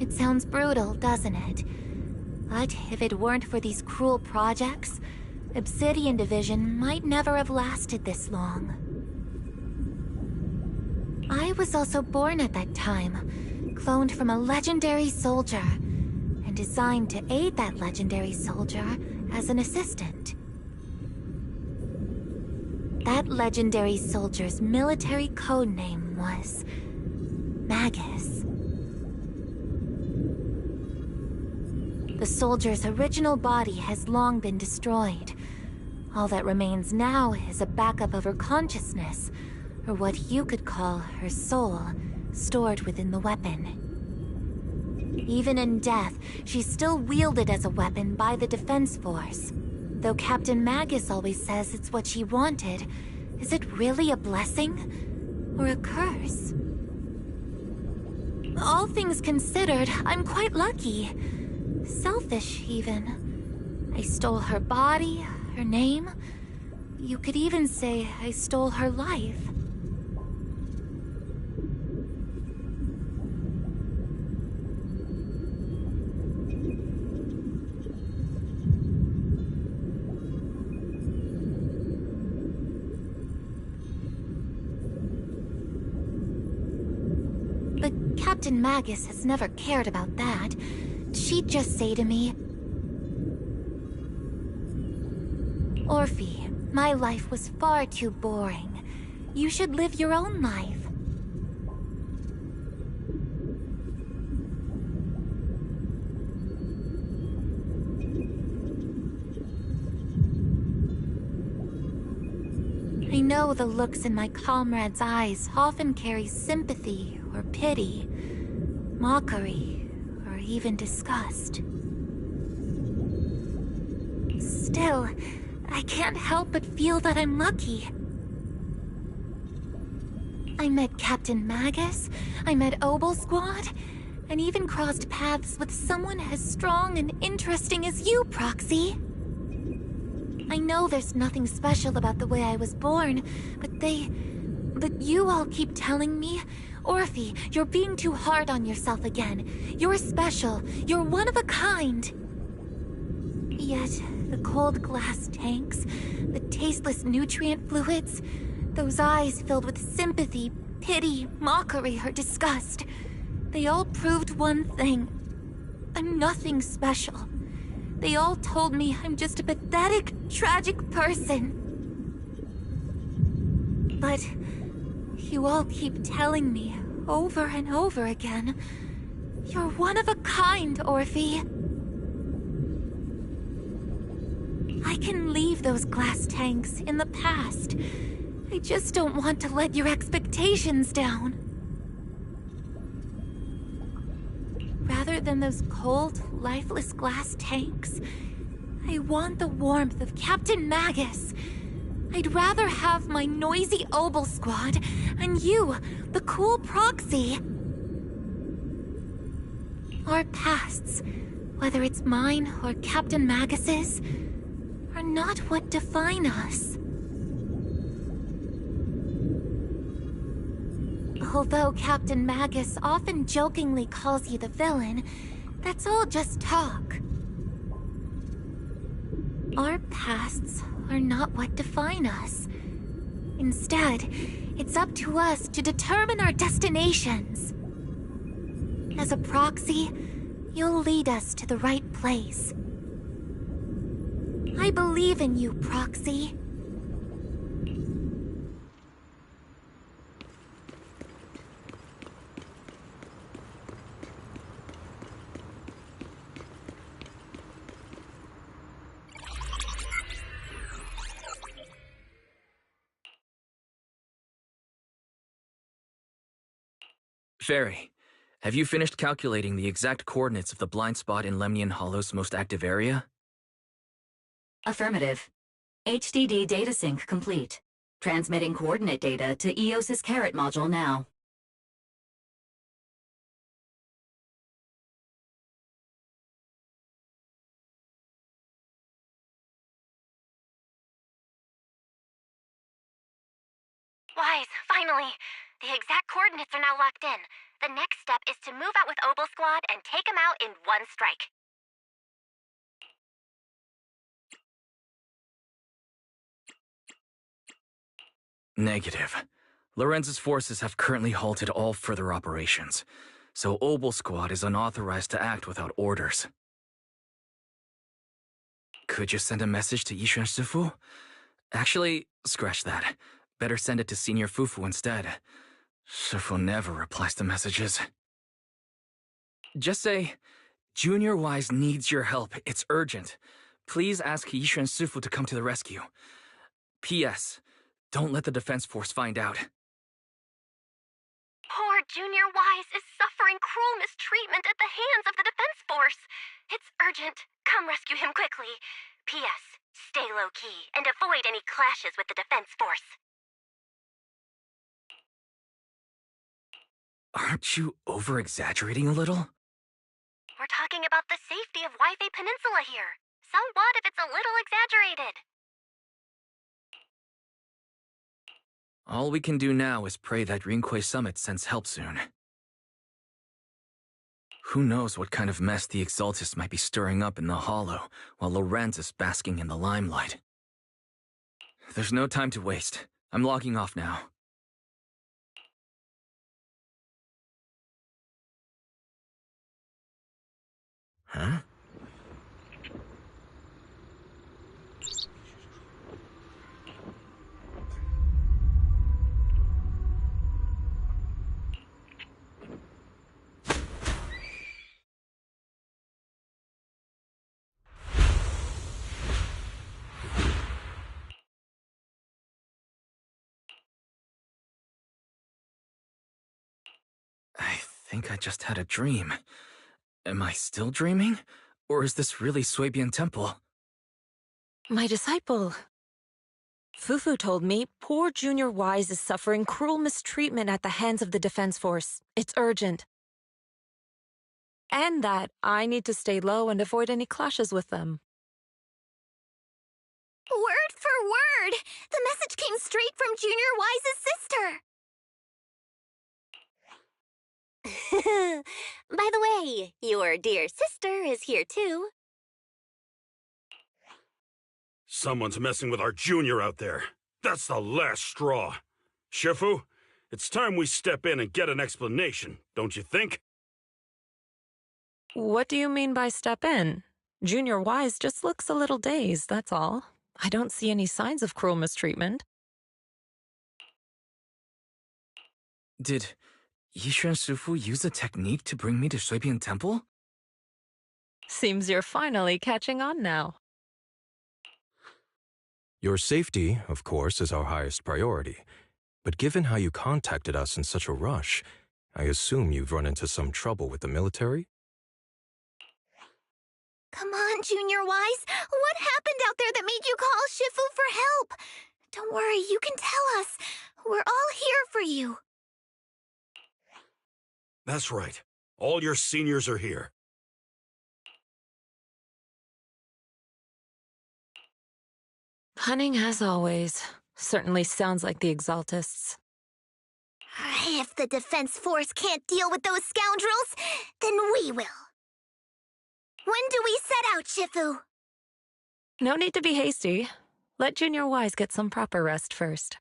It sounds brutal, doesn't it? But if it weren't for these cruel projects, Obsidian Division might never have lasted this long. I was also born at that time, cloned from a legendary soldier, and designed to aid that legendary soldier as an assistant. That legendary soldier's military codename was Magus. The soldier's original body has long been destroyed. All that remains now is a backup of her consciousness, or what you could call her soul, stored within the weapon. Even in death, she's still wielded as a weapon by the Defense Force. Though Captain Magus always says it's what she wanted, is it really a blessing? Or a curse? All things considered, I'm quite lucky. Selfish, even. I stole her body, her name. You could even say I stole her life. But Captain Magus has never cared about that. She'd just say to me, Orphe, my life was far too boring. You should live your own life. I know the looks in my comrades' eyes often carry sympathy or pity, mockery, or even disgust. Still, I can't help but feel that I'm lucky. I met Captain Magus, I met Obel Squad, and even crossed paths with someone as strong and interesting as you, Proxy. I know there's nothing special about the way I was born, but you all keep telling me, Orphe, you're being too hard on yourself again. You're special. You're one of a kind. Yet, the cold glass tanks, the tasteless nutrient fluids, those eyes filled with sympathy, pity, mockery, or disgust, they all proved one thing. I'm nothing special. They all told me I'm just a pathetic, tragic person. But you all keep telling me over and over again, you're one of a kind, Orphe. I can leave those glass tanks in the past. I just don't want to let your expectations down. Rather than those cold, lifeless glass tanks, I want the warmth of Captain Magus. I'd rather have my noisy Obel squad and you, the cool proxy. Our pasts, whether it's mine or Captain Magus's, are not what define us. Although Captain Magus often jokingly calls you the villain, that's all just talk. Our pasts are not what define us. Instead, it's up to us to determine our destinations. As a proxy, you'll lead us to the right place. I believe in you, Proxy. Fairy, have you finished calculating the exact coordinates of the blind spot in Lemnian Hollow's most active area? Affirmative. HDD data sync complete. Transmitting coordinate data to EOS's Carrot module now. Wise, finally! The exact coordinates are now locked in. The next step is to move out with Obel Squad and take them out in one strike. Negative. Lorenz's forces have currently halted all further operations, so Obel Squad is unauthorized to act without orders. Could you send a message to Yishuan Sifu? Actually, scratch that. Better send it to Senior Fufu instead. Sifu never replies to messages. Just say, Junior Wise needs your help. It's urgent. Please ask Yishuan Sifu to come to the rescue. P.S. Don't let the defense force find out. Poor Junior Wise is suffering cruel mistreatment at the hands of the defense force. It's urgent. Come rescue him quickly. P.S. Stay low-key and avoid any clashes with the defense force. Aren't you over-exaggerating a little? We're talking about the safety of Waifei Peninsula here. So what if it's a little exaggerated? All we can do now is pray that Rinquei Summit sends help soon. Who knows what kind of mess the Exaltists might be stirring up in the Hollow, while Lorenz is basking in the limelight. There's no time to waste. I'm logging off now. Huh? I think I just had a dream. Am I still dreaming? Or is this really Swabian Temple? My disciple. Fufu told me poor Junior Wise is suffering cruel mistreatment at the hands of the defense force. It's urgent. And that I need to stay low and avoid any clashes with them. Word for word! The message came straight from Junior Wise's sister! By the way, your dear sister is here too. Someone's messing with our junior out there. That's the last straw. Shifu, it's time we step in and get an explanation, don't you think? What do you mean by step in? Junior Wise just looks a little dazed, that's all. I don't see any signs of cruel mistreatment. Did Yishuan Shifu use a technique to bring me to Shuibian Temple? Seems you're finally catching on now. Your safety, of course, is our highest priority. But given how you contacted us in such a rush, I assume you've run into some trouble with the military? Come on, Junior Wise. What happened out there that made you call Shifu for help? Don't worry, you can tell us. We're all here for you. That's right. All your seniors are here. Cunning as always. Certainly sounds like the Exaltists. If the Defense Force can't deal with those scoundrels, then we will. When do we set out, Shifu? No need to be hasty. Let Junior Wise get some proper rest first.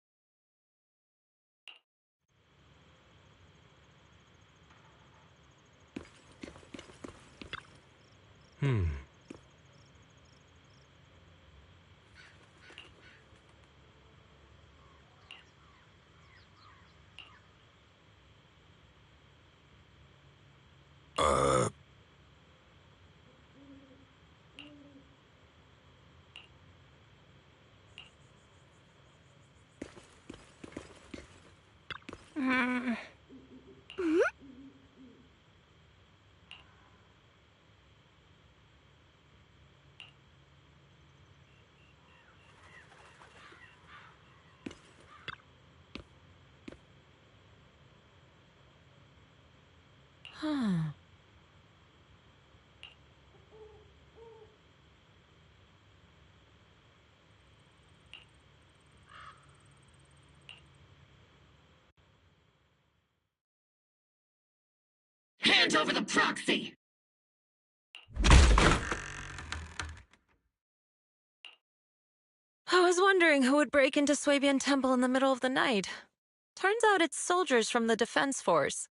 Hand over the proxy! I was wondering who would break into Swabian Temple in the middle of the night. Turns out it's soldiers from the Defense Force.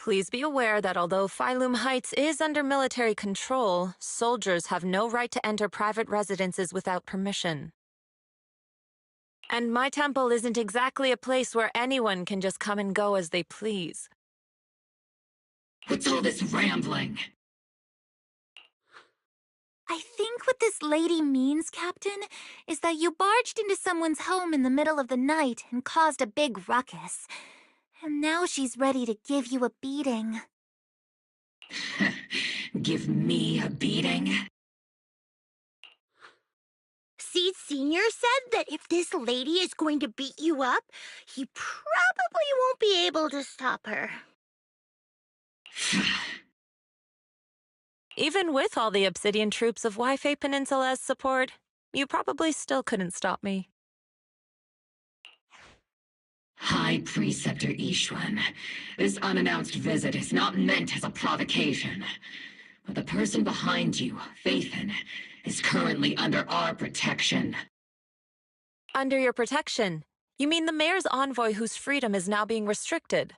Please be aware that although Phylum Heights is under military control, soldiers have no right to enter private residences without permission. And my temple isn't exactly a place where anyone can just come and go as they please. What's all this rambling? I think what this lady means, Captain, is that you barged into someone's home in the middle of the night and caused a big ruckus. And now she's ready to give you a beating. Give me a beating? Seed Sr. said that if this lady is going to beat you up, he probably won't be able to stop her. Even with all the Obsidian troops of Waifei Peninsula's support, you probably still couldn't stop me. High Preceptor Yishuan, this unannounced visit is not meant as a provocation. But the person behind you, Faithin, is currently under our protection. Under your protection? You mean the mayor's envoy whose freedom is now being restricted?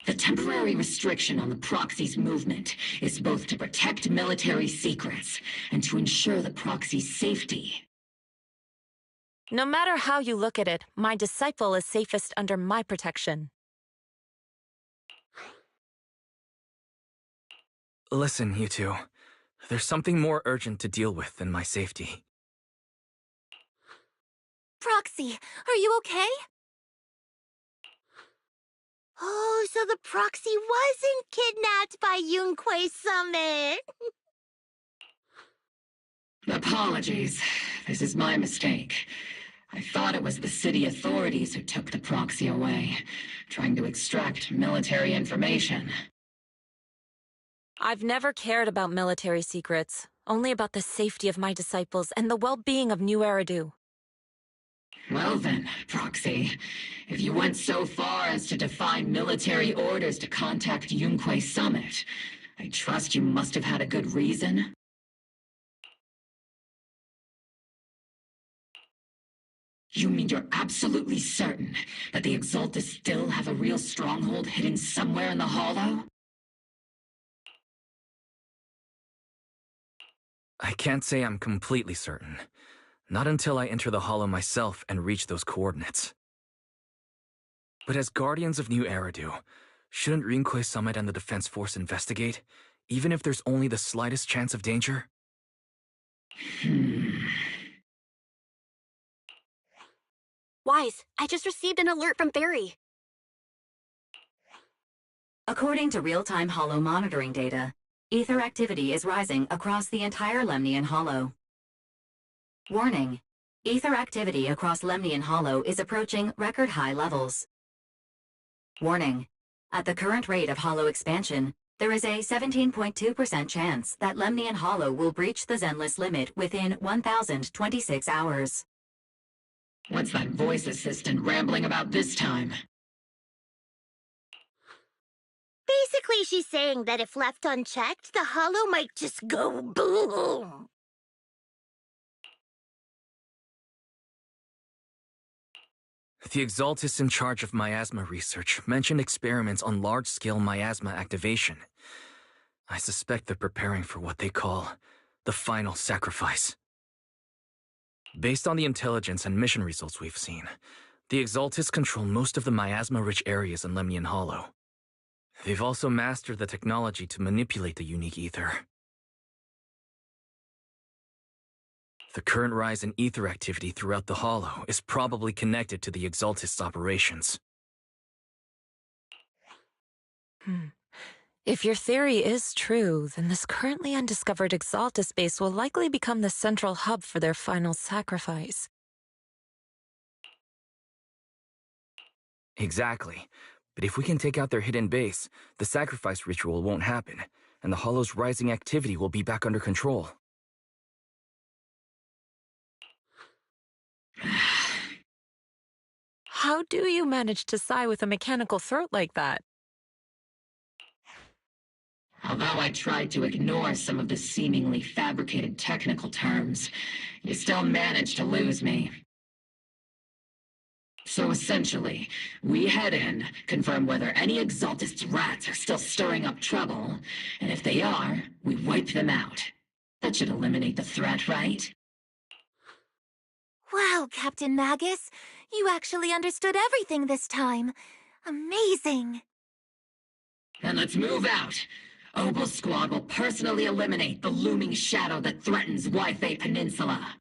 The temporary restriction on the proxy's movement is both to protect military secrets and to ensure the proxy's safety. No matter how you look at it, my disciple is safest under my protection. Listen, you two. There's something more urgent to deal with than my safety. Proxy, are you okay? Oh, so the proxy wasn't kidnapped by Yunquei Summit. Apologies. This is my mistake. I thought it was the city authorities who took the proxy away, trying to extract military information. I've never cared about military secrets, only about the safety of my disciples and the well-being of New Eridu. Well then, Proxy, if you went so far as to defy military orders to contact Yunquei Summit, I trust you must have had a good reason. You mean you're absolutely certain that the Exaltists still have a real stronghold hidden somewhere in the Hollow? I can't say I'm completely certain. Not until I enter the Hollow myself and reach those coordinates. But as Guardians of New Eridu, shouldn't Rinque Summit and the Defense Force investigate, even if there's only the slightest chance of danger? Wise, I just received an alert from Fairy. According to real-time Hollow monitoring data, ether activity is rising across the entire Lemnian Hollow. Warning: ether activity across Lemnian Hollow is approaching record-high levels. Warning: at the current rate of Hollow expansion, there is a 17.2% chance that Lemnian Hollow will breach the Zenless limit within 1,026 hours. What's that voice assistant rambling about this time? Basically, she's saying that if left unchecked, the Hollow might just go boom. The Exaltists in charge of miasma research mentioned experiments on large-scale miasma activation. I suspect they're preparing for what they call the final sacrifice. Based on the intelligence and mission results we've seen, the Exaltists control most of the miasma-rich areas in Lemnian Hollow. They've also mastered the technology to manipulate the unique ether. The current rise in ether activity throughout the Hollow is probably connected to the Exaltists' operations. If your theory is true, then this currently undiscovered Exaltus base will likely become the central hub for their final sacrifice. Exactly. But if we can take out their hidden base, the sacrifice ritual won't happen, and the Hollow's rising activity will be back under control. How do you manage to sigh with a mechanical throat like that? Although I tried to ignore some of the seemingly fabricated technical terms, you still managed to lose me. So essentially, we head in, confirm whether any Exaltist rats are still stirring up trouble, and if they are, we wipe them out. That should eliminate the threat, right? Wow, Captain Magus. You actually understood everything this time. Amazing. Then let's move out. Obel Squad will personally eliminate the looming shadow that threatens Wi-Fi Peninsula.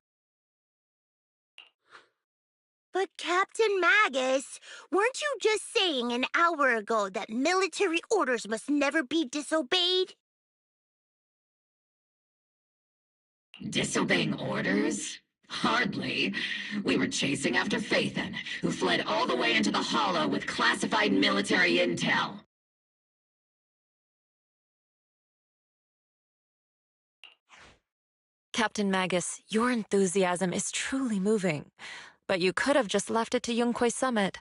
But Captain Magus, weren't you just saying an hour ago that military orders must never be disobeyed? Disobeying orders? Hardly. We were chasing after Phaethon, who fled all the way into the Hollow with classified military intel. Captain Magus, your enthusiasm is truly moving. But you could have just left it to Rinque Summit.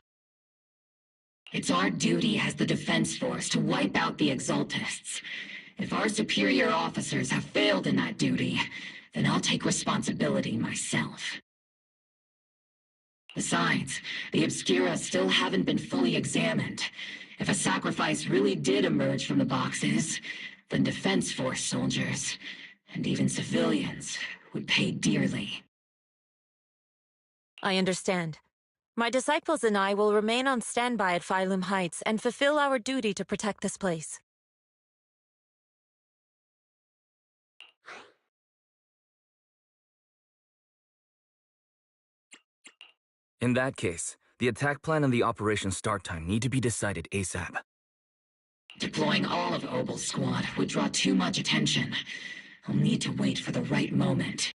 It's our duty as the Defense Force to wipe out the Exaltists. If our superior officers have failed in that duty, then I'll take responsibility myself. Besides, the Obscura still haven't been fully examined. If a sacrifice really did emerge from the boxes, then Defense Force soldiers, and even civilians, would pay dearly. I understand. My disciples and I will remain on standby at Phylum Heights and fulfill our duty to protect this place. In that case, the attack plan and the operation start time need to be decided ASAP. Deploying all of Obel's squad would draw too much attention. I'll need to wait for the right moment.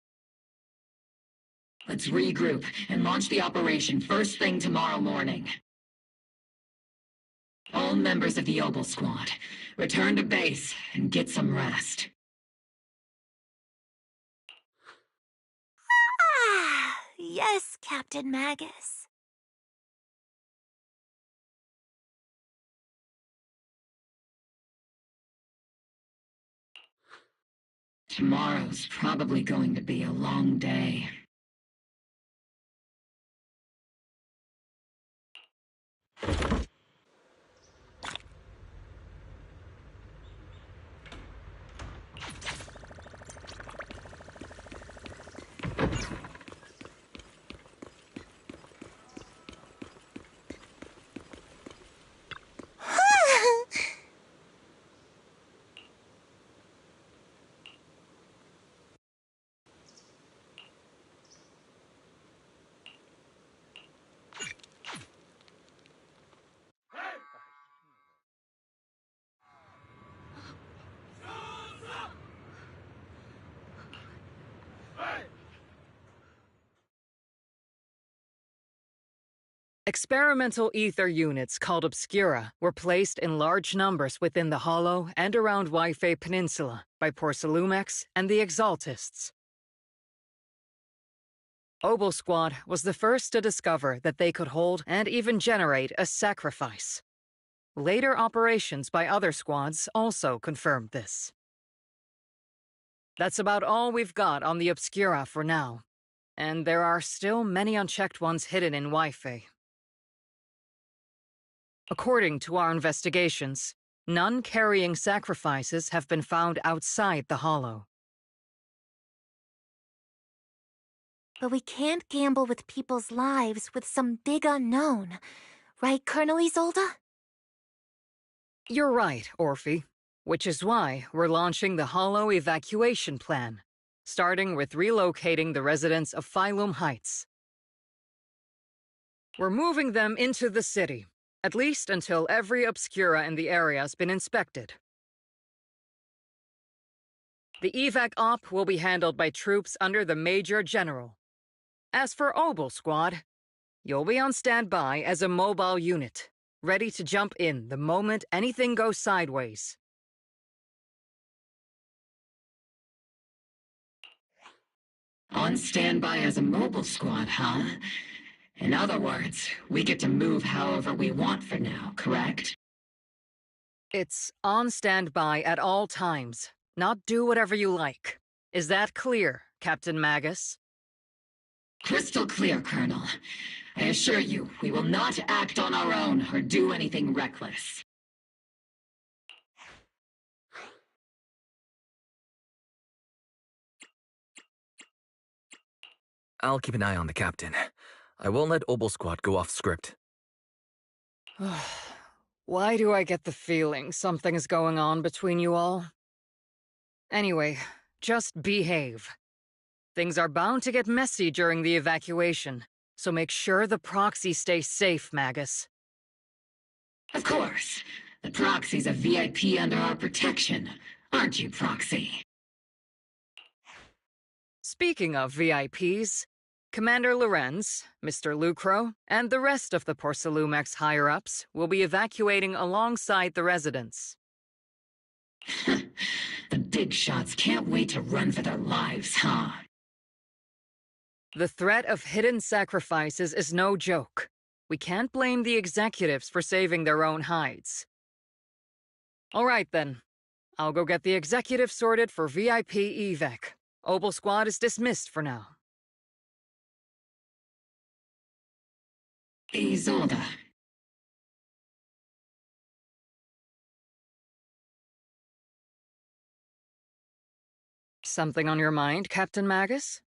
Let's regroup and launch the operation first thing tomorrow morning. All members of the Obel squad, return to base and get some rest. Ah, yes, Captain Magus. Tomorrow's probably going to be a long day. Experimental ether units called Obscura were placed in large numbers within the Hollow and around Wi-Fi Peninsula by Porcelumex and the Exaltists. Obel Squad was the first to discover that they could hold and even generate a sacrifice. Later operations by other squads also confirmed this. That's about all we've got on the Obscura for now, and there are still many unchecked ones hidden in Wi-Fi. According to our investigations, none carrying sacrifices have been found outside the Hollow. But we can't gamble with people's lives with some big unknown. Right, Colonel Isolde? You're right, Orphe. Which is why we're launching the Hollow evacuation plan, starting with relocating the residents of Phylum Heights. We're moving them into the city, at least until every Obscura in the area has been inspected. The evac op will be handled by troops under the Major General. As for Obel Squad, you'll be on standby as a mobile unit, ready to jump in the moment anything goes sideways. On standby as a mobile squad, huh? In other words, we get to move however we want for now, correct? It's on standby at all times, not do whatever you like. Is that clear, Captain Magus? Crystal clear, Colonel. I assure you, we will not act on our own or do anything reckless. I'll keep an eye on the captain. I won't let Obel Squad go off script. Why do I get the feeling something's going on between you all? Anyway, just behave. Things are bound to get messy during the evacuation, so make sure the proxy stays safe, Magus. Of course. The proxy's a VIP under our protection, aren't you, Proxy? Speaking of VIPs, Commander Lorenz, Mr. Lucro, and the rest of the Porcelumex higher-ups will be evacuating alongside the residents. The big shots can't wait to run for their lives, huh? The threat of hidden sacrifices is no joke. We can't blame the executives for saving their own hides. All right, then. I'll go get the executives sorted for VIP evac. Obel Squad is dismissed for now. Isolde. Something on your mind, Captain Magus?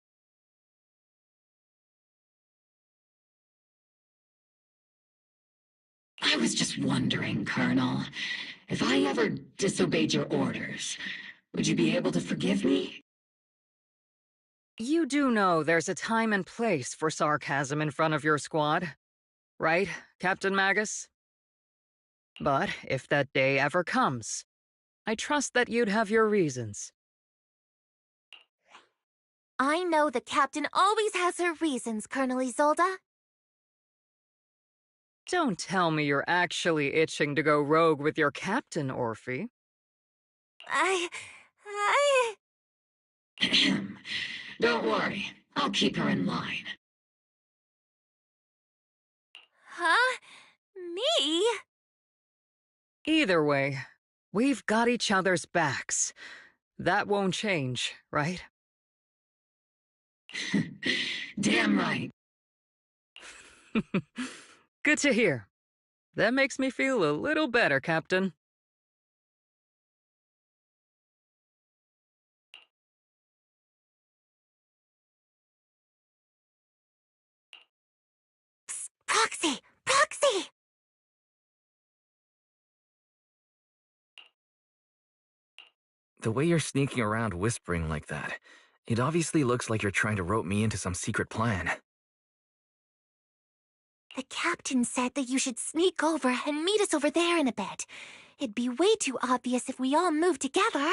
I was just wondering, Colonel, if I ever disobeyed your orders, would you be able to forgive me? You do know there's a time and place for sarcasm in front of your squad, right, Captain Magus? But if that day ever comes, I trust that you'd have your reasons. I know the captain always has her reasons, Colonel Isolde. Don't tell me you're actually itching to go rogue with your captain, Orphe. Don't worry, I'll keep her in line. Huh? Me? Either way, we've got each other's backs. That won't change, right? Damn right. Good to hear. That makes me feel a little better, Captain. Psst, Proxy! Proxy! The way you're sneaking around whispering like that, it obviously looks like you're trying to rope me into some secret plan. The captain said that you should sneak over and meet us over there in a bit. It'd be way too obvious if we all moved together.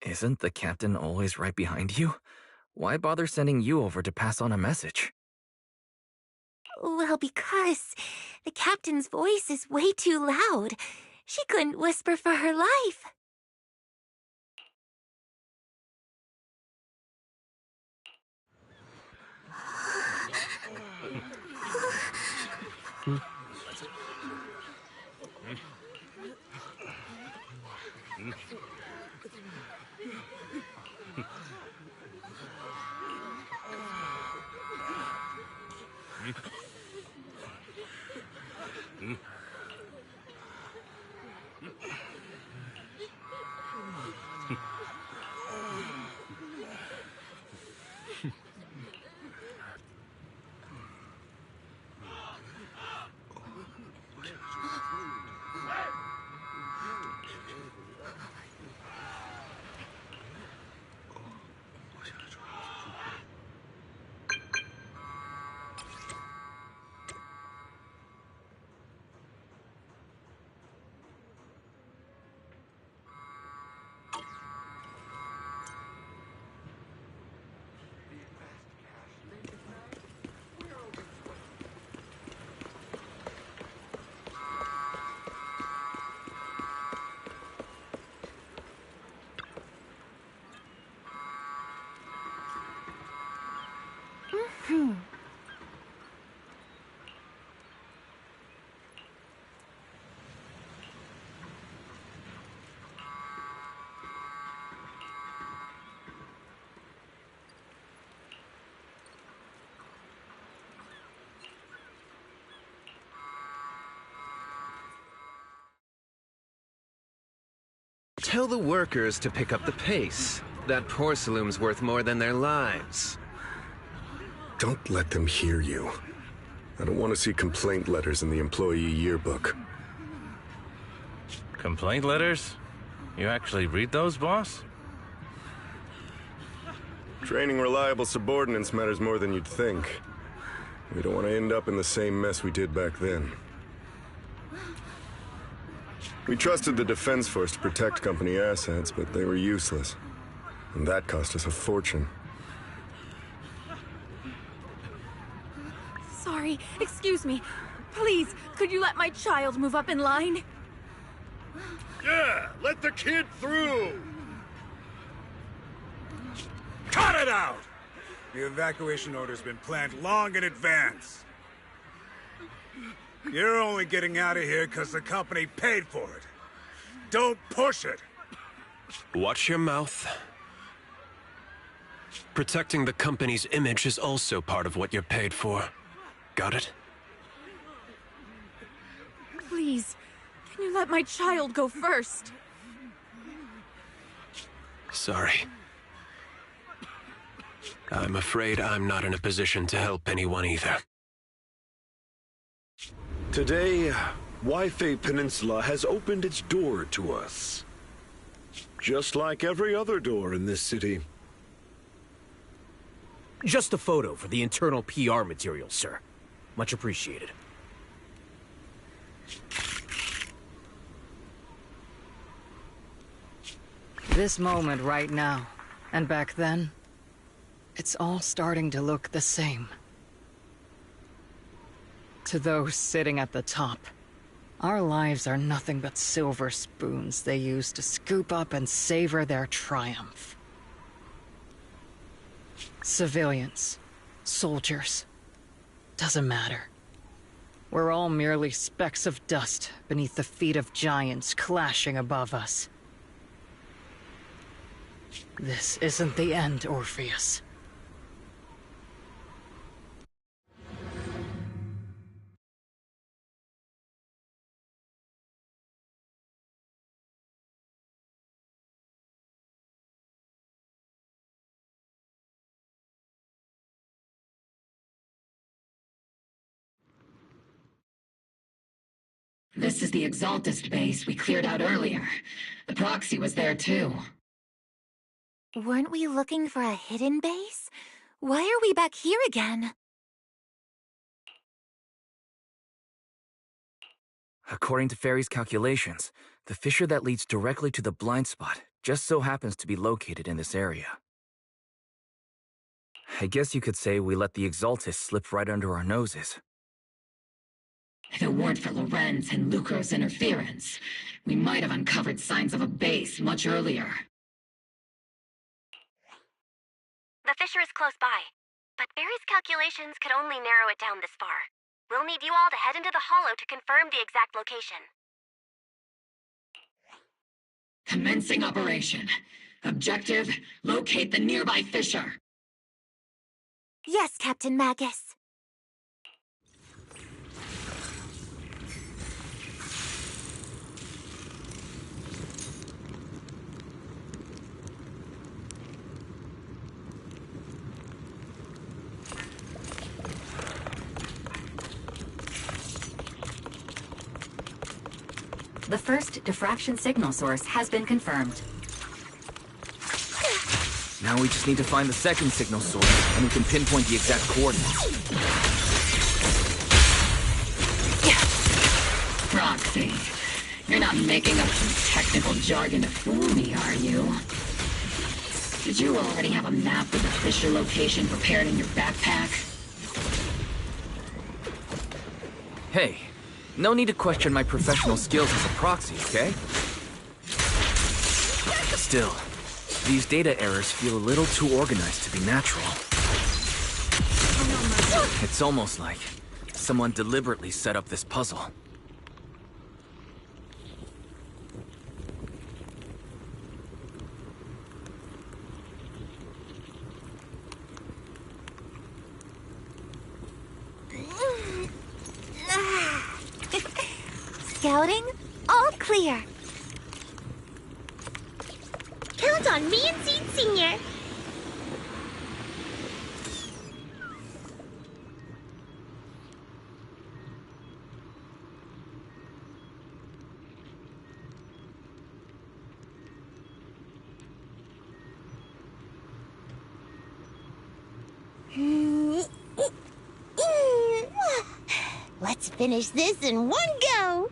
Isn't the captain always right behind you? Why bother sending you over to pass on a message? Well, because the captain's voice is way too loud. She couldn't whisper for her life. Tell the workers to pick up the pace. That porcelain's worth more than their lives. Don't let them hear you. I don't want to see complaint letters in the employee yearbook. Complaint letters? You actually read those, boss? Training reliable subordinates matters more than you'd think. We don't want to end up in the same mess we did back then. We trusted the Defense Force to protect company assets, but they were useless. And that cost us a fortune. Sorry, excuse me. Please, could you let my child move up in line? Yeah, let the kid through! Cut it out! The evacuation order's been planned long in advance. You're only getting out of here because the company paid for it. Don't push it! Watch your mouth. Protecting the company's image is also part of what you're paid for. Got it? Please, can you let my child go first? Sorry. I'm afraid I'm not in a position to help anyone either. Today, Waifei Peninsula has opened its door to us. Just like every other door in this city. Just a photo for the internal PR material, sir. Much appreciated. This moment right now, and back then, it's all starting to look the same. To those sitting at the top, our lives are nothing but silver spoons they use to scoop up and savor their triumph. Civilians, soldiers, doesn't matter. We're all merely specks of dust beneath the feet of giants clashing above us. This isn't the end, Orpheus. This is the Exaltist base we cleared out earlier. The proxy was there too. Weren't we looking for a hidden base? Why are we back here again? According to Fairy's calculations, the fissure that leads directly to the blind spot just so happens to be located in this area. I guess you could say we let the Exaltus slip right under our noses. If it weren't for Lorenz and Lucro's interference, we might have uncovered signs of a base much earlier. The fissure is close by, but Barry's calculations could only narrow it down this far. We'll need you all to head into the hollow to confirm the exact location. Commencing operation. Objective, locate the nearby fissure. Yes, Captain Magus. The first diffraction signal source has been confirmed. Now we just need to find the second signal source, and we can pinpoint the exact coordinates. Roxy, you're not making up some technical jargon to fool me, are you? Did you already have a map of the fissure location prepared in your backpack? Hey, no need to question my professional skills as a proxy, okay? Still, these data errors feel a little too organized to be natural. It's almost like someone deliberately set up this puzzle. Scouting? All clear. Count on me and Seed Senior. Let's finish this in one go.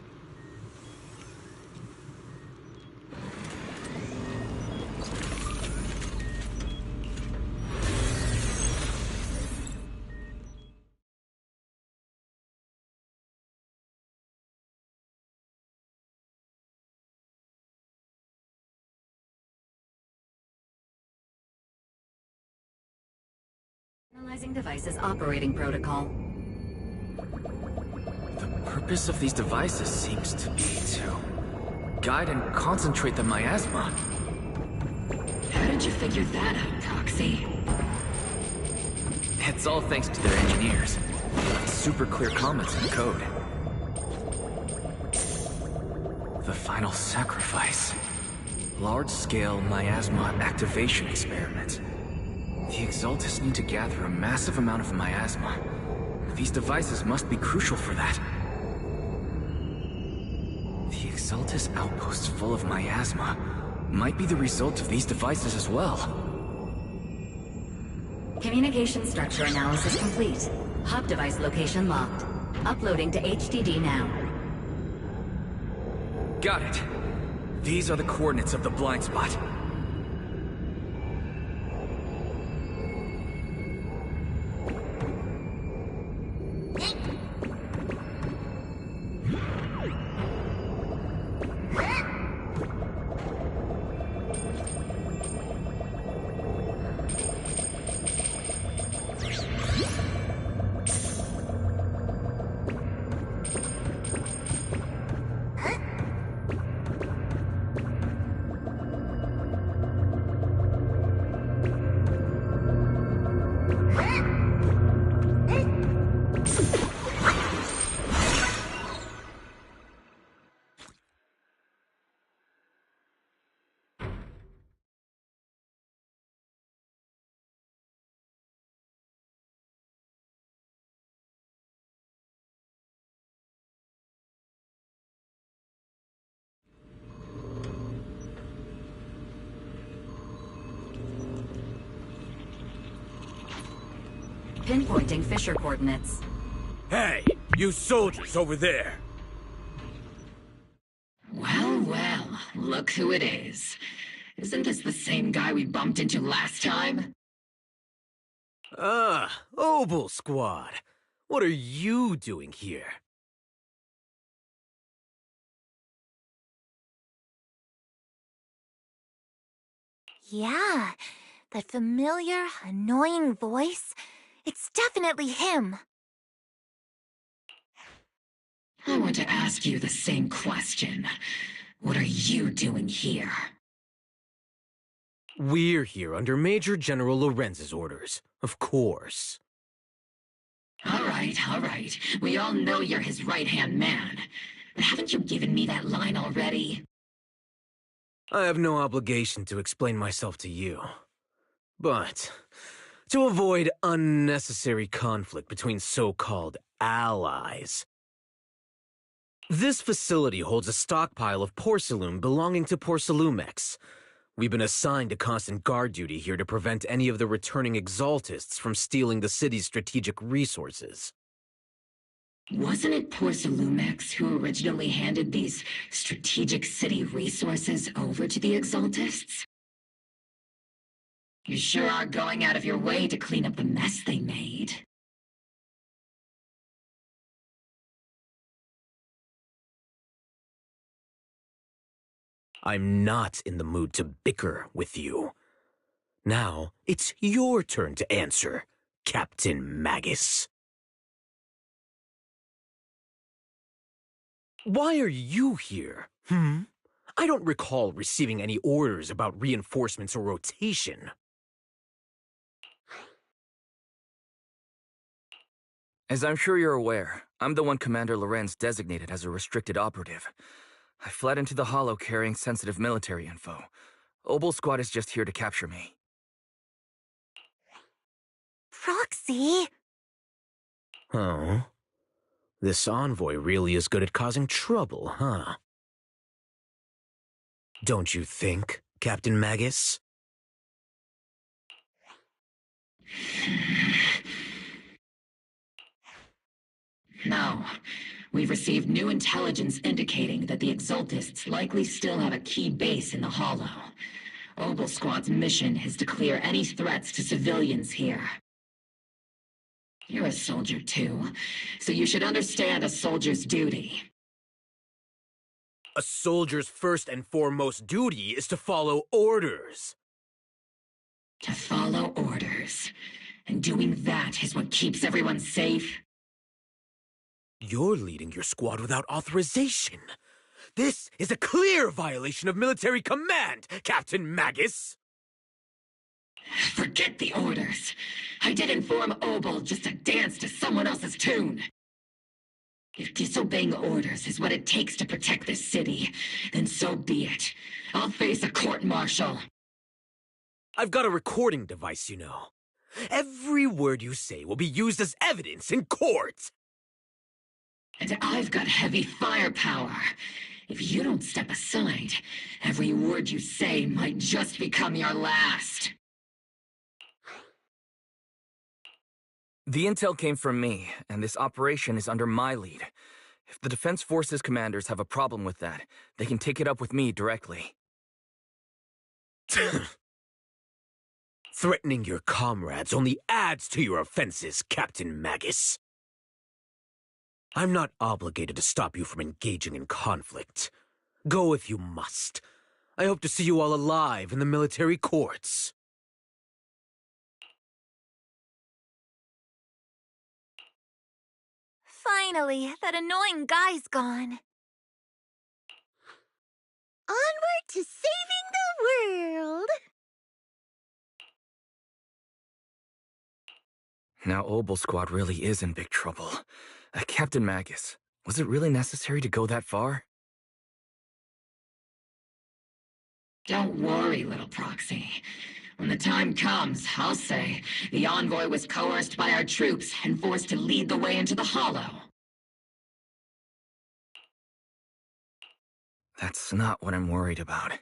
Analyzing devices operating protocol. The purpose of these devices seems to be to guide and concentrate the miasma. How did you figure that out, Proxy? It's all thanks to their engineers. Super clear comments in the code. The final sacrifice. Large-scale miasma activation experiment. The Exaltus need to gather a massive amount of miasma. These devices must be crucial for that. The Exaltus outposts full of miasma might be the result of these devices as well. Communication structure analysis complete. Hub device location locked. Uploading to HDD now. Got it. These are the coordinates of the blind spot. Pinpointing fissure coordinates. Hey, you soldiers over there! Well, well, look who it is. Isn't this the same guy we bumped into last time? Ah, Obel Squad. What are you doing here? Yeah, that familiar, annoying voice. It's definitely him. I want to ask you the same question. What are you doing here? We're here under Major General Lorenz's orders, of course. All right. We all know you're his right-hand man. But haven't you given me that line already? I have no obligation to explain myself to you. But, to avoid unnecessary conflict between so-called allies, this facility holds a stockpile of porcelain belonging to Porcelumex. We've been assigned to constant guard duty here to prevent any of the returning exaltists from stealing the city's strategic resources. Wasn't it Porcelumex who originally handed these strategic city resources over to the exaltists? You sure are going out of your way to clean up the mess they made. I'm not in the mood to bicker with you. Now, it's your turn to answer, Captain Magus. Why are you here, I don't recall receiving any orders about reinforcements or rotation. As I'm sure you're aware, I'm the one Commander Lorenz designated as a restricted operative. I fled into the Hollow carrying sensitive military info. Obel Squad is just here to capture me. Proxy? Oh? This envoy really is good at causing trouble, huh? Don't you think, Captain Magus? No. We've received new intelligence indicating that the Exaltists likely still have a key base in the Hollow. Obel Squad's mission is to clear any threats to civilians here. You're a soldier too, so you should understand a soldier's duty. A soldier's first and foremost duty is to follow orders. To follow orders. And doing that is what keeps everyone safe. You're leading your squad without authorization. This is a clear violation of military command, Captain Magus! Forget the orders. I did inform Obel just to dance to someone else's tune. If disobeying orders is what it takes to protect this city, then so be it. I'll face a court-martial. I've got a recording device, you know. Every word you say will be used as evidence in court. And I've got heavy firepower. If you don't step aside, every word you say might just become your last. The intel came from me, and this operation is under my lead. If the Defense Forces commanders have a problem with that, they can take it up with me directly. Threatening your comrades only adds to your offenses, Captain Magus. I'm not obligated to stop you from engaging in conflict. Go if you must. I hope to see you all alive in the military courts. Finally, that annoying guy's gone. Onward to saving the world! Now Obel Squad really is in big trouble. Captain Magus, was it really necessary to go that far? Don't worry, little proxy. When the time comes, I'll say the envoy was coerced by our troops and forced to lead the way into the Hollow. That's not what I'm worried about.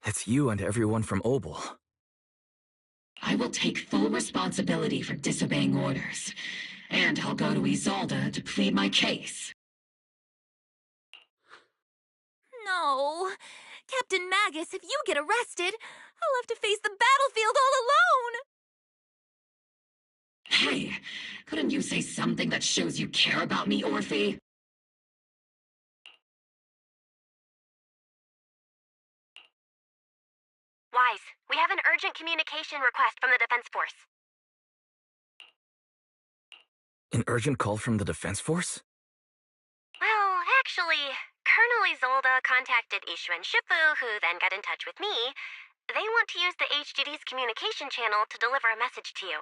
It's you and everyone from Obel. I will take full responsibility for disobeying orders, and I'll go to Isolde to plead my case. No. Captain Magus, if you get arrested, I'll have to face the battlefield all alone! Hey, couldn't you say something that shows you care about me, Orphe? Wise, we have an urgent communication request from the Defense Force. An urgent call from the Defense Force? Well, actually, Colonel Isolde contacted Ishu and Shifu, who then got in touch with me. They want to use the HDD's communication channel to deliver a message to you.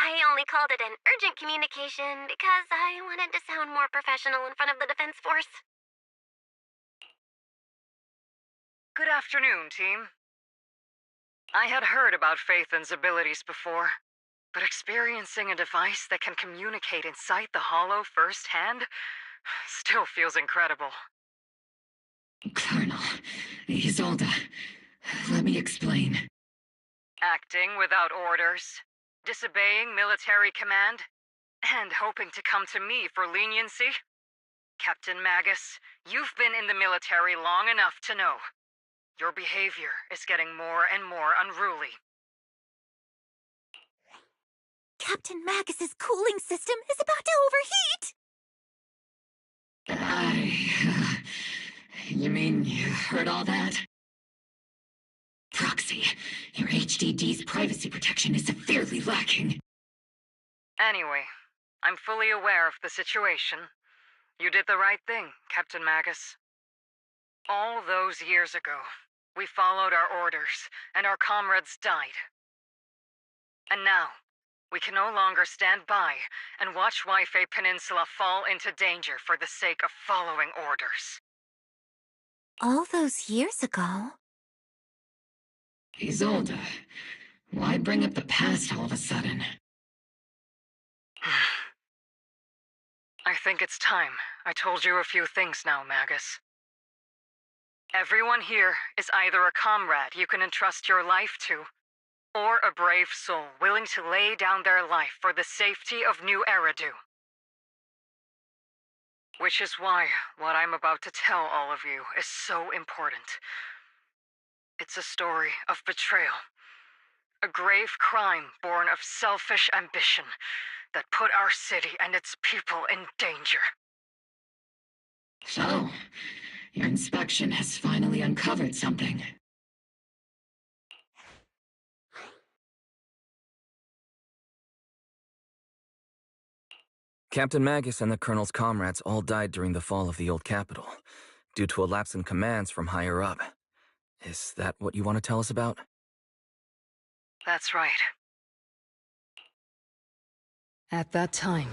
I only called it an urgent communication because I wanted to sound more professional in front of the Defense Force. Good afternoon, team. I had heard about Phaethon's abilities before, but experiencing a device that can communicate inside the Hollow firsthand still feels incredible. Colonel, Isolde, let me explain. Acting without orders, disobeying military command, and hoping to come to me for leniency? Captain Magus, you've been in the military long enough to know. Your behavior is getting more and more unruly. Captain Magus's cooling system is about to overheat! You mean you heard all that? Proxy, your HDD's privacy protection is severely lacking. Anyway, I'm fully aware of the situation. You did the right thing, Captain Magus. All those years ago, we followed our orders, and our comrades died. And now, we can no longer stand by and watch Waifei Peninsula fall into danger for the sake of following orders. All those years ago? Isolde, why bring up the past all of a sudden? I think it's time I told you a few things now, Magus. Everyone here is either a comrade you can entrust your life to, or a brave soul willing to lay down their life for the safety of New Eridu. Which is why what I'm about to tell all of you is so important. It's a story of betrayal. A grave crime born of selfish ambition that put our city and its people in danger. So, your inspection has finally uncovered something. Captain Magus and the Colonel's comrades all died during the fall of the old capital, due to a lapse in commands from higher up. Is that what you want to tell us about? That's right. At that time,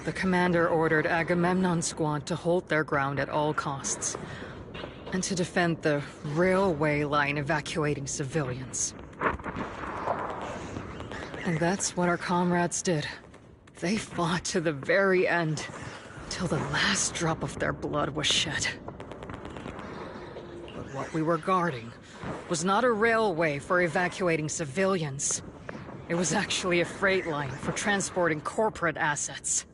the commander ordered Agamemnon's squad to hold their ground at all costs, and to defend the railway line evacuating civilians. And that's what our comrades did. They fought to the very end, till the last drop of their blood was shed. But what we were guarding was not a railway for evacuating civilians. It was actually a freight line for transporting corporate assets.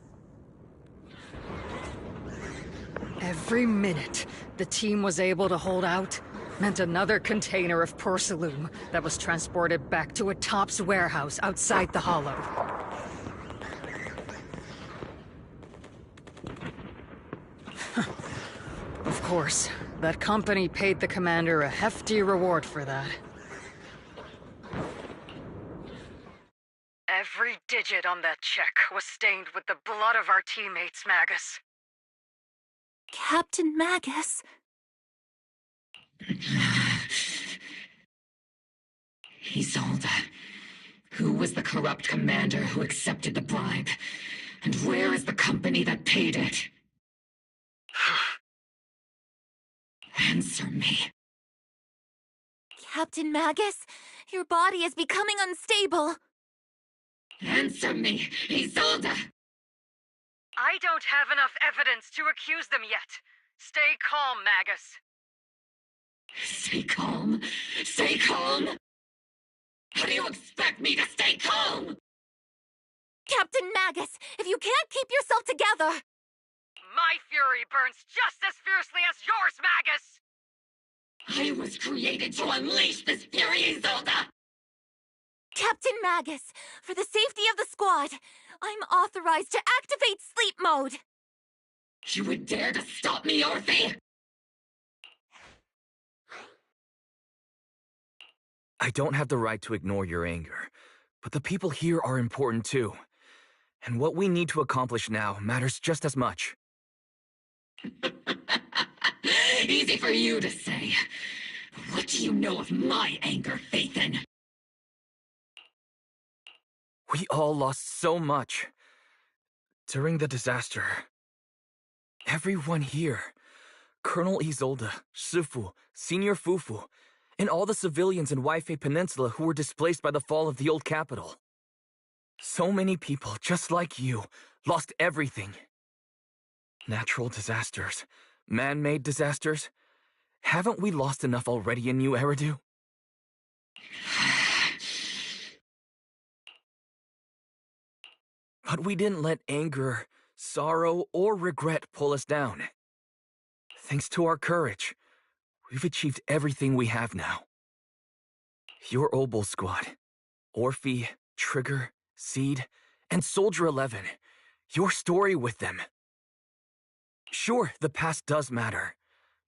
Every minute the team was able to hold out meant another container of porcelain that was transported back to a Topps warehouse outside the Hollow. Of course, that company paid the commander a hefty reward for that. Every digit on that check was stained with the blood of our teammates, Magus. Captain Magus? Isolde, who was the corrupt commander who accepted the bribe? And where is the company that paid it? Answer me. Captain Magus, your body is becoming unstable. Answer me, Isolde! I don't have enough evidence to accuse them yet. Stay calm, Magus. Stay calm? Stay calm? How do you expect me to stay calm? Captain Magus, if you can't keep yourself together... My fury burns just as fiercely as yours, Magus! I was created to unleash this fury, Isolde! Captain Magus, for the safety of the squad, I'm authorized to activate sleep mode. You would dare to stop me, Orphe? I don't have the right to ignore your anger, but the people here are important too. And what we need to accomplish now matters just as much. Easy for you to say. What do you know of my anger, Phaethon? We all lost so much. During the disaster, everyone here, Colonel Isolde, Shifu, Senior Fufu, and all the civilians in Waifei Peninsula who were displaced by the fall of the old capital. So many people, just like you, lost everything. Natural disasters, man-made disasters. Haven't we lost enough already in New Eridu? But we didn't let anger, sorrow, or regret pull us down. Thanks to our courage, we've achieved everything we have now. Your Obol squad, Orphe, Trigger, Seed, and Soldier 11, your story with them. Sure, the past does matter,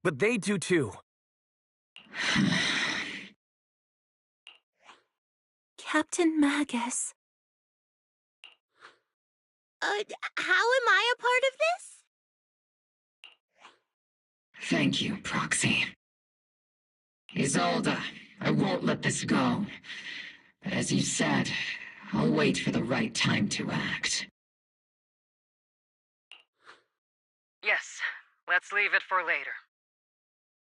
but they do too. Captain Magus. How am I a part of this? Thank you, Proxy. Isolde, I won't let this go. But as you said, I'll wait for the right time to act. Yes, let's leave it for later.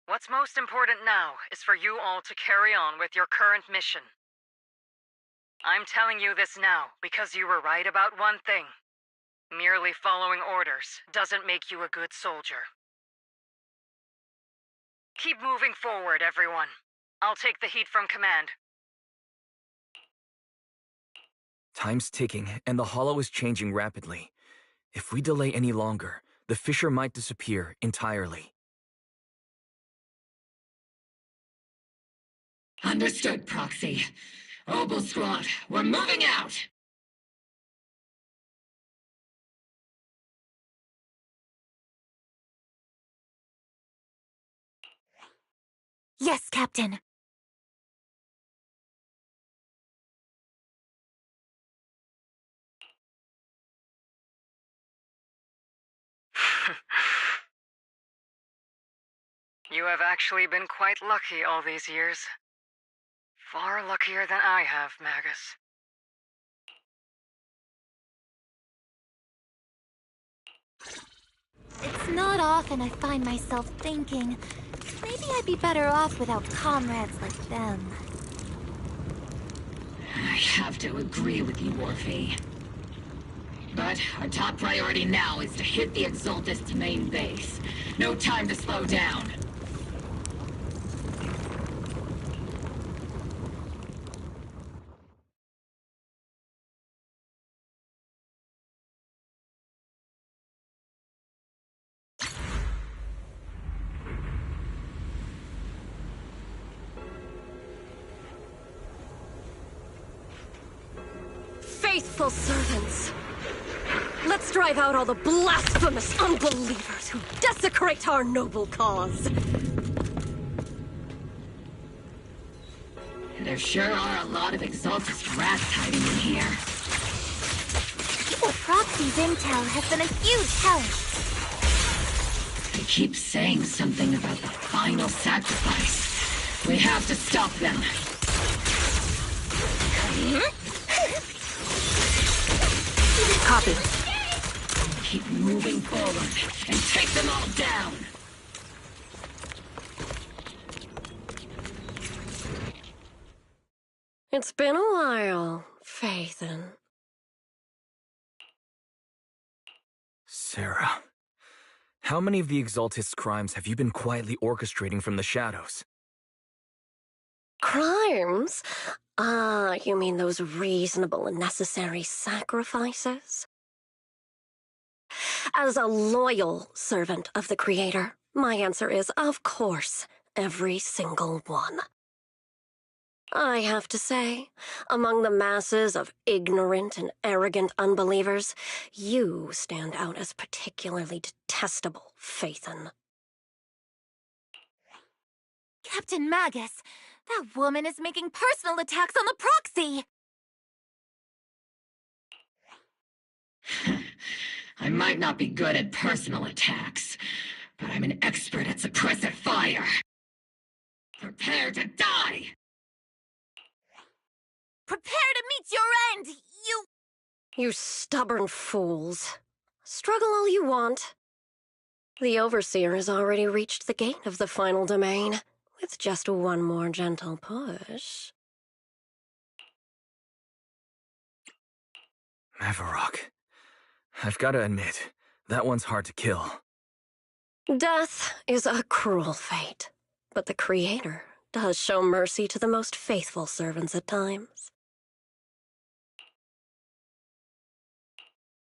What's most important now is for you all to carry on with your current mission. I'm telling you this now because you were right about one thing. Merely following orders doesn't make you a good soldier. Keep moving forward, everyone. I'll take the heat from command. Time's ticking, and the Hollow is changing rapidly. If we delay any longer, the fissure might disappear entirely. Understood, Proxy. Obol Squad, we're moving out! Yes, Captain. You have actually been quite lucky all these years. Far luckier than I have, Magus. It's not often I find myself thinking, maybe I'd be better off without comrades like them. I have to agree with you, Orphe. But our top priority now is to hit the Exaltist's main base. No time to slow down. Faithful servants, let's drive out all the blasphemous unbelievers who desecrate our noble cause. There sure are a lot of Exaltist rats hiding in here. Your Proxy's intel has been a huge help. They keep saying something about the final sacrifice. We have to stop them. Copy. Keep moving forward and take them all down. It's been a while, Phaethon. Sarah, how many of the Exaltist's crimes have you been quietly orchestrating from the shadows? Crimes? Ah, you mean those reasonable and necessary sacrifices? As a loyal servant of the Creator, my answer is, of course, every single one. I have to say, among the masses of ignorant and arrogant unbelievers, you stand out as particularly detestable, Phaethon. Captain Magus, that woman is making personal attacks on the proxy! I might not be good at personal attacks, but I'm an expert at suppressive fire. Prepare to die! Prepare to meet your end, you... You stubborn fools. Struggle all you want. The Overseer has already reached the gate of the final domain, with just one more gentle push. Mavarok. I've got to admit, that one's hard to kill. Death is a cruel fate, but the Creator does show mercy to the most faithful servants at times.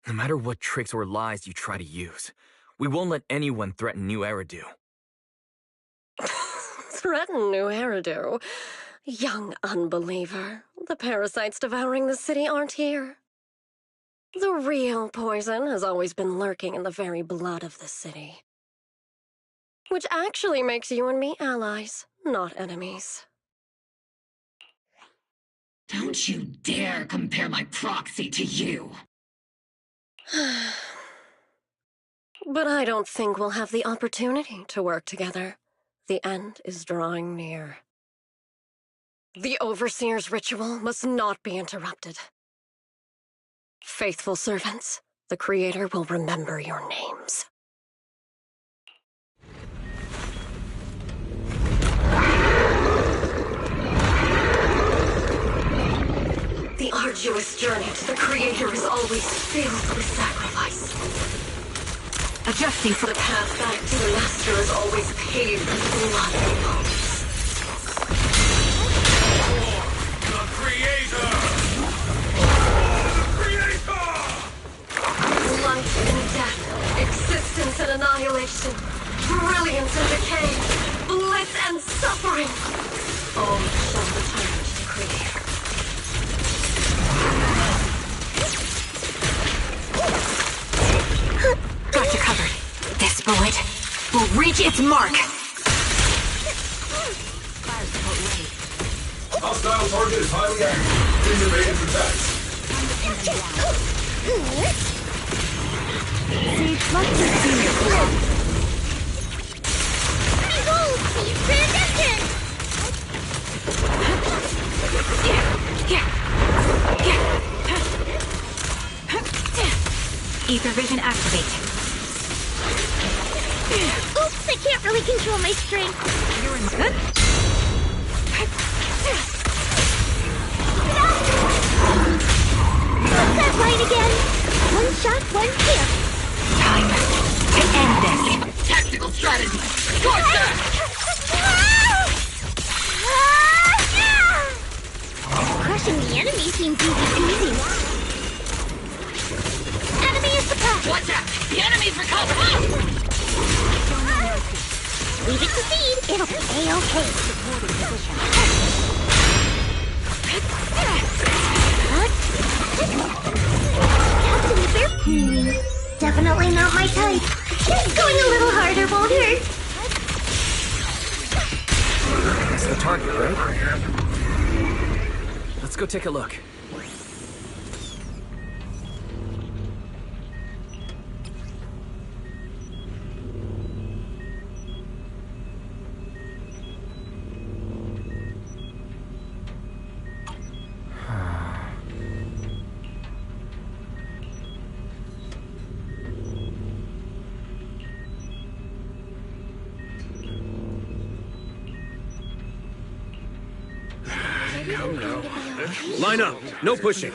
No matter what tricks or lies you try to use, we won't let anyone threaten New Eridu. Threaten New Eridu? Young unbeliever. The parasites devouring the city aren't here. The real poison has always been lurking in the very blood of the city. Which actually makes you and me allies, not enemies. Don't you dare compare my proxy to you! But I don't think we'll have the opportunity to work together. The end is drawing near. The Overseer's ritual must not be interrupted. Faithful servants, the Creator will remember your names. The arduous journey to the Creator is always filled with sacrifice. Adjusting for the path back to the Master is always paved with blood and bones. The Creator! The Creator! Life and death, existence and annihilation, brilliance and decay, bliss and suffering, all shall return to the Creator. Got you covered. This bullet will reach its mark. Hostile target is highly active. In your range attack. Behold, Seed Transition! Ether vision activate. Oops, I can't really control my strength. You're in good. What's that line again? One shot, one kill. Time to end this. Tactical strategy! Torture! Crushing the enemy seems easy peasy. Enemy is suppressed. Watch out! The enemy's recovering! Leave it to Seed. It'll be A-okay. Captain, definitely not my type. Just going a little harder won't hurt. That's the target, right? Let's go take a look. Line up. No pushing.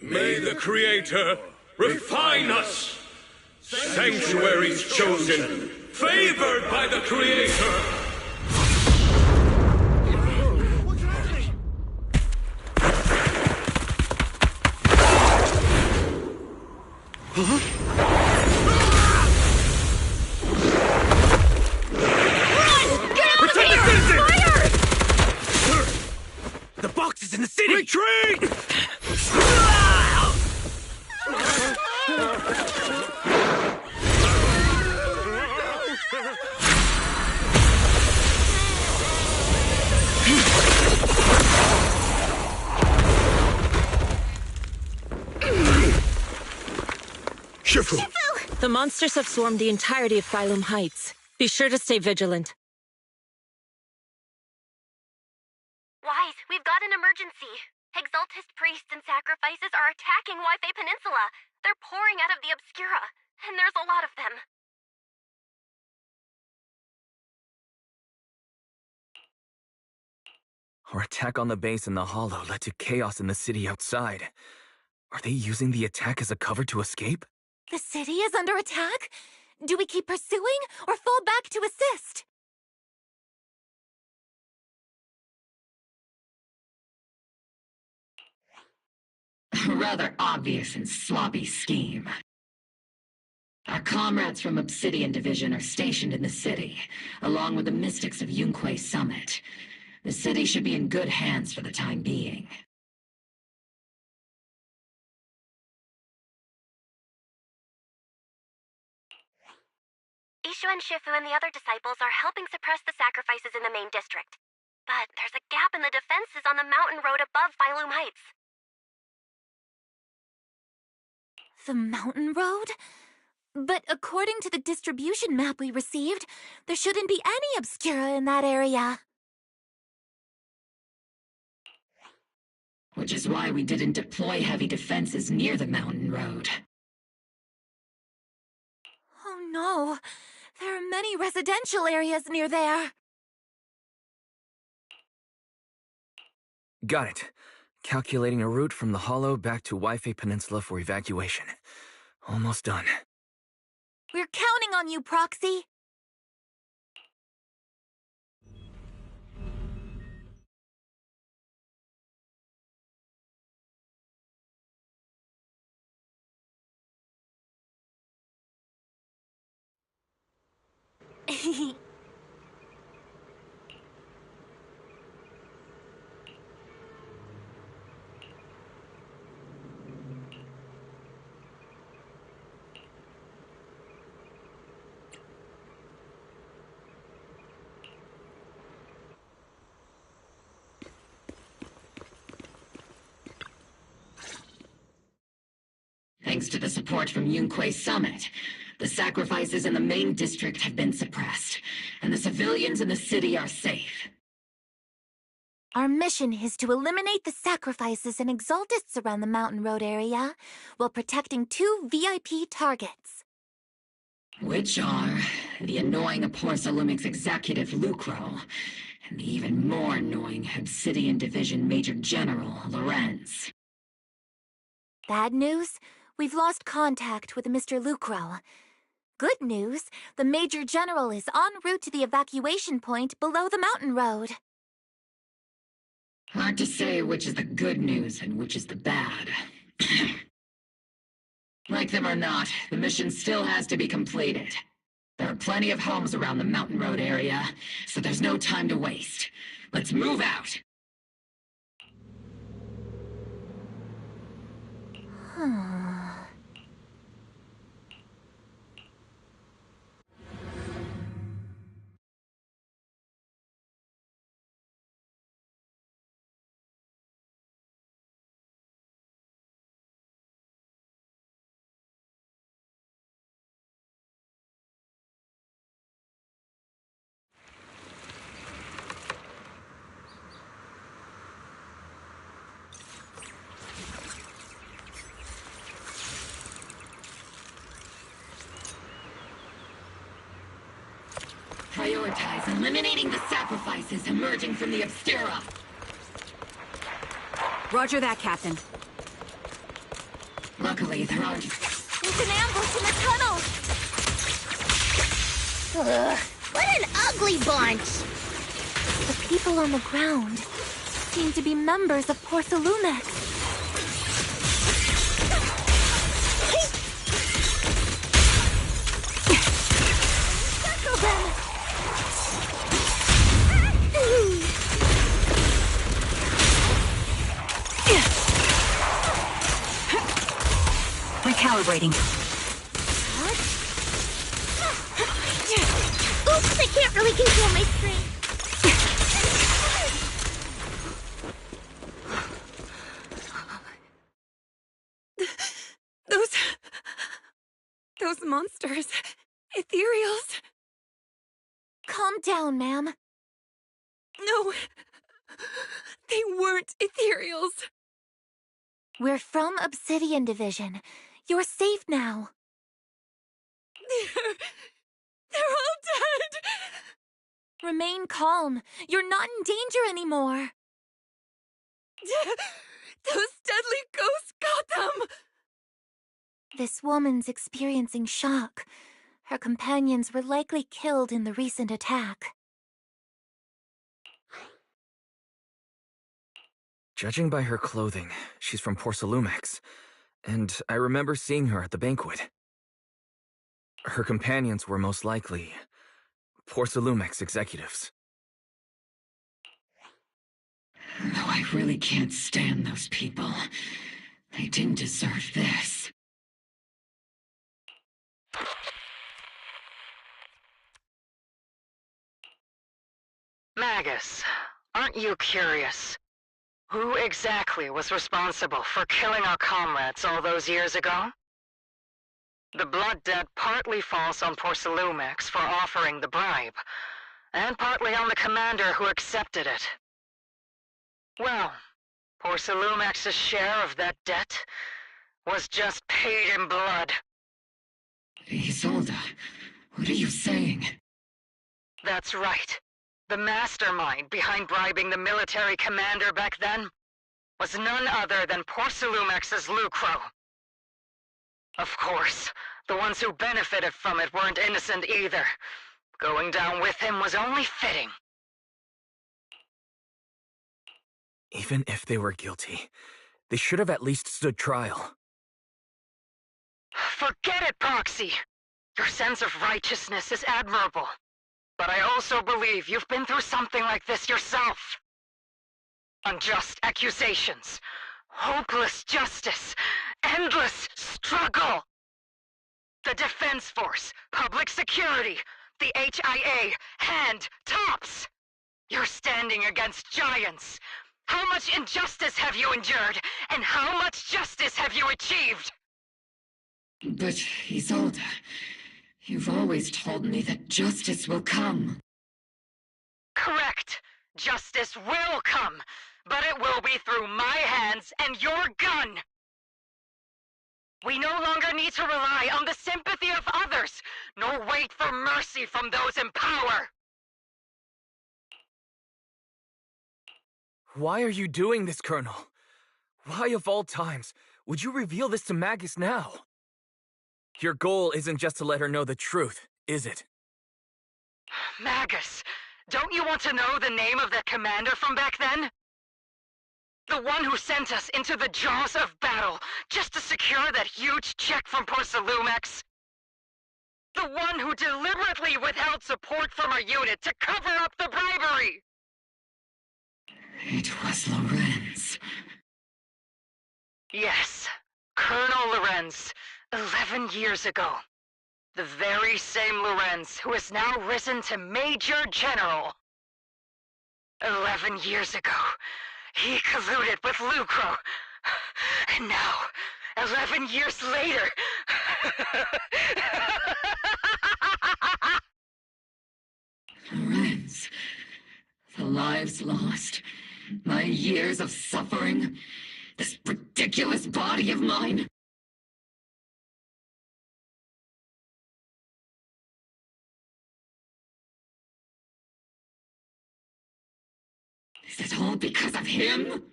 May the Creator refine us. Sanctuaries chosen, favored by the Creator. proxies in the city! Retreat! Shifu! The monsters have swarmed the entirety of Phylum Heights. Be sure to stay vigilant. Wise, we've got an emergency. Exaltist priests and sacrifices are attacking Wi-Fi Peninsula. They're pouring out of the Obscura, and there's a lot of them. Our attack on the base in the Hollow led to chaos in the city outside. Are they using the attack as a cover to escape? The city is under attack? Do we keep pursuing or fall back to assist? A rather obvious and sloppy scheme. Our comrades from Obsidian Division are stationed in the city, along with the mystics of Yunque Summit. The city should be in good hands for the time being. Ishu and Shifu and the other disciples are helping suppress the sacrifices in the main district. But there's a gap in the defenses on the mountain road above Phylum Heights. The mountain road? But according to the distribution map we received, there shouldn't be any Obscura in that area. Which is why we didn't deploy heavy defenses near the mountain road. Oh no, there are many residential areas near there. Got it. Calculating a route from the Hollow back to Wi-Fi Peninsula for evacuation. Almost done. We're counting on you, Proxy. Thanks to the support from Yunque Summit, the sacrifices in the main district have been suppressed, and the civilians in the city are safe. Our mission is to eliminate the sacrifices and exaltists around the mountain road area, while protecting 2 VIP targets. Which are the annoying Aporsalumix executive Lucro, and the even more annoying Obsidian Division Major General Lorenz. Bad news? We've lost contact with Mr. Lucro. Good news, the Major General is en route to the evacuation point below the mountain road. Hard to say which is the good news and which is the bad. Like them or not, the mission still has to be completed. There are plenty of homes around the mountain road area, so there's no time to waste. Let's move out! Prioritize eliminating the sacrifices emerging from the Obscura. Roger that, Captain. Luckily, there aren't... There's an ambush in the tunnel! Ugh, what an ugly bunch! The people on the ground seem to be members of Porsalumex. Circle them! Recalibrating. Oops, I can't really control my strength. Those monsters. Ethereals. Calm down, ma'am. No. They weren't ethereals. We're from Obsidian Division. You're safe now. They're all dead. Remain calm. You're not in danger anymore. Those deadly ghosts got them. This woman's experiencing shock. Her companions were likely killed in the recent attack. Judging by her clothing, she's from Porcelumex, and I remember seeing her at the banquet. Her companions were most likely Porcelumex executives. No, I really can't stand those people. They didn't deserve this. Magus, aren't you curious? Who exactly was responsible for killing our comrades all those years ago? The blood debt partly falls on Porcelumex for offering the bribe, and partly on the commander who accepted it. Well, Porcelumex's share of that debt was just paid in blood. Isolde, what are you saying? That's right. The mastermind behind bribing the military commander back then was none other than Porcelumex's Lucro. Of course, the ones who benefited from it weren't innocent either. Going down with him was only fitting. Even if they were guilty, they should have at least stood trial. Forget it, Proxy! Your sense of righteousness is admirable. But I also believe you've been through something like this yourself. Unjust accusations, hopeless justice, endless struggle. The Defense Force, public security, the HIA, hand, tops. You're standing against giants. How much injustice have you endured, and how much justice have you achieved? But, Isolde, you've always told me that justice will come. Correct. Justice will come, but it will be through my hands and your gun. We no longer need to rely on the sympathy of others, nor wait for mercy from those in power. Why are you doing this, Colonel? Why, of all times, would you reveal this to Magus now? Your goal isn't just to let her know the truth, is it? Magus, don't you want to know the name of that commander from back then? The one who sent us into the jaws of battle just to secure that huge check from Porcelumex? The one who deliberately withheld support from our unit to cover up the bribery! It was Lorenz. Yes, Colonel Lorenz, 11 years ago. The very same Lorenz who has now risen to Major General. 11 years ago, he colluded with Lucro. And now, 11 years later... Lorenz, the lives lost, my years of suffering, this ridiculous body of mine. Is it all because of him?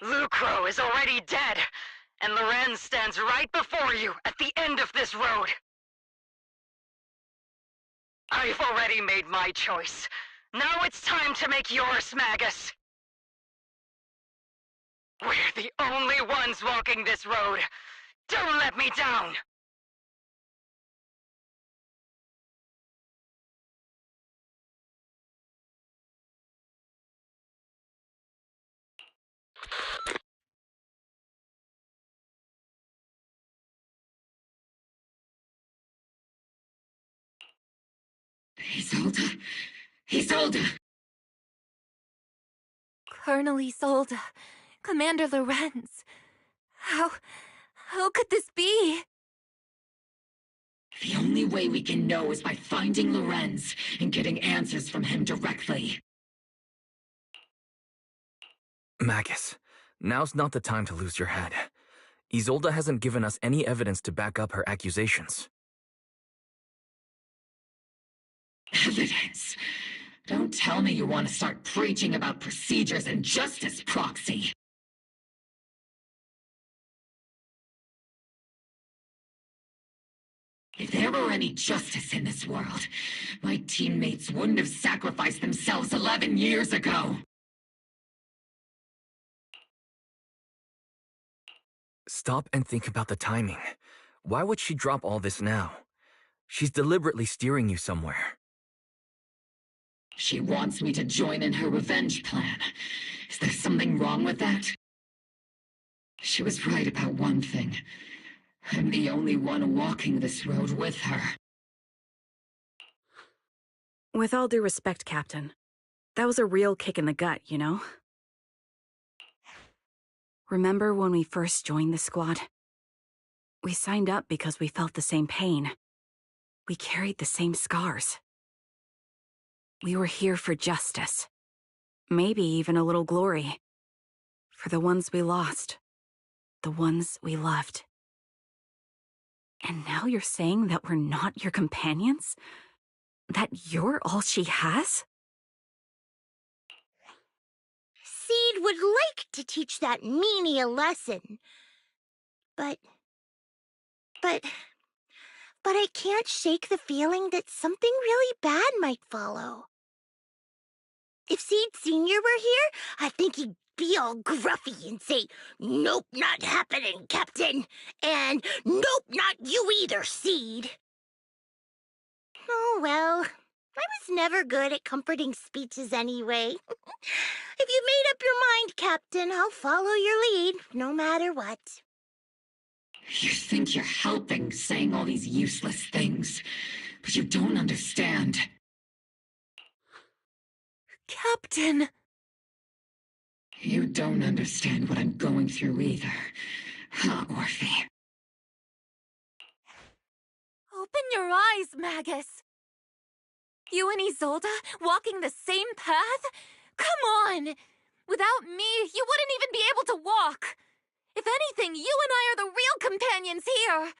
Lucro is already dead, and Lorenz stands right before you at the end of this road. I've already made my choice. Now it's time to make yours, Magus. We're the only ones walking this road. Don't let me down! Isolde. Isolde! Colonel Isolde. Commander Lorenz. How could this be? The only way we can know is by finding Lorenz and getting answers from him directly. Magus, now's not the time to lose your head. Isolde hasn't given us any evidence to back up her accusations. Evidence? Don't tell me you want to start preaching about procedures and justice, Proxy. If there were any justice in this world, my teammates wouldn't have sacrificed themselves 11 years ago. Stop and think about the timing. Why would she drop all this now? She's deliberately steering you somewhere. She wants me to join in her revenge plan. Is there something wrong with that? She was right about one thing. I'm the only one walking this road with her. With all due respect, Captain, that was a real kick in the gut, you know? Remember when we first joined the squad? We signed up because we felt the same pain. We carried the same scars. We were here for justice. Maybe even a little glory. For the ones we lost. The ones we loved. And now you're saying that we're not your companions? That you're all she has? Seed would like to teach that meanie a lesson. But I can't shake the feeling that something really bad might follow. If Seed Sr. were here, I think he'd be all gruffy and say, "Nope, not happening, Captain," and "Nope, not you either, Seed." Oh, well, I was never good at comforting speeches anyway. If you made up your mind, Captain, I'll follow your lead, no matter what. You think you're helping, saying all these useless things, but you don't understand. Captain! You don't understand what I'm going through either, huh, Orphe? Open your eyes, Magus! You and Isolde walking the same path? Come on! Without me, you wouldn't even be able to walk! If anything, you and I are the real companions here!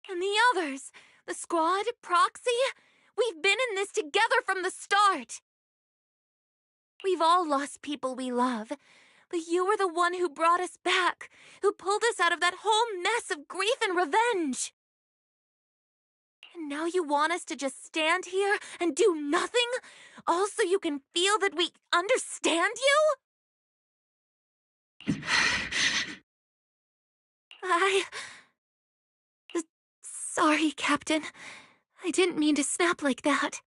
And the others, the squad, Proxy, we've been in this together from the start! We've all lost people we love, but you were the one who brought us back, who pulled us out of that whole mess of grief and revenge! And now you want us to just stand here and do nothing, all so you can feel that we understand you? Sorry, Captain. I didn't mean to snap like that.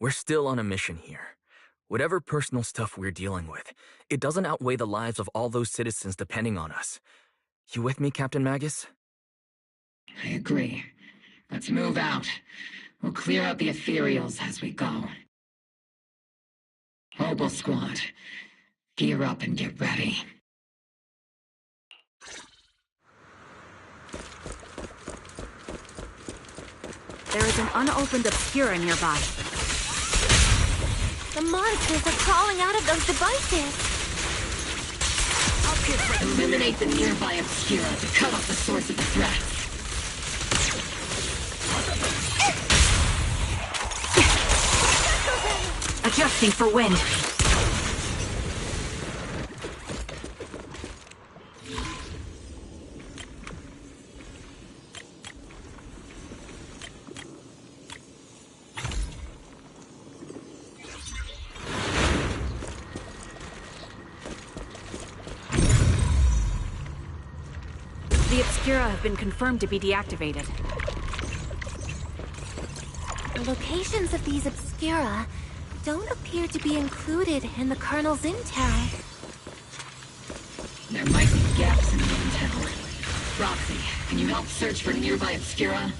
We're still on a mission here. Whatever personal stuff we're dealing with, it doesn't outweigh the lives of all those citizens depending on us. You with me, Captain Magus? I agree. Let's move out. We'll clear out the ethereals as we go. Mobile Squad, gear up and get ready. There is an unopened Obscura nearby. The monsters are crawling out of those devices. Eliminate the nearby Obscura to cut off the source of the threat. Adjusting for wind. The Obscura have been confirmed to be deactivated. The locations of these Obscura, don't appear to be included in the Colonel's intel. There might be gaps in the intel. Roxy, can you help search for nearby Obscura?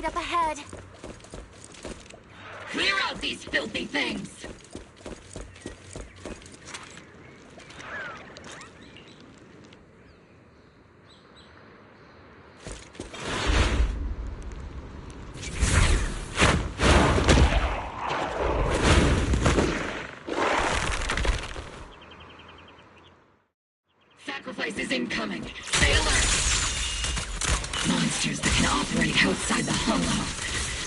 right up ahead. Clear out these filthy things! Sacrifice is incoming. Stay alert! Monsters that can operate outside the hollow.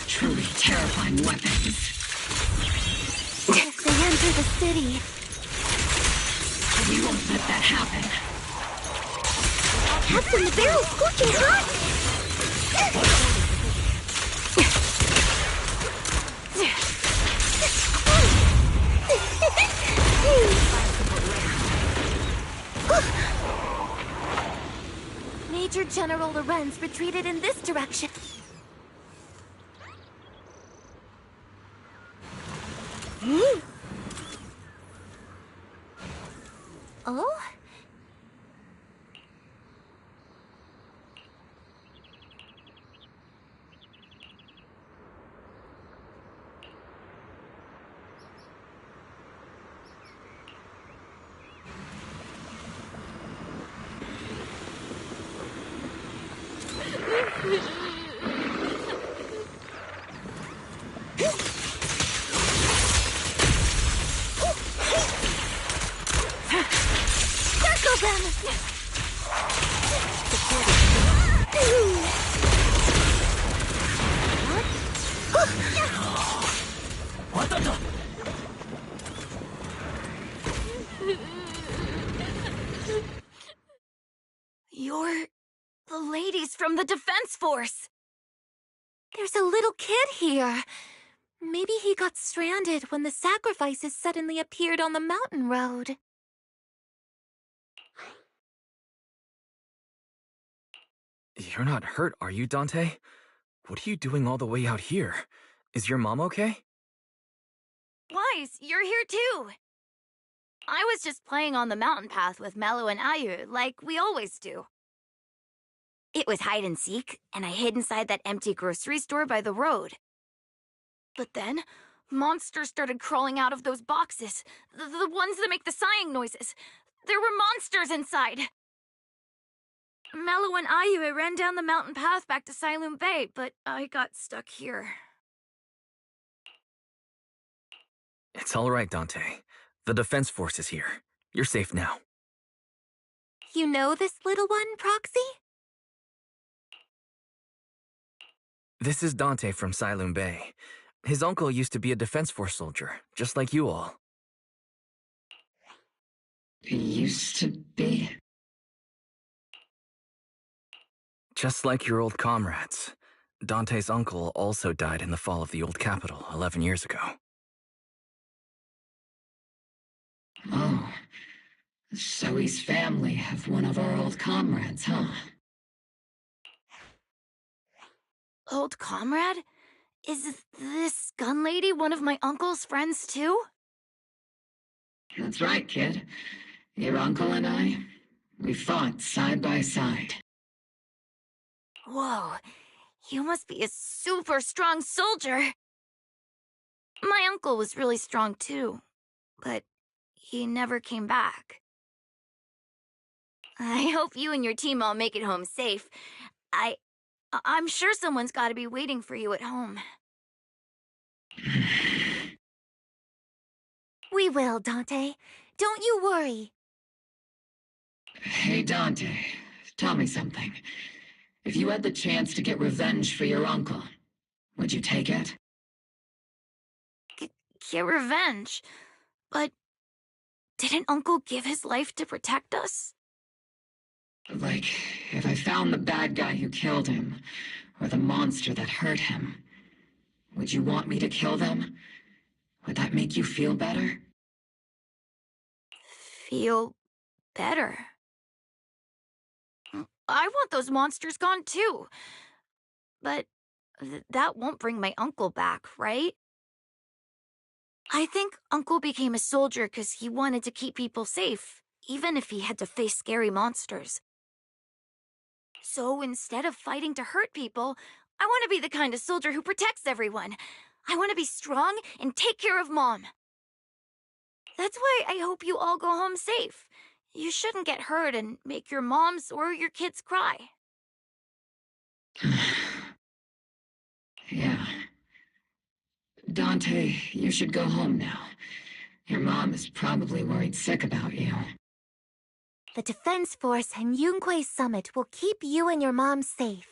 Truly terrifying weapons. If they enter the city... We won't let that happen. Captain, the barrel's scorching hot! Major General Lorenz retreated in this direction. Oh? Circle them! What the? You're the ladies from the Defense Force. There's a little kid here. Maybe he got stranded when the sacrifices suddenly appeared on the mountain road. You're not hurt, are you, Dante? What are you doing all the way out here? Is your mom okay? Wise, you're here too. I was just playing on the mountain path with Mello and Ayu, like we always do. It was hide and seek, and I hid inside that empty grocery store by the road. But then, monsters started crawling out of those boxes. The ones that make the sighing noises. There were monsters inside. Mello and Ayu ran down the mountain path back to Siloam Bay, but I got stuck here. It's all right, Dante. The Defense Force is here. You're safe now. You know this little one, Proxy? This is Dante from Siloam Bay. His uncle used to be a Defense Force soldier, just like you all. He used to be? Just like your old comrades. Dante's uncle also died in the fall of the old capital 11 years ago. Oh, so he's family of one of our old comrades, huh? Old comrade? Is this gun lady one of my uncle's friends too? That's right, kid. Your uncle and I, we fought side by side. Whoa, you must be a super strong soldier. My uncle was really strong too, but he never came back. I hope you and your team all make it home safe. I'm sure someone's got to be waiting for you at home. We will, Dante. Don't you worry. Hey, Dante, tell me something. If you had the chance to get revenge for your uncle, would you take it? Get revenge? But didn't Uncle give his life to protect us? Like, if I found the bad guy who killed him, or the monster that hurt him, would you want me to kill them? Would that make you feel better? Feel better? I want those monsters gone too. But that won't bring my uncle back, right? I think Uncle became a soldier because he wanted to keep people safe, even if he had to face scary monsters. So instead of fighting to hurt people, I want to be the kind of soldier who protects everyone. I want to be strong and take care of Mom. That's why I hope you all go home safe. You shouldn't get hurt and make your moms or your kids cry. Yeah. Dante, you should go home now. Your mom is probably worried sick about you. The Defense Force and Yunque Summit will keep you and your mom safe.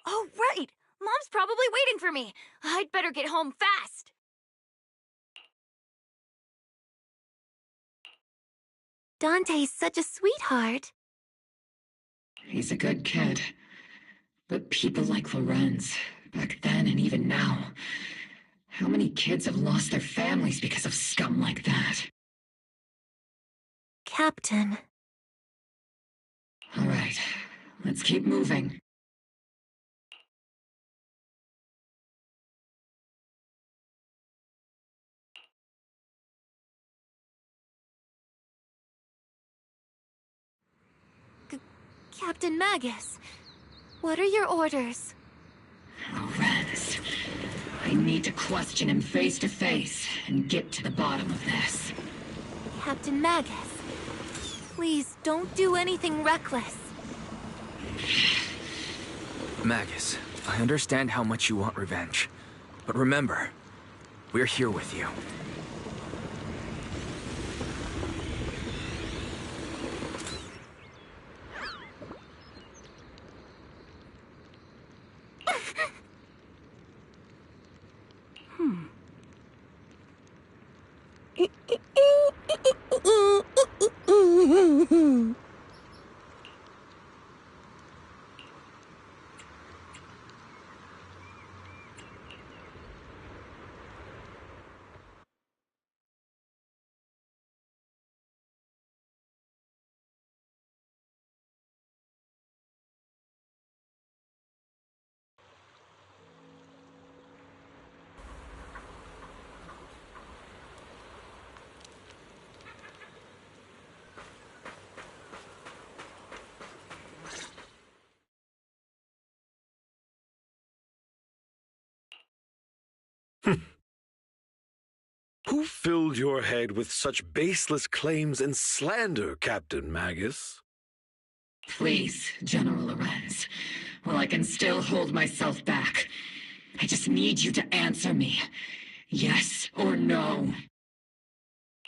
Oh, right! Mom's probably waiting for me. I'd better get home fast. Dante's such a sweetheart. He's a good kid. But people like Lorenz, back then and even now, how many kids have lost their families because of scum like that? Captain. All right, let's keep moving. Captain Magus, what are your orders? Lorenz, I need to question him face to face and get to the bottom of this. Captain Magus, please don't do anything reckless. Magus, I understand how much you want revenge. But remember, we're here with you. Who filled your head with such baseless claims and slander, Captain Magus? Please, General Lorenz, while I can still hold myself back, I just need you to answer me. Yes or no?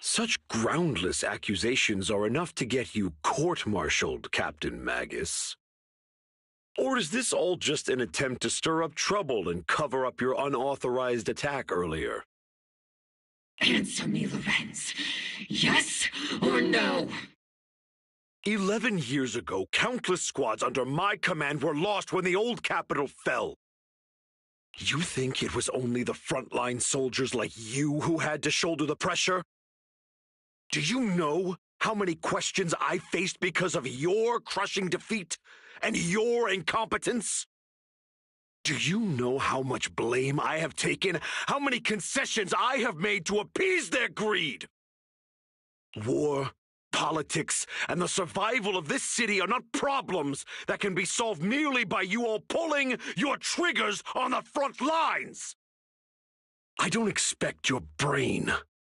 Such groundless accusations are enough to get you court-martialed, Captain Magus. Or is this all just an attempt to stir up trouble and cover up your unauthorized attack earlier? Answer me, Lorenz. Yes or no? 11 years ago, countless squads under my command were lost when the old capital fell. You think it was only the frontline soldiers like you who had to shoulder the pressure? Do you know how many questions I faced because of your crushing defeat and your incompetence? Do you know how much blame I have taken? How many concessions I have made to appease their greed? War, politics, and the survival of this city are not problems that can be solved merely by you all pulling your triggers on the front lines. I don't expect your brain,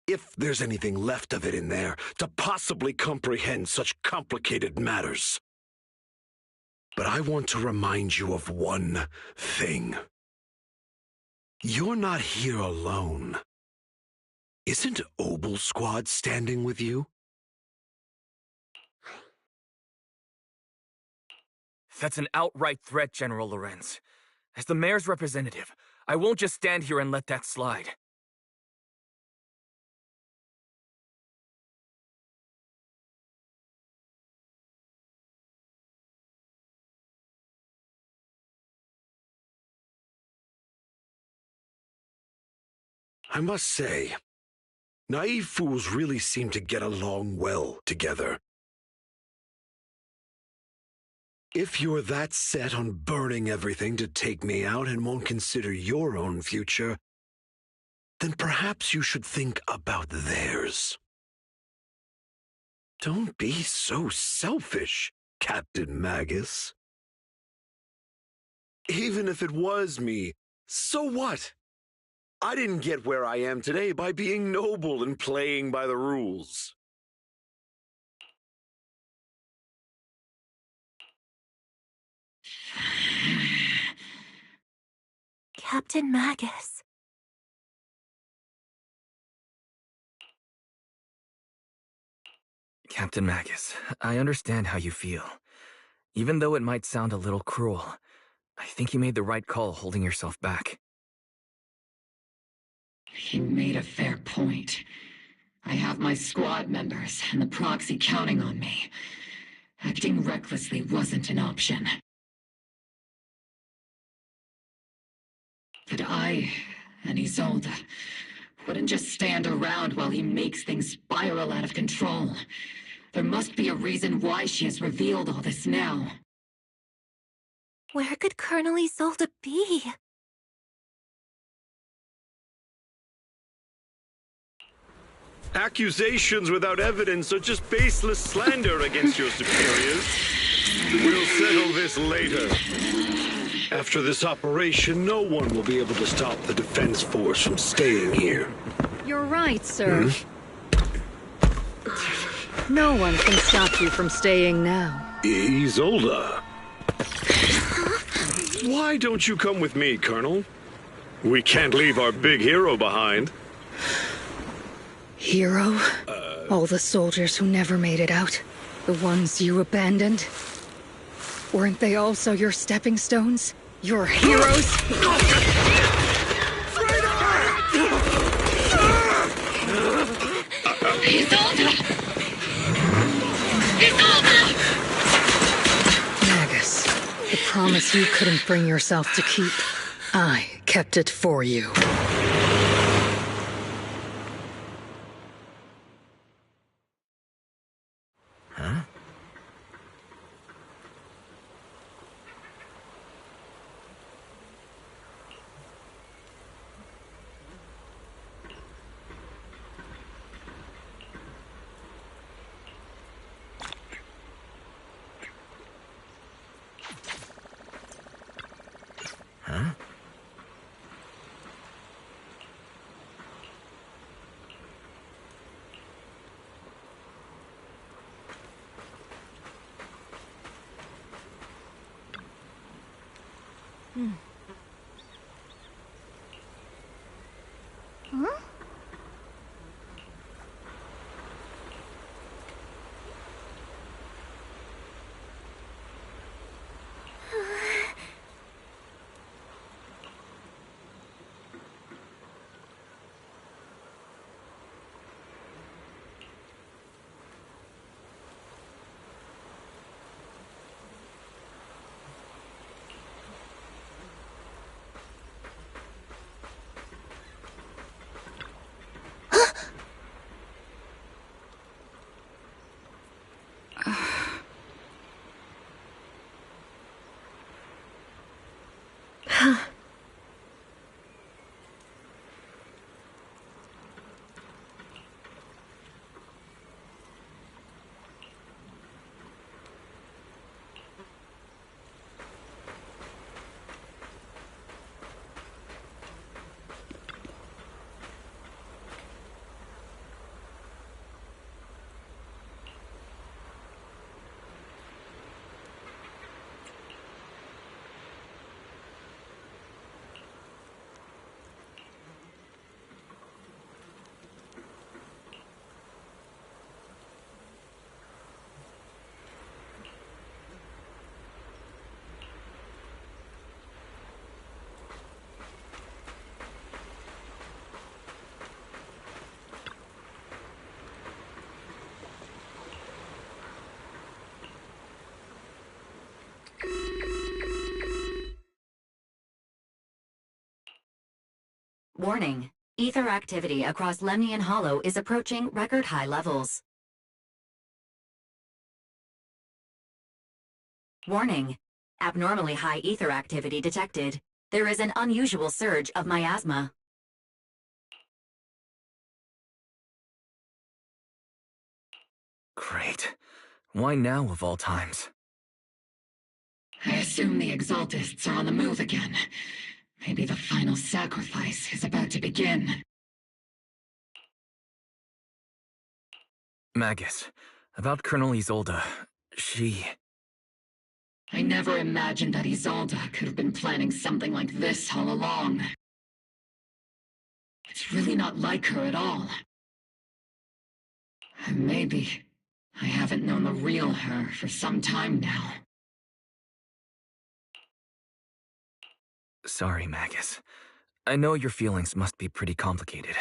if there's anything left of it in there, to possibly comprehend such complicated matters. But I want to remind you of one thing. You're not here alone. Isn't Obel Squad standing with you? That's an outright threat, General Lorenz. As the mayor's representative, I won't just stand here and let that slide. I must say, naive fools really seem to get along well together. If you're that set on burning everything to take me out and won't consider your own future, then perhaps you should think about theirs. Don't be so selfish, Captain Magus. Even if it was me, so what? I didn't get where I am today by being noble and playing by the rules. Captain Magus. Captain Magus, I understand how you feel. Even though it might sound a little cruel, I think you made the right call holding yourself back. He made a fair point. I have my squad members and the proxy counting on me. Acting recklessly wasn't an option. But I and Isolde wouldn't just stand around while he makes things spiral out of control. There must be a reason why she has revealed all this now. Where could Colonel Isolde be? Accusations without evidence are just baseless slander against your superiors. We'll settle this later. After this operation, no one will be able to stop the defense force from staying here. You're right, sir. No one can stop you from staying now. Isolde. Why don't you come with me, Colonel? We can't leave our big hero behind. Hero? All the soldiers who never made it out? The ones you abandoned? Weren't they also your stepping stones? Your heroes? Isolde! Isolde! Magus, the promise you couldn't bring yourself to keep, I kept it for you. Huh? Huh? Huh? Warning. Ether activity across Lemnian Hollow is approaching record high levels. Warning. Abnormally high ether activity detected. There is an unusual surge of miasma. Great. Why now of all times? I assume the Exaltists are on the move again. Maybe the final sacrifice is about to begin. Magus, about Colonel Isolde, she... I never imagined that Isolde could have been planning something like this all along. It's really not like her at all. Maybe I haven't known the real her for some time now. Sorry, Magus. I know your feelings must be pretty complicated,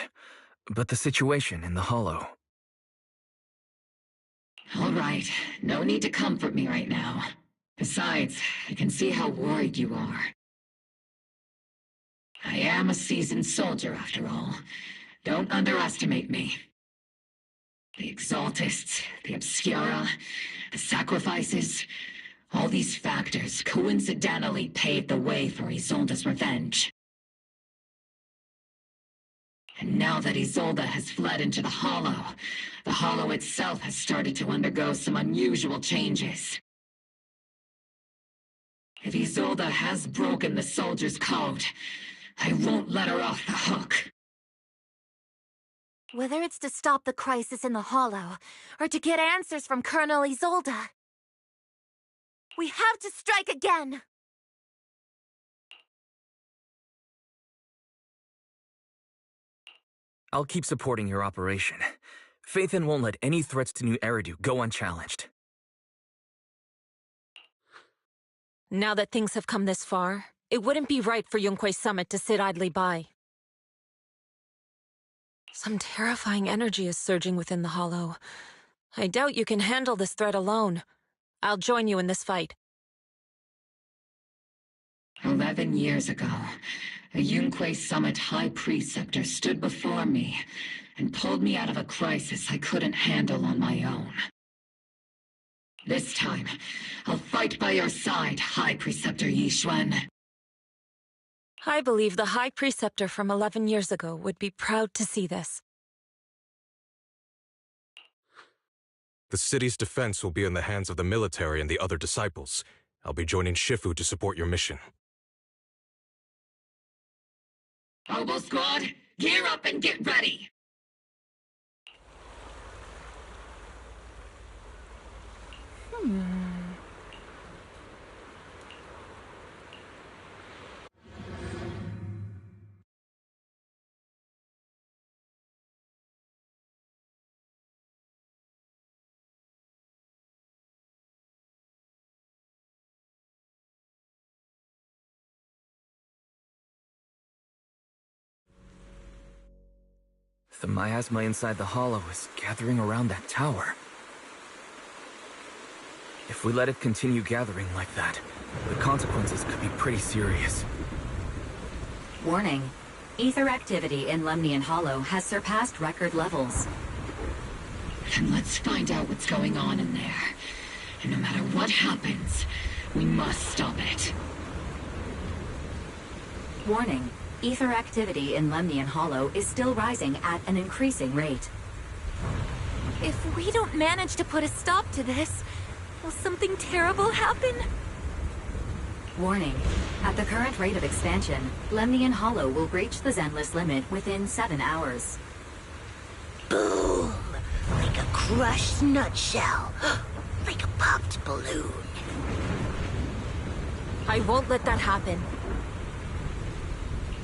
but the situation in the Hollow... All right, no need to comfort me right now. Besides, I can see how worried you are. I am a seasoned soldier, after all. Don't underestimate me. The Exaltists, the Obscura, the sacrifices, all these factors coincidentally paved the way for Isolde's revenge. And now that Isolde has fled into the Hollow itself has started to undergo some unusual changes. If Isolde has broken the soldier's code, I won't let her off the hook. Whether it's to stop the crisis in the Hollow, or to get answers from Colonel Isolde, we have to strike again! I'll keep supporting your operation. Phaethon won't let any threats to New Eridu go unchallenged. Now that things have come this far, it wouldn't be right for Yunque's summit to sit idly by. Some terrifying energy is surging within the Hollow. I doubt you can handle this threat alone. I'll join you in this fight. 11 years ago, a Yunque Summit High Preceptor stood before me and pulled me out of a crisis I couldn't handle on my own. This time, I'll fight by your side, High Preceptor Yixuan. I believe the High Preceptor from 11 years ago would be proud to see this. The city's defense will be in the hands of the military and the other disciples. I'll be joining Shifu to support your mission. Oboe Squad, gear up and get ready! The miasma inside the Hollow is gathering around that tower. If we let it continue gathering like that, the consequences could be pretty serious. Warning. Ether activity in Lemnian Hollow has surpassed record levels. Then let's find out what's going on in there. And no matter what happens, we must stop it. Warning. Ether activity in Lemnian Hollow is still rising at an increasing rate. If we don't manage to put a stop to this, will something terrible happen? Warning. At the current rate of expansion, Lemnian Hollow will breach the Zenless limit within 7 hours. Boom! Like a crushed nutshell. Like a popped balloon. I won't let that happen.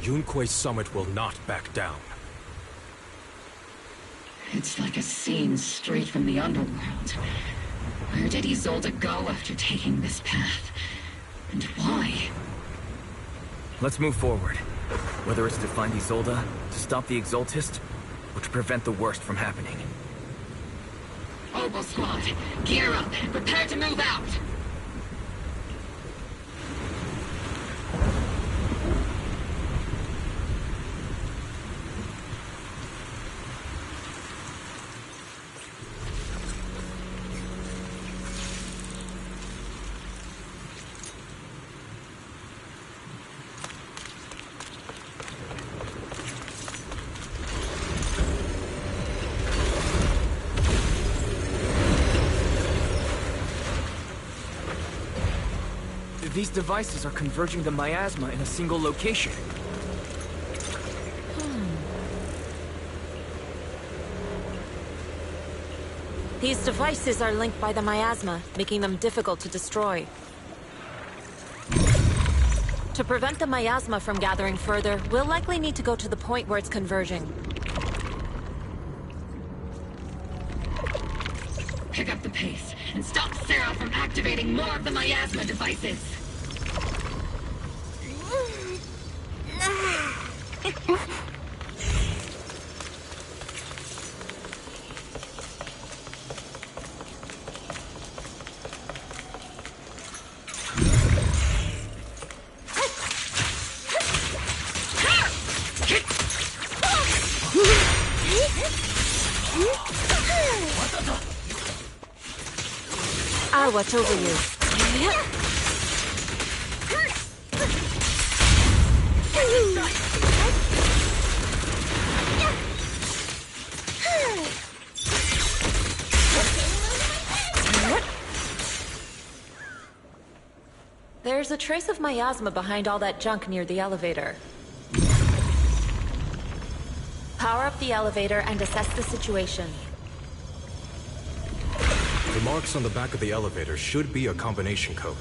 Yunque's summit will not back down. It's like a scene straight from the underworld. Where did Isolde go after taking this path? And why? Let's move forward. Whether it's to find Isolde, to stop the Exaltist, or to prevent the worst from happening. Oboe Squad, gear up and prepare to move out! These devices are converging the miasma in a single location. These devices are linked by the miasma, making them difficult to destroy. To prevent the miasma from gathering further, we'll likely need to go to the point where it's converging. Pick up the pace and stop Sarah from activating more of the miasma devices. I'll watch over you. There's a trace of miasma behind all that junk near the elevator. Power up the elevator and assess the situation. The marks on the back of the elevator should be a combination code.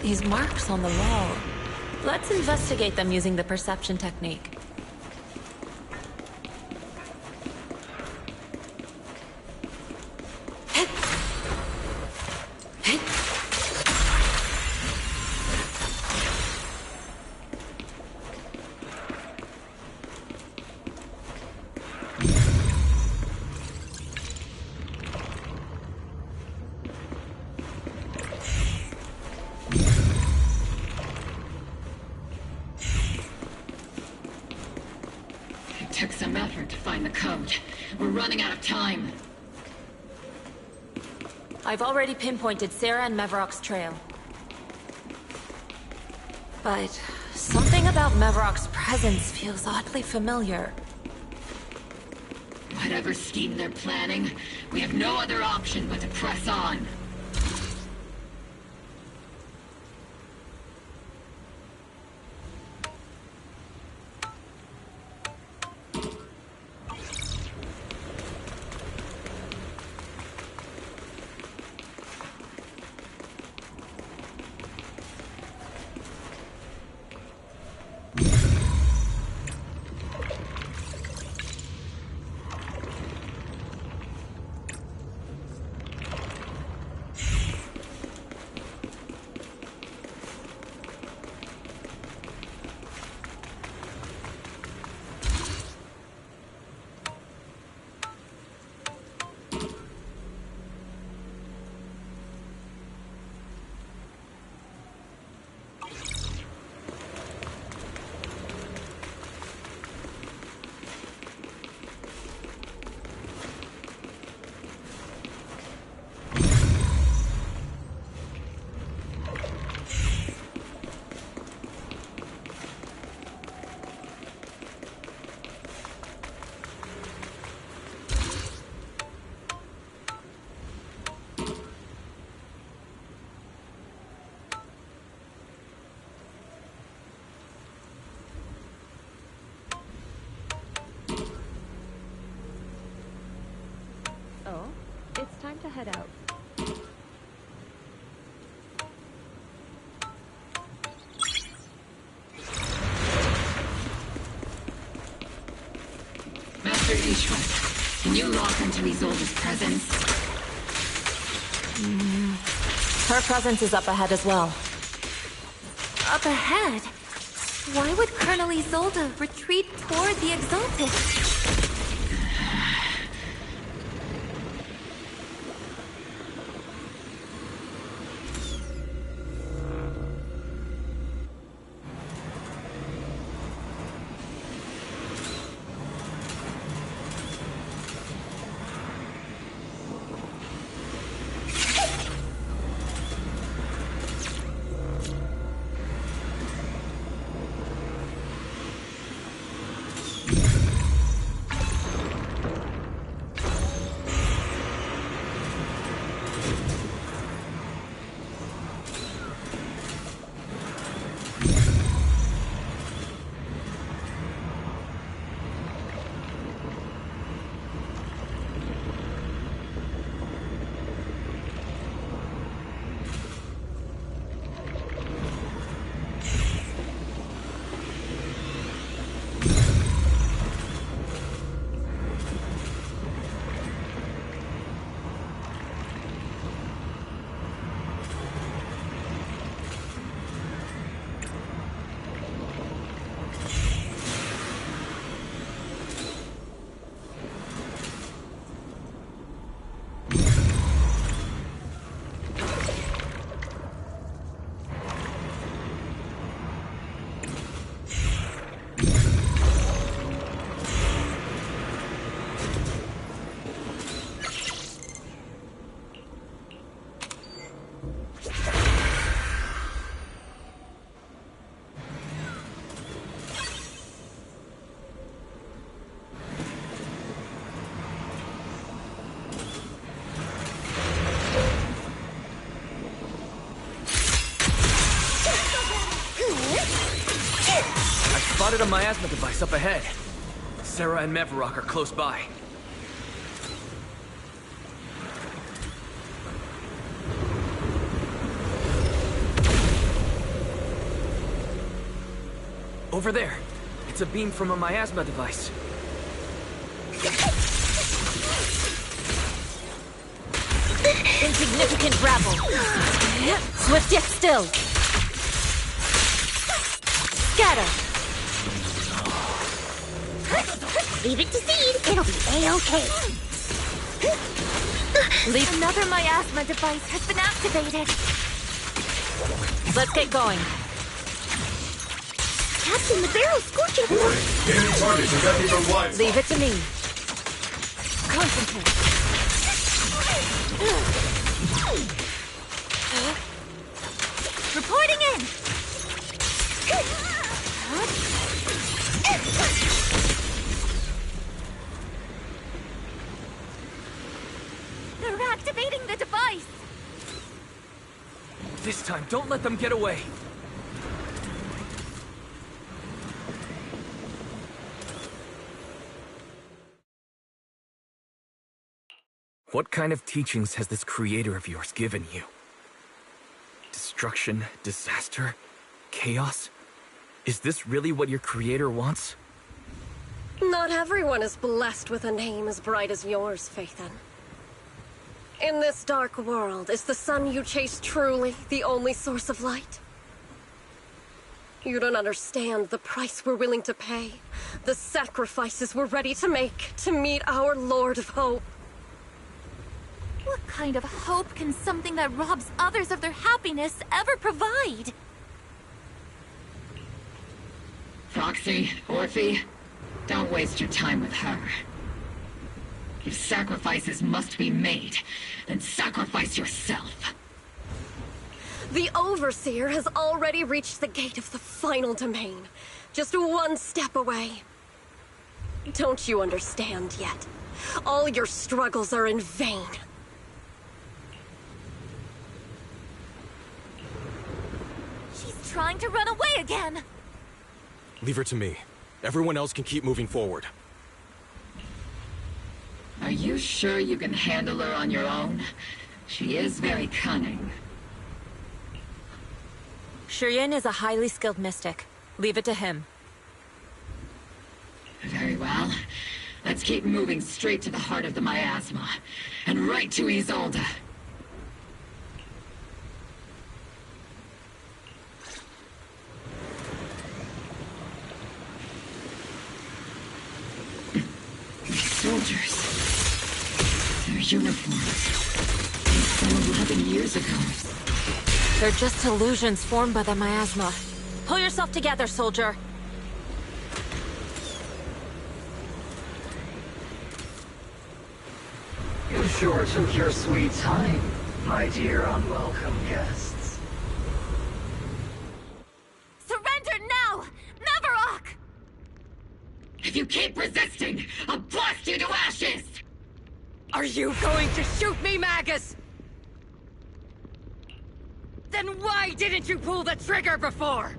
These marks on the wall. Let's investigate them using the perception technique. It took some effort to find the code. We're running out of time. I've already pinpointed Sarah and Mevarok's trail. But something about Mevarok's presence feels oddly familiar. Whatever scheme they're planning, we have no other option but to press on. Oh, it's time to head out. Master Ishwa, can you lock into Isolde's presence? Her presence is up ahead as well. Up ahead? Why would Colonel Isolde retreat toward the Exalted? Spotted a miasma device up ahead. Sarah and Mevarok are close by. Over there. It's a beam from a miasma device. Insignificant rabble. Swift yet still. Scatter. Leave it to Seed. It'll be A-okay. Another miasma device has been activated. Let's get going. Captain, the barrel's scorching hot. Enemy target detected from blind. Leave it to me. Concentrate. Reporting in. They're activating the device. This time, don't let them get away. What kind of teachings has this creator of yours given you? Destruction, disaster, chaos? Is this really what your creator wants? Not everyone is blessed with a name as bright as yours, Phaethon. In this dark world, is the sun you chase truly the only source of light? You don't understand the price we're willing to pay, the sacrifices we're ready to make to meet our Lord of Hope. What kind of hope can something that robs others of their happiness ever provide? Foxy, Orphe, don't waste your time with her. If sacrifices must be made, then sacrifice yourself. The Overseer has already reached the gate of the final domain, just one step away. Don't you understand yet? All your struggles are in vain. She's trying to run away again. Leave her to me. Everyone else can keep moving forward. Are you sure you can handle her on your own? She is very cunning. Shiryan is a highly skilled mystic. Leave it to him. Very well. Let's keep moving straight to the heart of the miasma. And right to Isolde. Soldiers. Their uniforms. From 11 years ago. They're just illusions formed by the miasma. Pull yourself together, soldier. You sure took your sweet time, my dear unwelcome guests. Surrender now! Mevarok! If you keep resisting, I'll blast you to ashes! Are you going to shoot me, Magus? Then why didn't you pull the trigger before?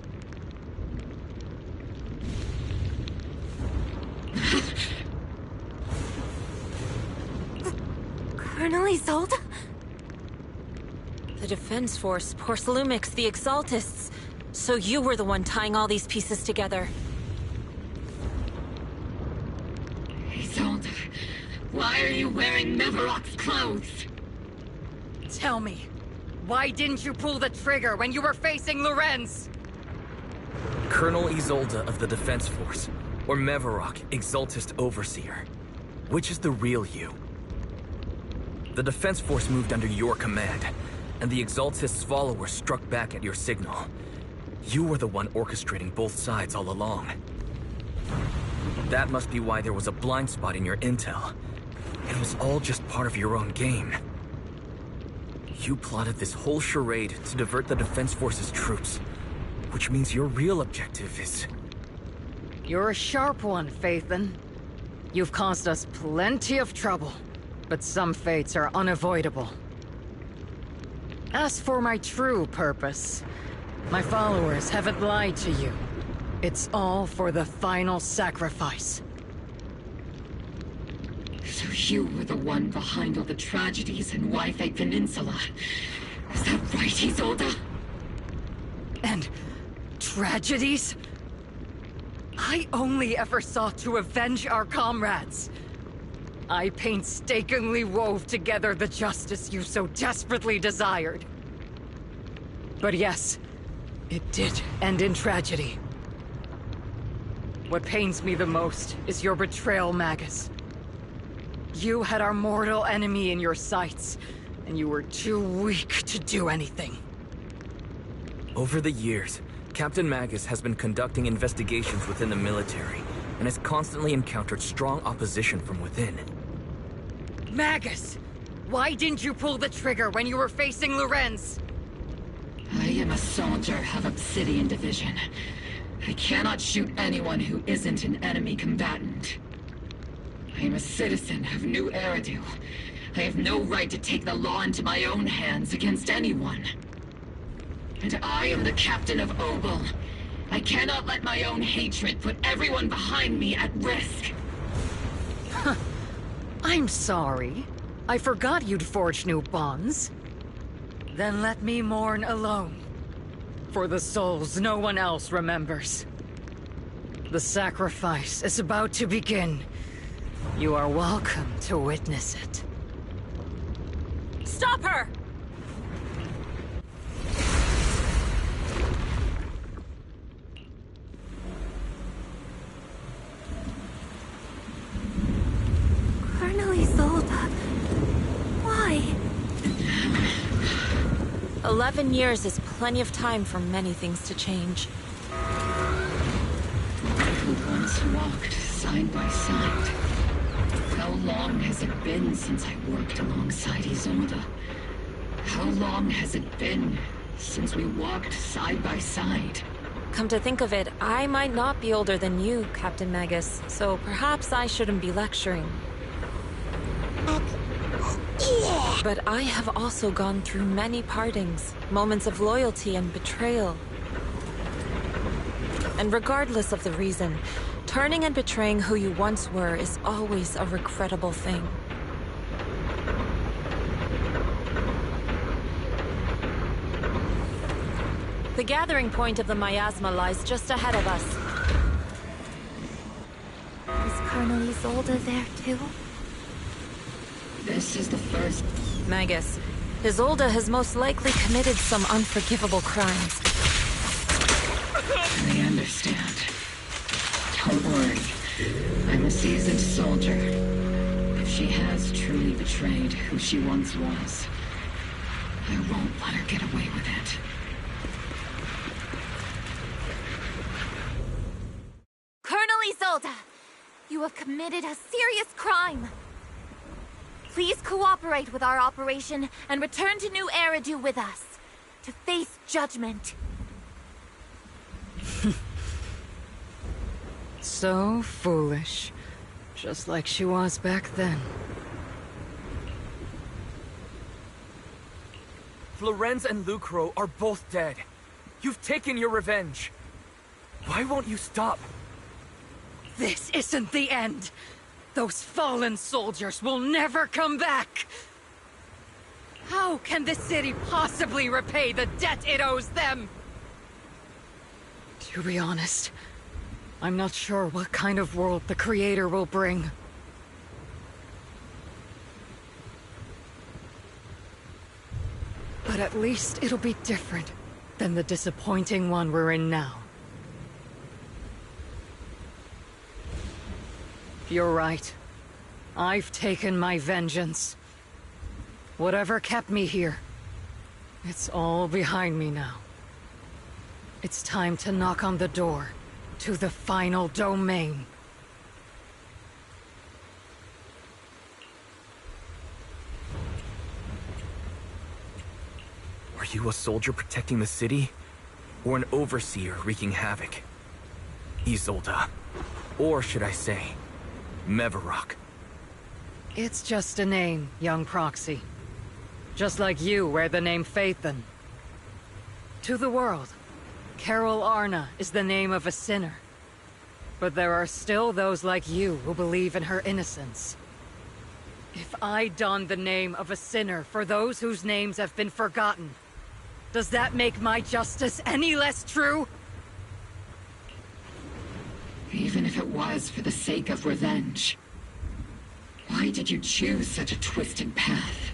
Colonel Isolde? The Defense Force, Porcelumix, the Exaltists. So you were the one tying all these pieces together. Isolde, why are you wearing Mevarok's clothes? Tell me, why didn't you pull the trigger when you were facing Lorenz? Colonel Isolde of the Defense Force, or Mevarok, Exaltist Overseer. Which is the real you? The Defense Force moved under your command, and the Exaltist's followers struck back at your signal. You were the one orchestrating both sides all along. That must be why there was a blind spot in your intel. It was all just part of your own game. You plotted this whole charade to divert the Defense Force's troops, which means your real objective is... You're a sharp one, Phaethon. You've caused us plenty of trouble, but some fates are unavoidable. As for my true purpose, my followers haven't lied to you. It's all for the final sacrifice. So you were the one behind all the tragedies in Wi-Fi Peninsula. Is that right, Isolde? And tragedies? I only ever sought to avenge our comrades. I painstakingly wove together the justice you so desperately desired. But yes, it did end in tragedy. What pains me the most is your betrayal, Magus. You had our mortal enemy in your sights, and you were too weak to do anything. Over the years, Captain Magus has been conducting investigations within the military, and has constantly encountered strong opposition from within. Magus! Why didn't you pull the trigger when you were facing Lorenz? I am a soldier of Obsidian Division. I cannot shoot anyone who isn't an enemy combatant. I am a citizen of New Eridu. I have no right to take the law into my own hands against anyone. And I am the captain of Obel. I cannot let my own hatred put everyone behind me at risk. I'm sorry. I forgot you'd forged new bonds. Then let me mourn alone. For the souls no one else remembers. The sacrifice is about to begin. You are welcome to witness it. Stop her! Colonel Isolde. Why? 11 years is plenty of time for many things to change. We once walked side by side. How long has it been since I worked alongside Isolde? How long has it been since we walked side by side? Come to think of it, I might not be older than you, Captain Magus, so perhaps I shouldn't be lecturing. But I have also gone through many partings, moments of loyalty and betrayal. And regardless of the reason, turning and betraying who you once were is always a regrettable thing. The gathering point of the miasma lies just ahead of us. Is Colonel Isolde there too? This is the first... Magus, Isolde has most likely committed some unforgivable crimes. I understand. Don't worry. I'm a seasoned soldier. If she has truly betrayed who she once was, I won't let her get away with it. Colonel Isolde! You have committed a serious crime! Please cooperate with our operation and return to New Eridu with us, to face judgment. So foolish. Just like she was back then. Lorenz and Lucro are both dead. You've taken your revenge. Why won't you stop? This isn't the end. Those fallen soldiers will never come back. How can the city possibly repay the debt it owes them? To be honest, I'm not sure what kind of world the Creator will bring. But at least it'll be different than the disappointing one we're in now. You're right. I've taken my vengeance. Whatever kept me here, it's all behind me now. It's time to knock on the door to the final domain. Are you a soldier protecting the city? Or an overseer wreaking havoc? Isolde. Or should I say, Mevarok. It's just a name, young proxy. Just like you wear the name Phaethon. To the world, Carol Arna is the name of a sinner. But there are still those like you who believe in her innocence. If I don the name of a sinner for those whose names have been forgotten, does that make my justice any less true? Even if it was for the sake of revenge, why did you choose such a twisted path?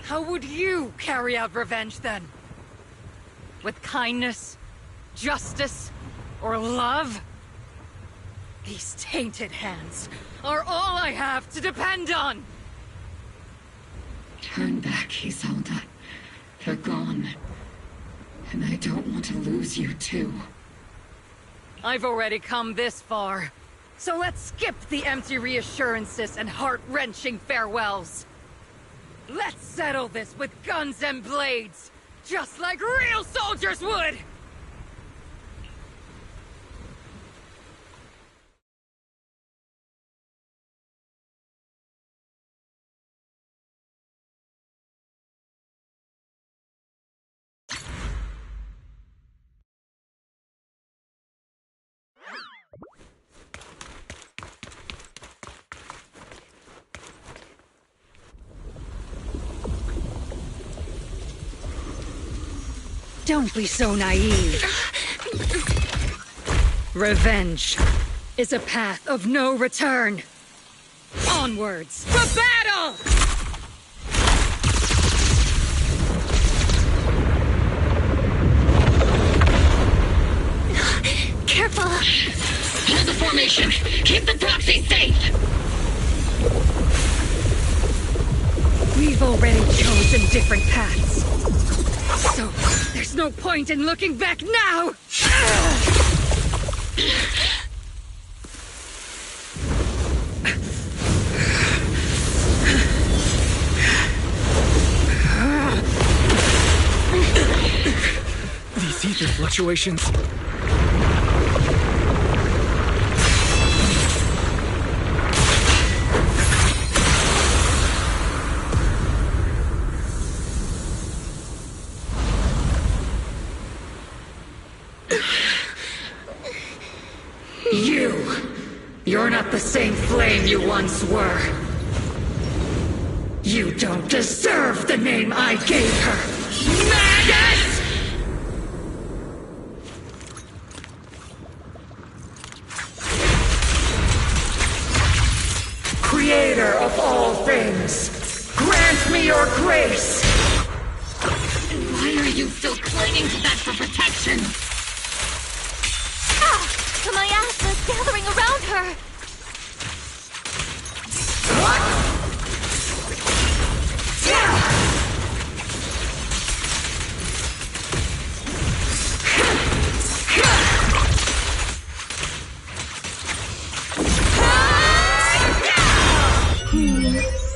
How would you carry out revenge then? With kindness, justice, or love? These tainted hands are all I have to depend on! Turn back, Isolde. They're gone. And I don't want to lose you too. I've already come this far. So let's skip the empty reassurances and heart-wrenching farewells. Let's settle this with guns and blades, just like real soldiers would! Don't be so naive. Revenge is a path of no return. Onwards to battle! Careful! Hold the formation! Keep the proxy safe! We've already chosen different paths. So, there's no point in looking back now! These ether fluctuations... You're not the same flame you once were. You don't deserve the name I gave her. Magus! Creator of all things, grant me your grace! Why are you still clinging to that for protection? My ass is gathering around her!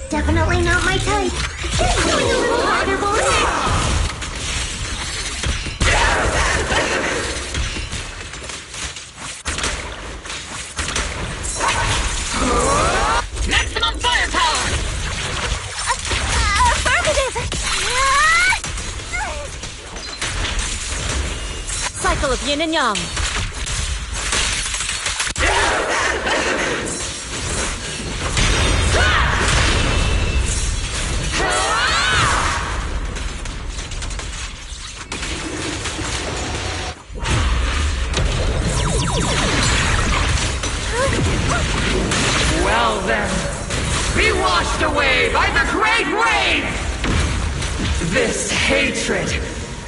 Definitely not my type. It's going a little harder, boys. Maximum firepower! Affirmative! Cycle of yin and yang. Well then, be washed away by the great wave! This hatred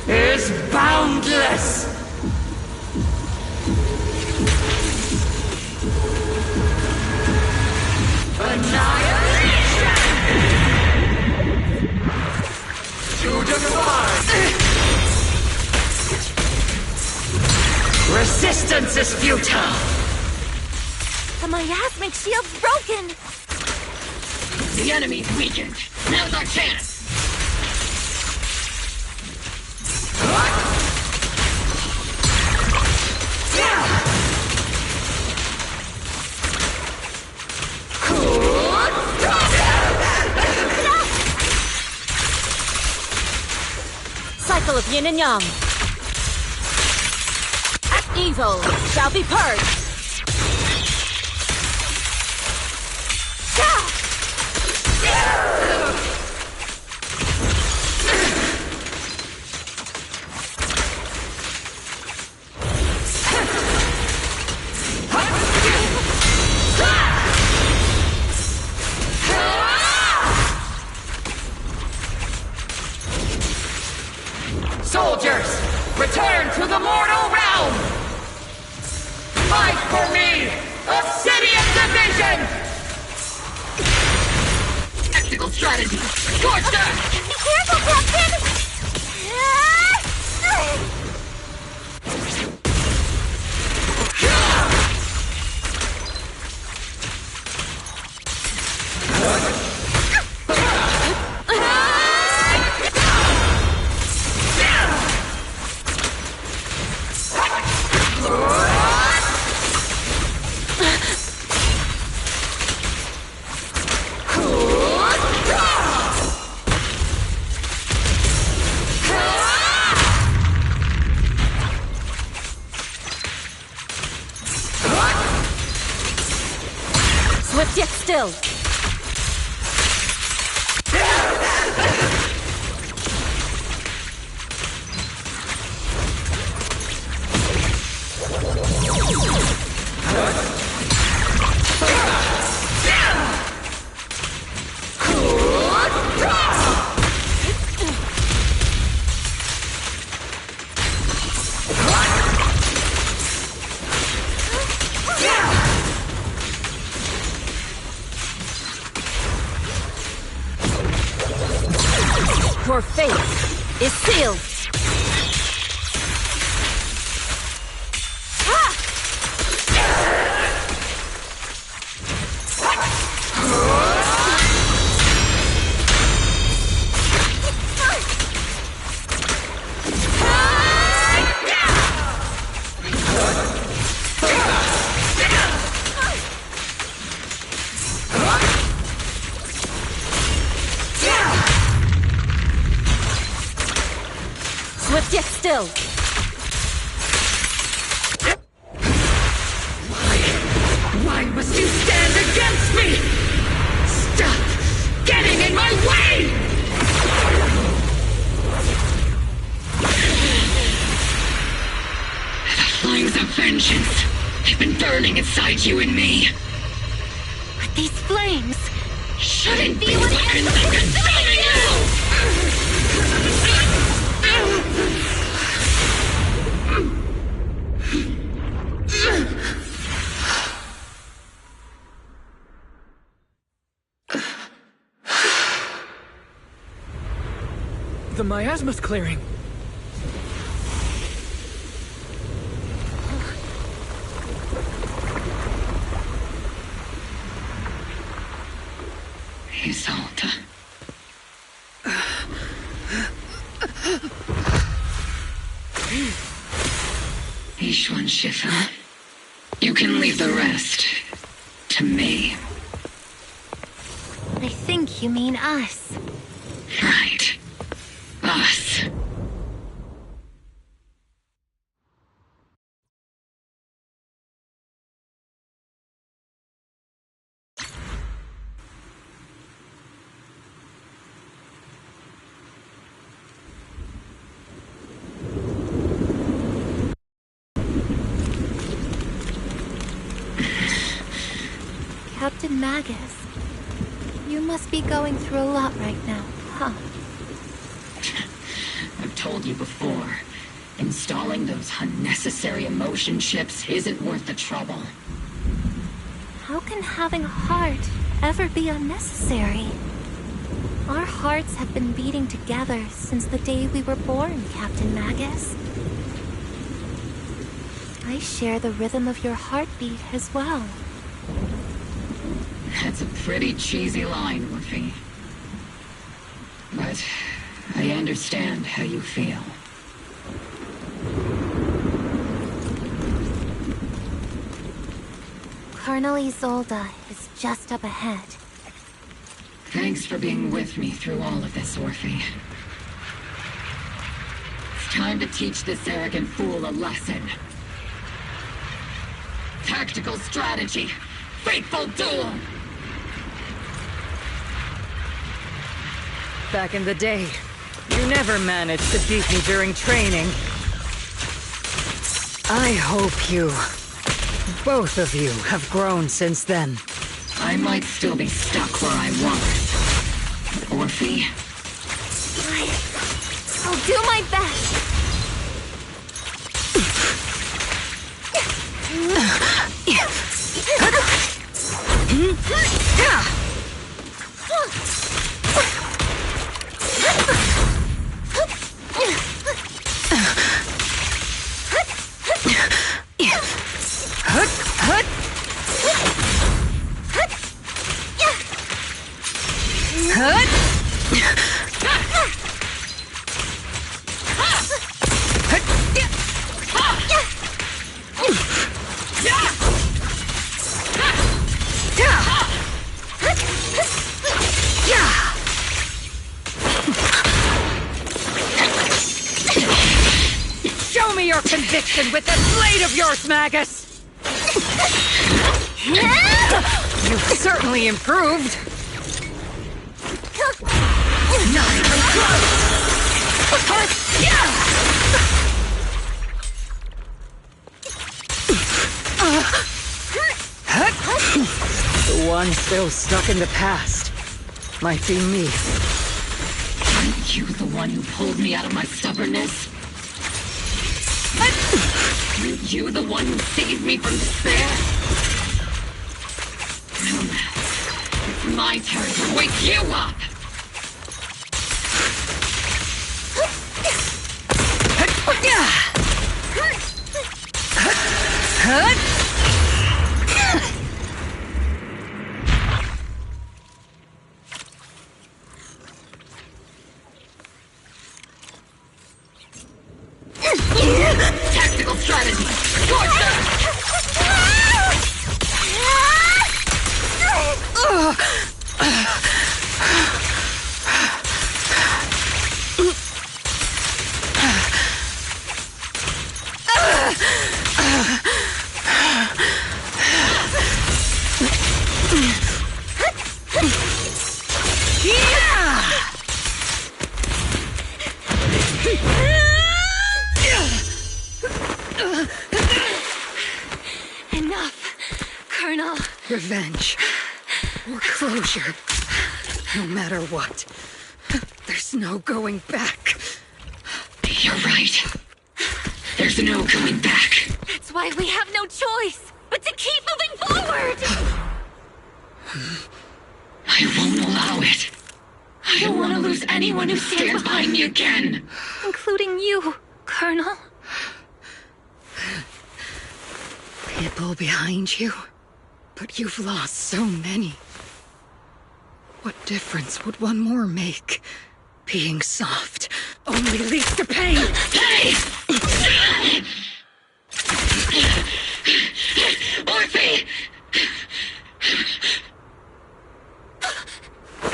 is boundless! Annihilation! To defy! Resistance is futile! My asthmic shield's broken! The enemy's weakened. Now's our chance! Cycle of yin and yang. Evil shall be purged! Soldiers, return to the mortal realm! Fight for me! Obsidian Division! Tactical strategy! Scorcher! Be careful, Captain! Swift yet still! Your fate is sealed! Swift yet still! Why must you stand against me? Stop getting in my way! The flames of vengeance have been burning inside you and me. But these flames Shouldn't be weapons that consume you! The miasma's clearing. Isolde. Ishwan Shifa. You can leave the rest to me. I think you mean us. Right. Us. Captain Magus, you must be going through a lot right now, huh? I've told you before, installing those unnecessary emotion chips isn't worth the trouble. How can having a heart ever be unnecessary? Our hearts have been beating together since the day we were born, Captain Magus. I share the rhythm of your heartbeat as well. That's a pretty cheesy line, Murphy. But I understand how you feel. Colonel Isolde is just up ahead. Thanks for being with me through all of this, Orphe. It's time to teach this arrogant fool a lesson. Tactical strategy. Fateful duel. Back in the day, you never managed to beat me during training. I hope you, both of you, have grown since then. I might still be stuck where I was. Orphe? I'll do my best. Show me your conviction with that blade of yours, Magus! You've certainly improved. Not even close! The one still stuck in the past might be me. Aren't you the one who pulled me out of my stubbornness? Aren't you the one who saved me from despair? Well, it's my turn to wake you up! Tactical strategy! Torture! Enough, Colonel. Revenge. Or closure. No matter what. There's no going back. You're right. There's no going back. That's why we have no choice but to keep moving forward! I won't allow it. I don't want to lose anyone who stands behind me again. Including you, Colonel. People behind you, but you've lost so many. What difference would one more make? Being soft only leads to pain. Hey! Orphe!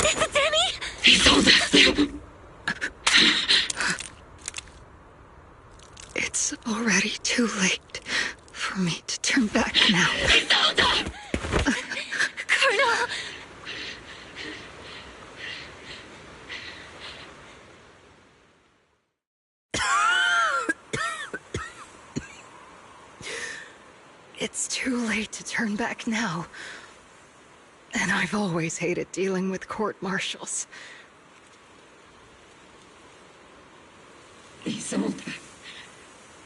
Is it Danny? He told us to. It's already too late for me to turn back now. He told us! Colonel! It's too late to turn back now. And I've always hated dealing with court-martials. Isolde,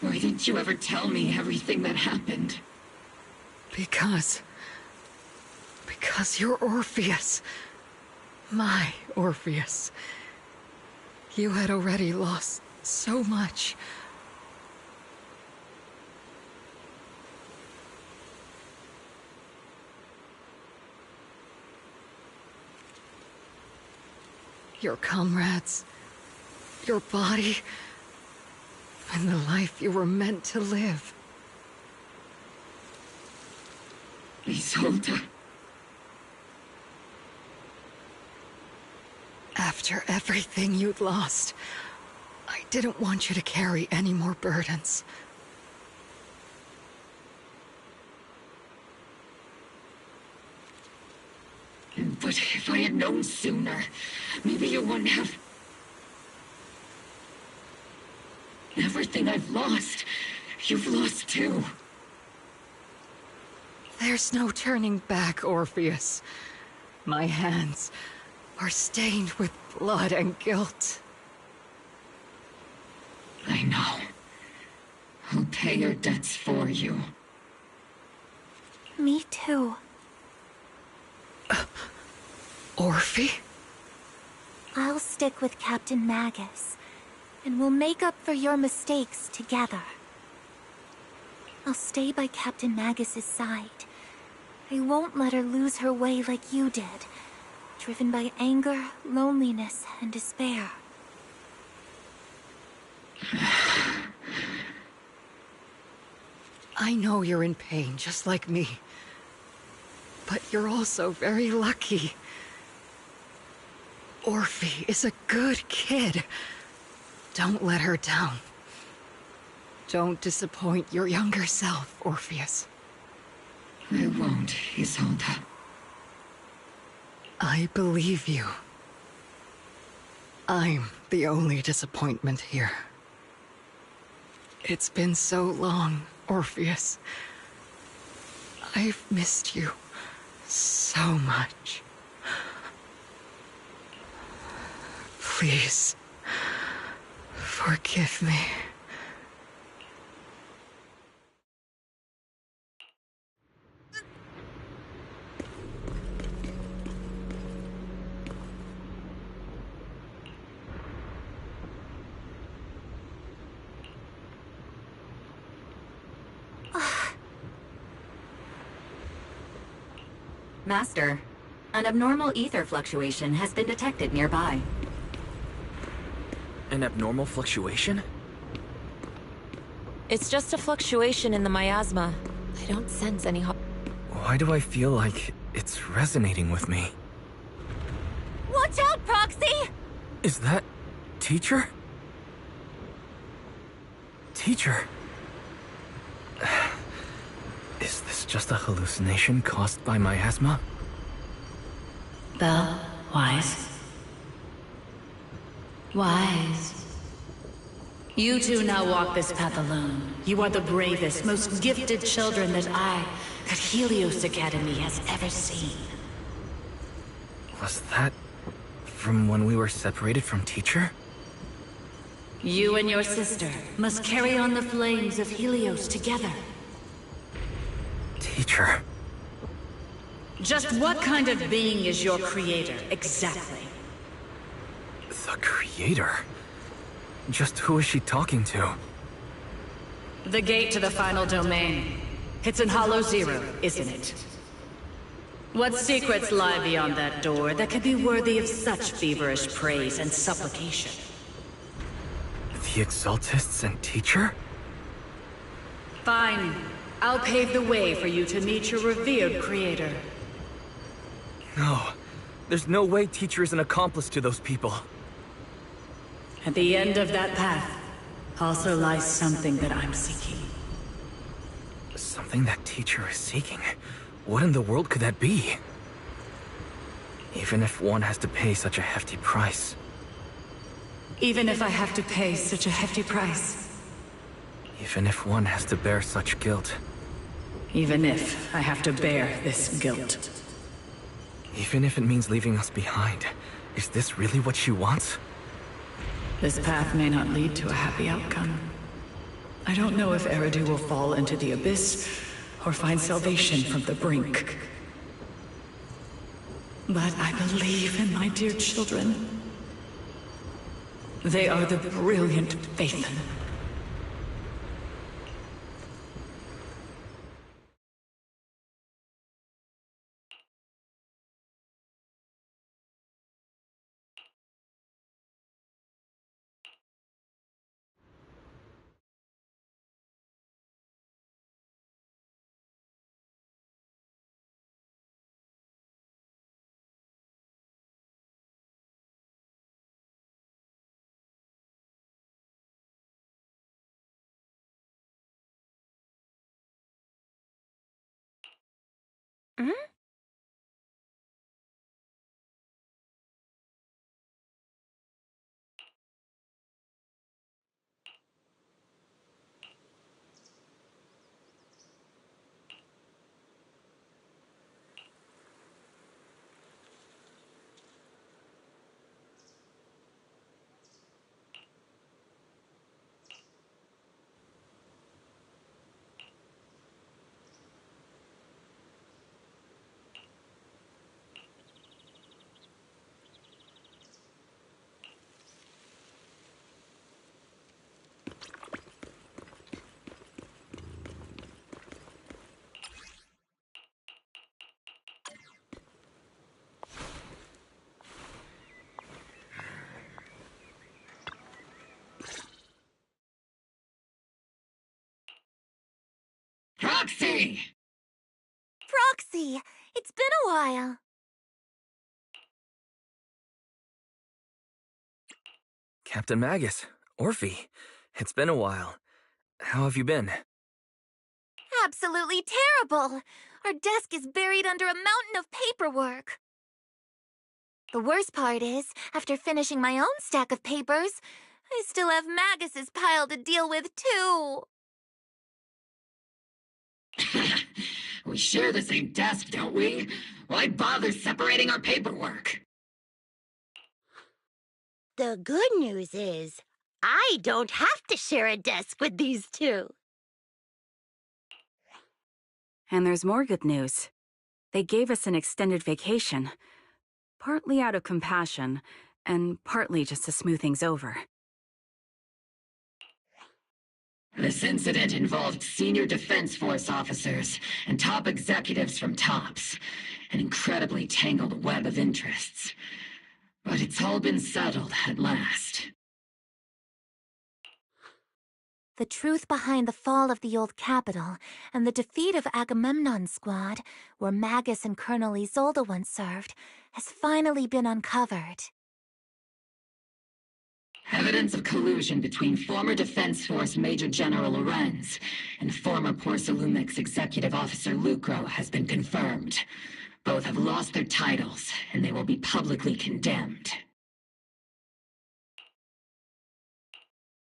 why didn't you ever tell me everything that happened? Because you're Orpheus. My Orpheus. You had already lost so much. Your comrades, your body, and the life you were meant to live. Isolde. After everything you'd lost, I didn't want you to carry any more burdens. But if I had known sooner, maybe you wouldn't have... Everything I've lost, you've lost too. There's no turning back, Orpheus. My hands are stained with blood and guilt. I know. I'll pay your debts for you. Me too. Orphe? I'll stick with Captain Magus, and we'll make up for your mistakes together. I'll stay by Captain Magus's side. I won't let her lose her way like you did, driven by anger, loneliness, and despair. I know you're in pain, just like me. But you're also very lucky. Orphe is a good kid. Don't let her down. Don't disappoint your younger self, Orpheus. I won't, Isolde. I believe you. I'm the only disappointment here. It's been so long, Orpheus. I've missed you so much. Please, forgive me. Master, an abnormal ether fluctuation has been detected nearby. An abnormal fluctuation? It's just a fluctuation in the miasma. I don't sense any Why do I feel like it's resonating with me? Watch out, Proxy! Is that... Teacher? Teacher? Is this just a hallucination caused by miasma? Belle, Wise. Wise. You two now walk this path alone. You are the bravest, most gifted children that Helios Academy has ever seen. Was that from when we were separated from Teacher? You and your sister must carry on the flames of Helios together. Teacher. Just what kind of being is your creator, exactly? The Creator? Just who is she talking to? The gate to the final domain. It's in Hollow Zero, isn't it? What secrets lie beyond that door that could be worthy of such feverish praise and supplication? The Exaltists and Teacher? Fine. I'll pave the way for you to meet your revered creator. No. There's no way Teacher is an accomplice to those people. At the end of that path also lies something that I'm seeking. Something that Teacher is seeking? What in the world could that be? Even if one has to pay such a hefty price. Even if I have to pay such a hefty price. Even if one has to bear such guilt. Even if I have to bear this guilt. Even if it means leaving us behind. Is this really what she wants? This path may not lead to a happy outcome. I don't know if Eridu will fall into the abyss, or find salvation from the brink. But I believe in my dear children. They are the brilliant Phaethon. Hmm? me? Proxy, it's been a while. Captain Magus, Orphe, it's been a while. How have you been? Absolutely terrible. Our desk is buried under a mountain of paperwork. The worst part is, after finishing my own stack of papers, I still have Magus's pile to deal with, too. We share the same desk, don't we? Why bother separating our paperwork? The good news is, I don't have to share a desk with these two. And there's more good news. They gave us an extended vacation. Partly out of compassion, and partly just to smooth things over. This incident involved senior Defense Force officers and top executives from TOPS. An incredibly tangled web of interests. But it's all been settled at last. The truth behind the fall of the old capital and the defeat of Agamemnon's squad, where Magus and Colonel Isolde once served, has finally been uncovered. Evidence of collusion between former Defense Force Major General Lorenz and former Porcelumix Executive Officer Lucro has been confirmed. Both have lost their titles, and they will be publicly condemned.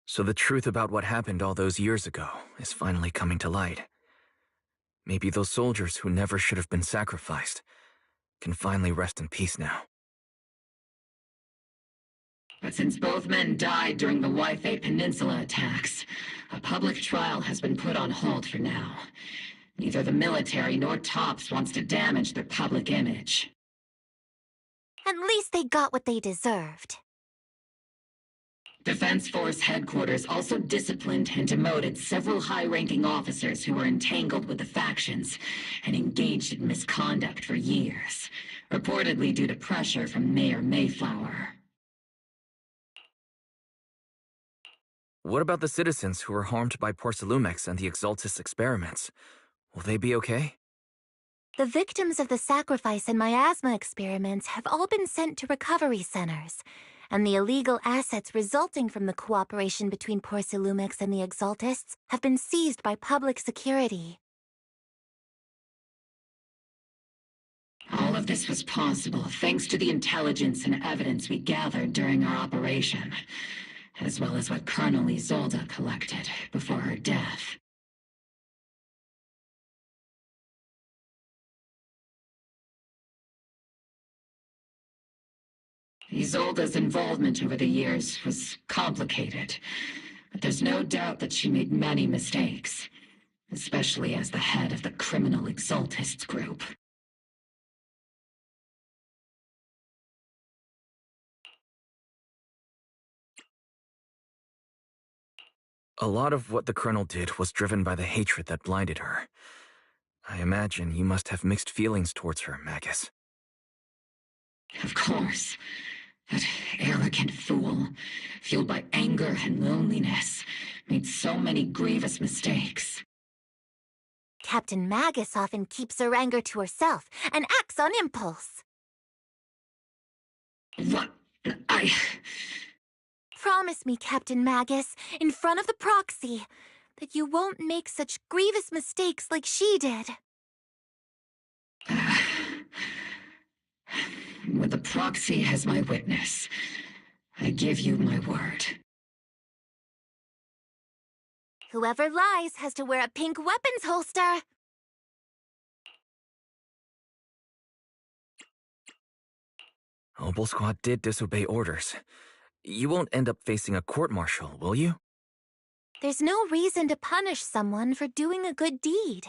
So the truth about what happened all those years ago is finally coming to light. Maybe those soldiers who never should have been sacrificed can finally rest in peace now. But since both men died during the Waifei Peninsula attacks, a public trial has been put on hold for now. Neither the military nor TOPS wants to damage their public image. At least they got what they deserved. Defense Force headquarters also disciplined and demoted several high-ranking officers who were entangled with the factions and engaged in misconduct for years, reportedly due to pressure from Mayor Mayflower. What about the citizens who were harmed by Porcelumix and the Exaltus experiments? Will they be okay? The victims of the sacrifice and miasma experiments have all been sent to recovery centers, and the illegal assets resulting from the cooperation between Porcelumix and the Exaltists have been seized by public security. All of this was possible thanks to the intelligence and evidence we gathered during our operation, as well as what Colonel Isolde collected before her death. Isolde's involvement over the years was complicated, but there's no doubt that she made many mistakes, especially as the head of the criminal Exaltists group. A lot of what the Colonel did was driven by the hatred that blinded her. I imagine you must have mixed feelings towards her, Magus. Of course. That arrogant fool, fueled by anger and loneliness, made so many grievous mistakes. Captain Magus often keeps her anger to herself and acts on impulse. What? Promise me, Captain Magus, in front of the proxy, that you won't make such grievous mistakes like she did. With the proxy as my witness, I give you my word. Whoever lies has to wear a pink weapons holster. Obel Squad did disobey orders. You won't end up facing a court-martial, will you? There's no reason to punish someone for doing a good deed.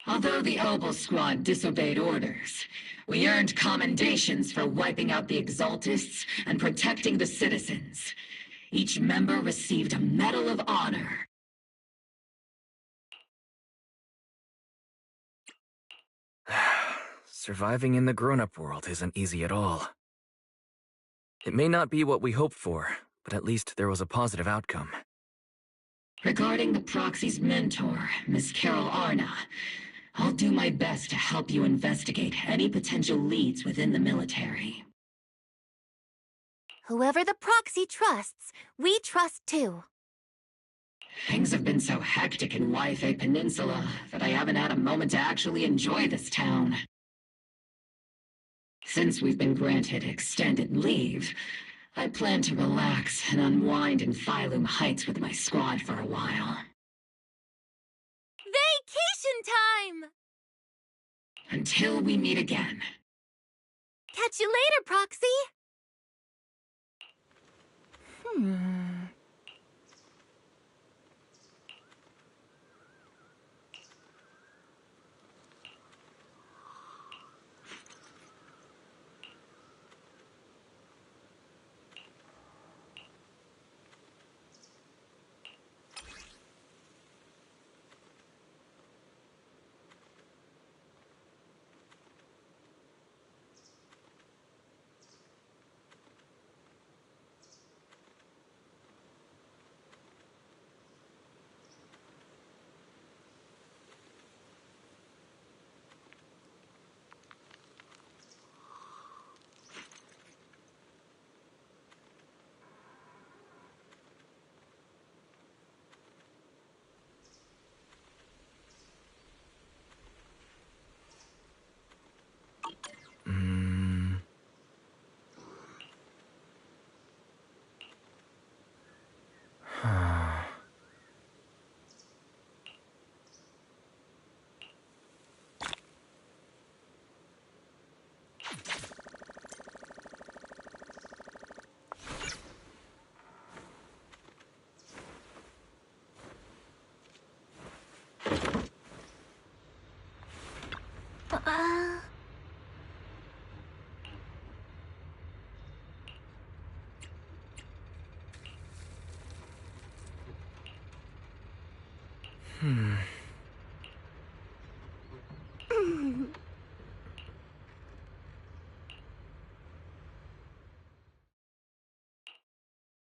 Although the Obel Squad disobeyed orders, we earned commendations for wiping out the Exaltists and protecting the citizens. Each member received a Medal of Honor. Surviving in the grown-up world isn't easy at all. It may not be what we hoped for, but at least there was a positive outcome. Regarding the proxy's mentor, Miss Carol Arna, I'll do my best to help you investigate any potential leads within the military. Whoever the proxy trusts, we trust too. Things have been so hectic in Yfei Peninsula that I haven't had a moment to actually enjoy this town. Since we've been granted extended leave, I plan to relax and unwind in Phylum Heights with my squad for a while. Vacation time! Until we meet again. Catch you later, Proxy!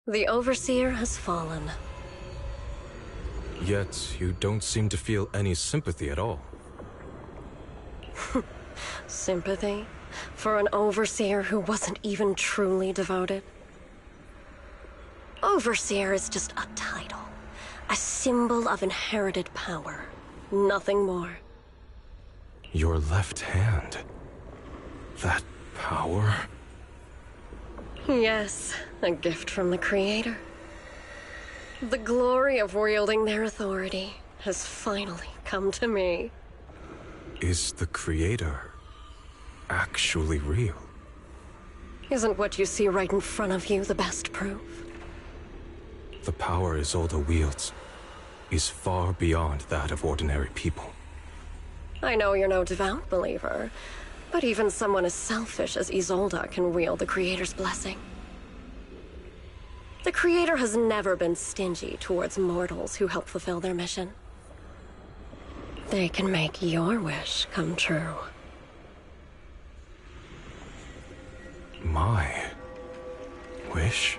The Overseer has fallen. Yet, you don't seem to feel any sympathy at all. Sympathy? For an Overseer who wasn't even truly devoted? Overseer is just a title. A symbol of inherited power. Nothing more. Your left hand. That power? Yes, a gift from the Creator. The glory of wielding their authority has finally come to me. Is the Creator actually real? Isn't what you see right in front of you the best proof? The power Isolde wields is far beyond that of ordinary people. I know you're no devout believer, but even someone as selfish as Isolde can wield the Creator's blessing. The Creator has never been stingy towards mortals who help fulfill their mission. They can make your wish come true. My wish?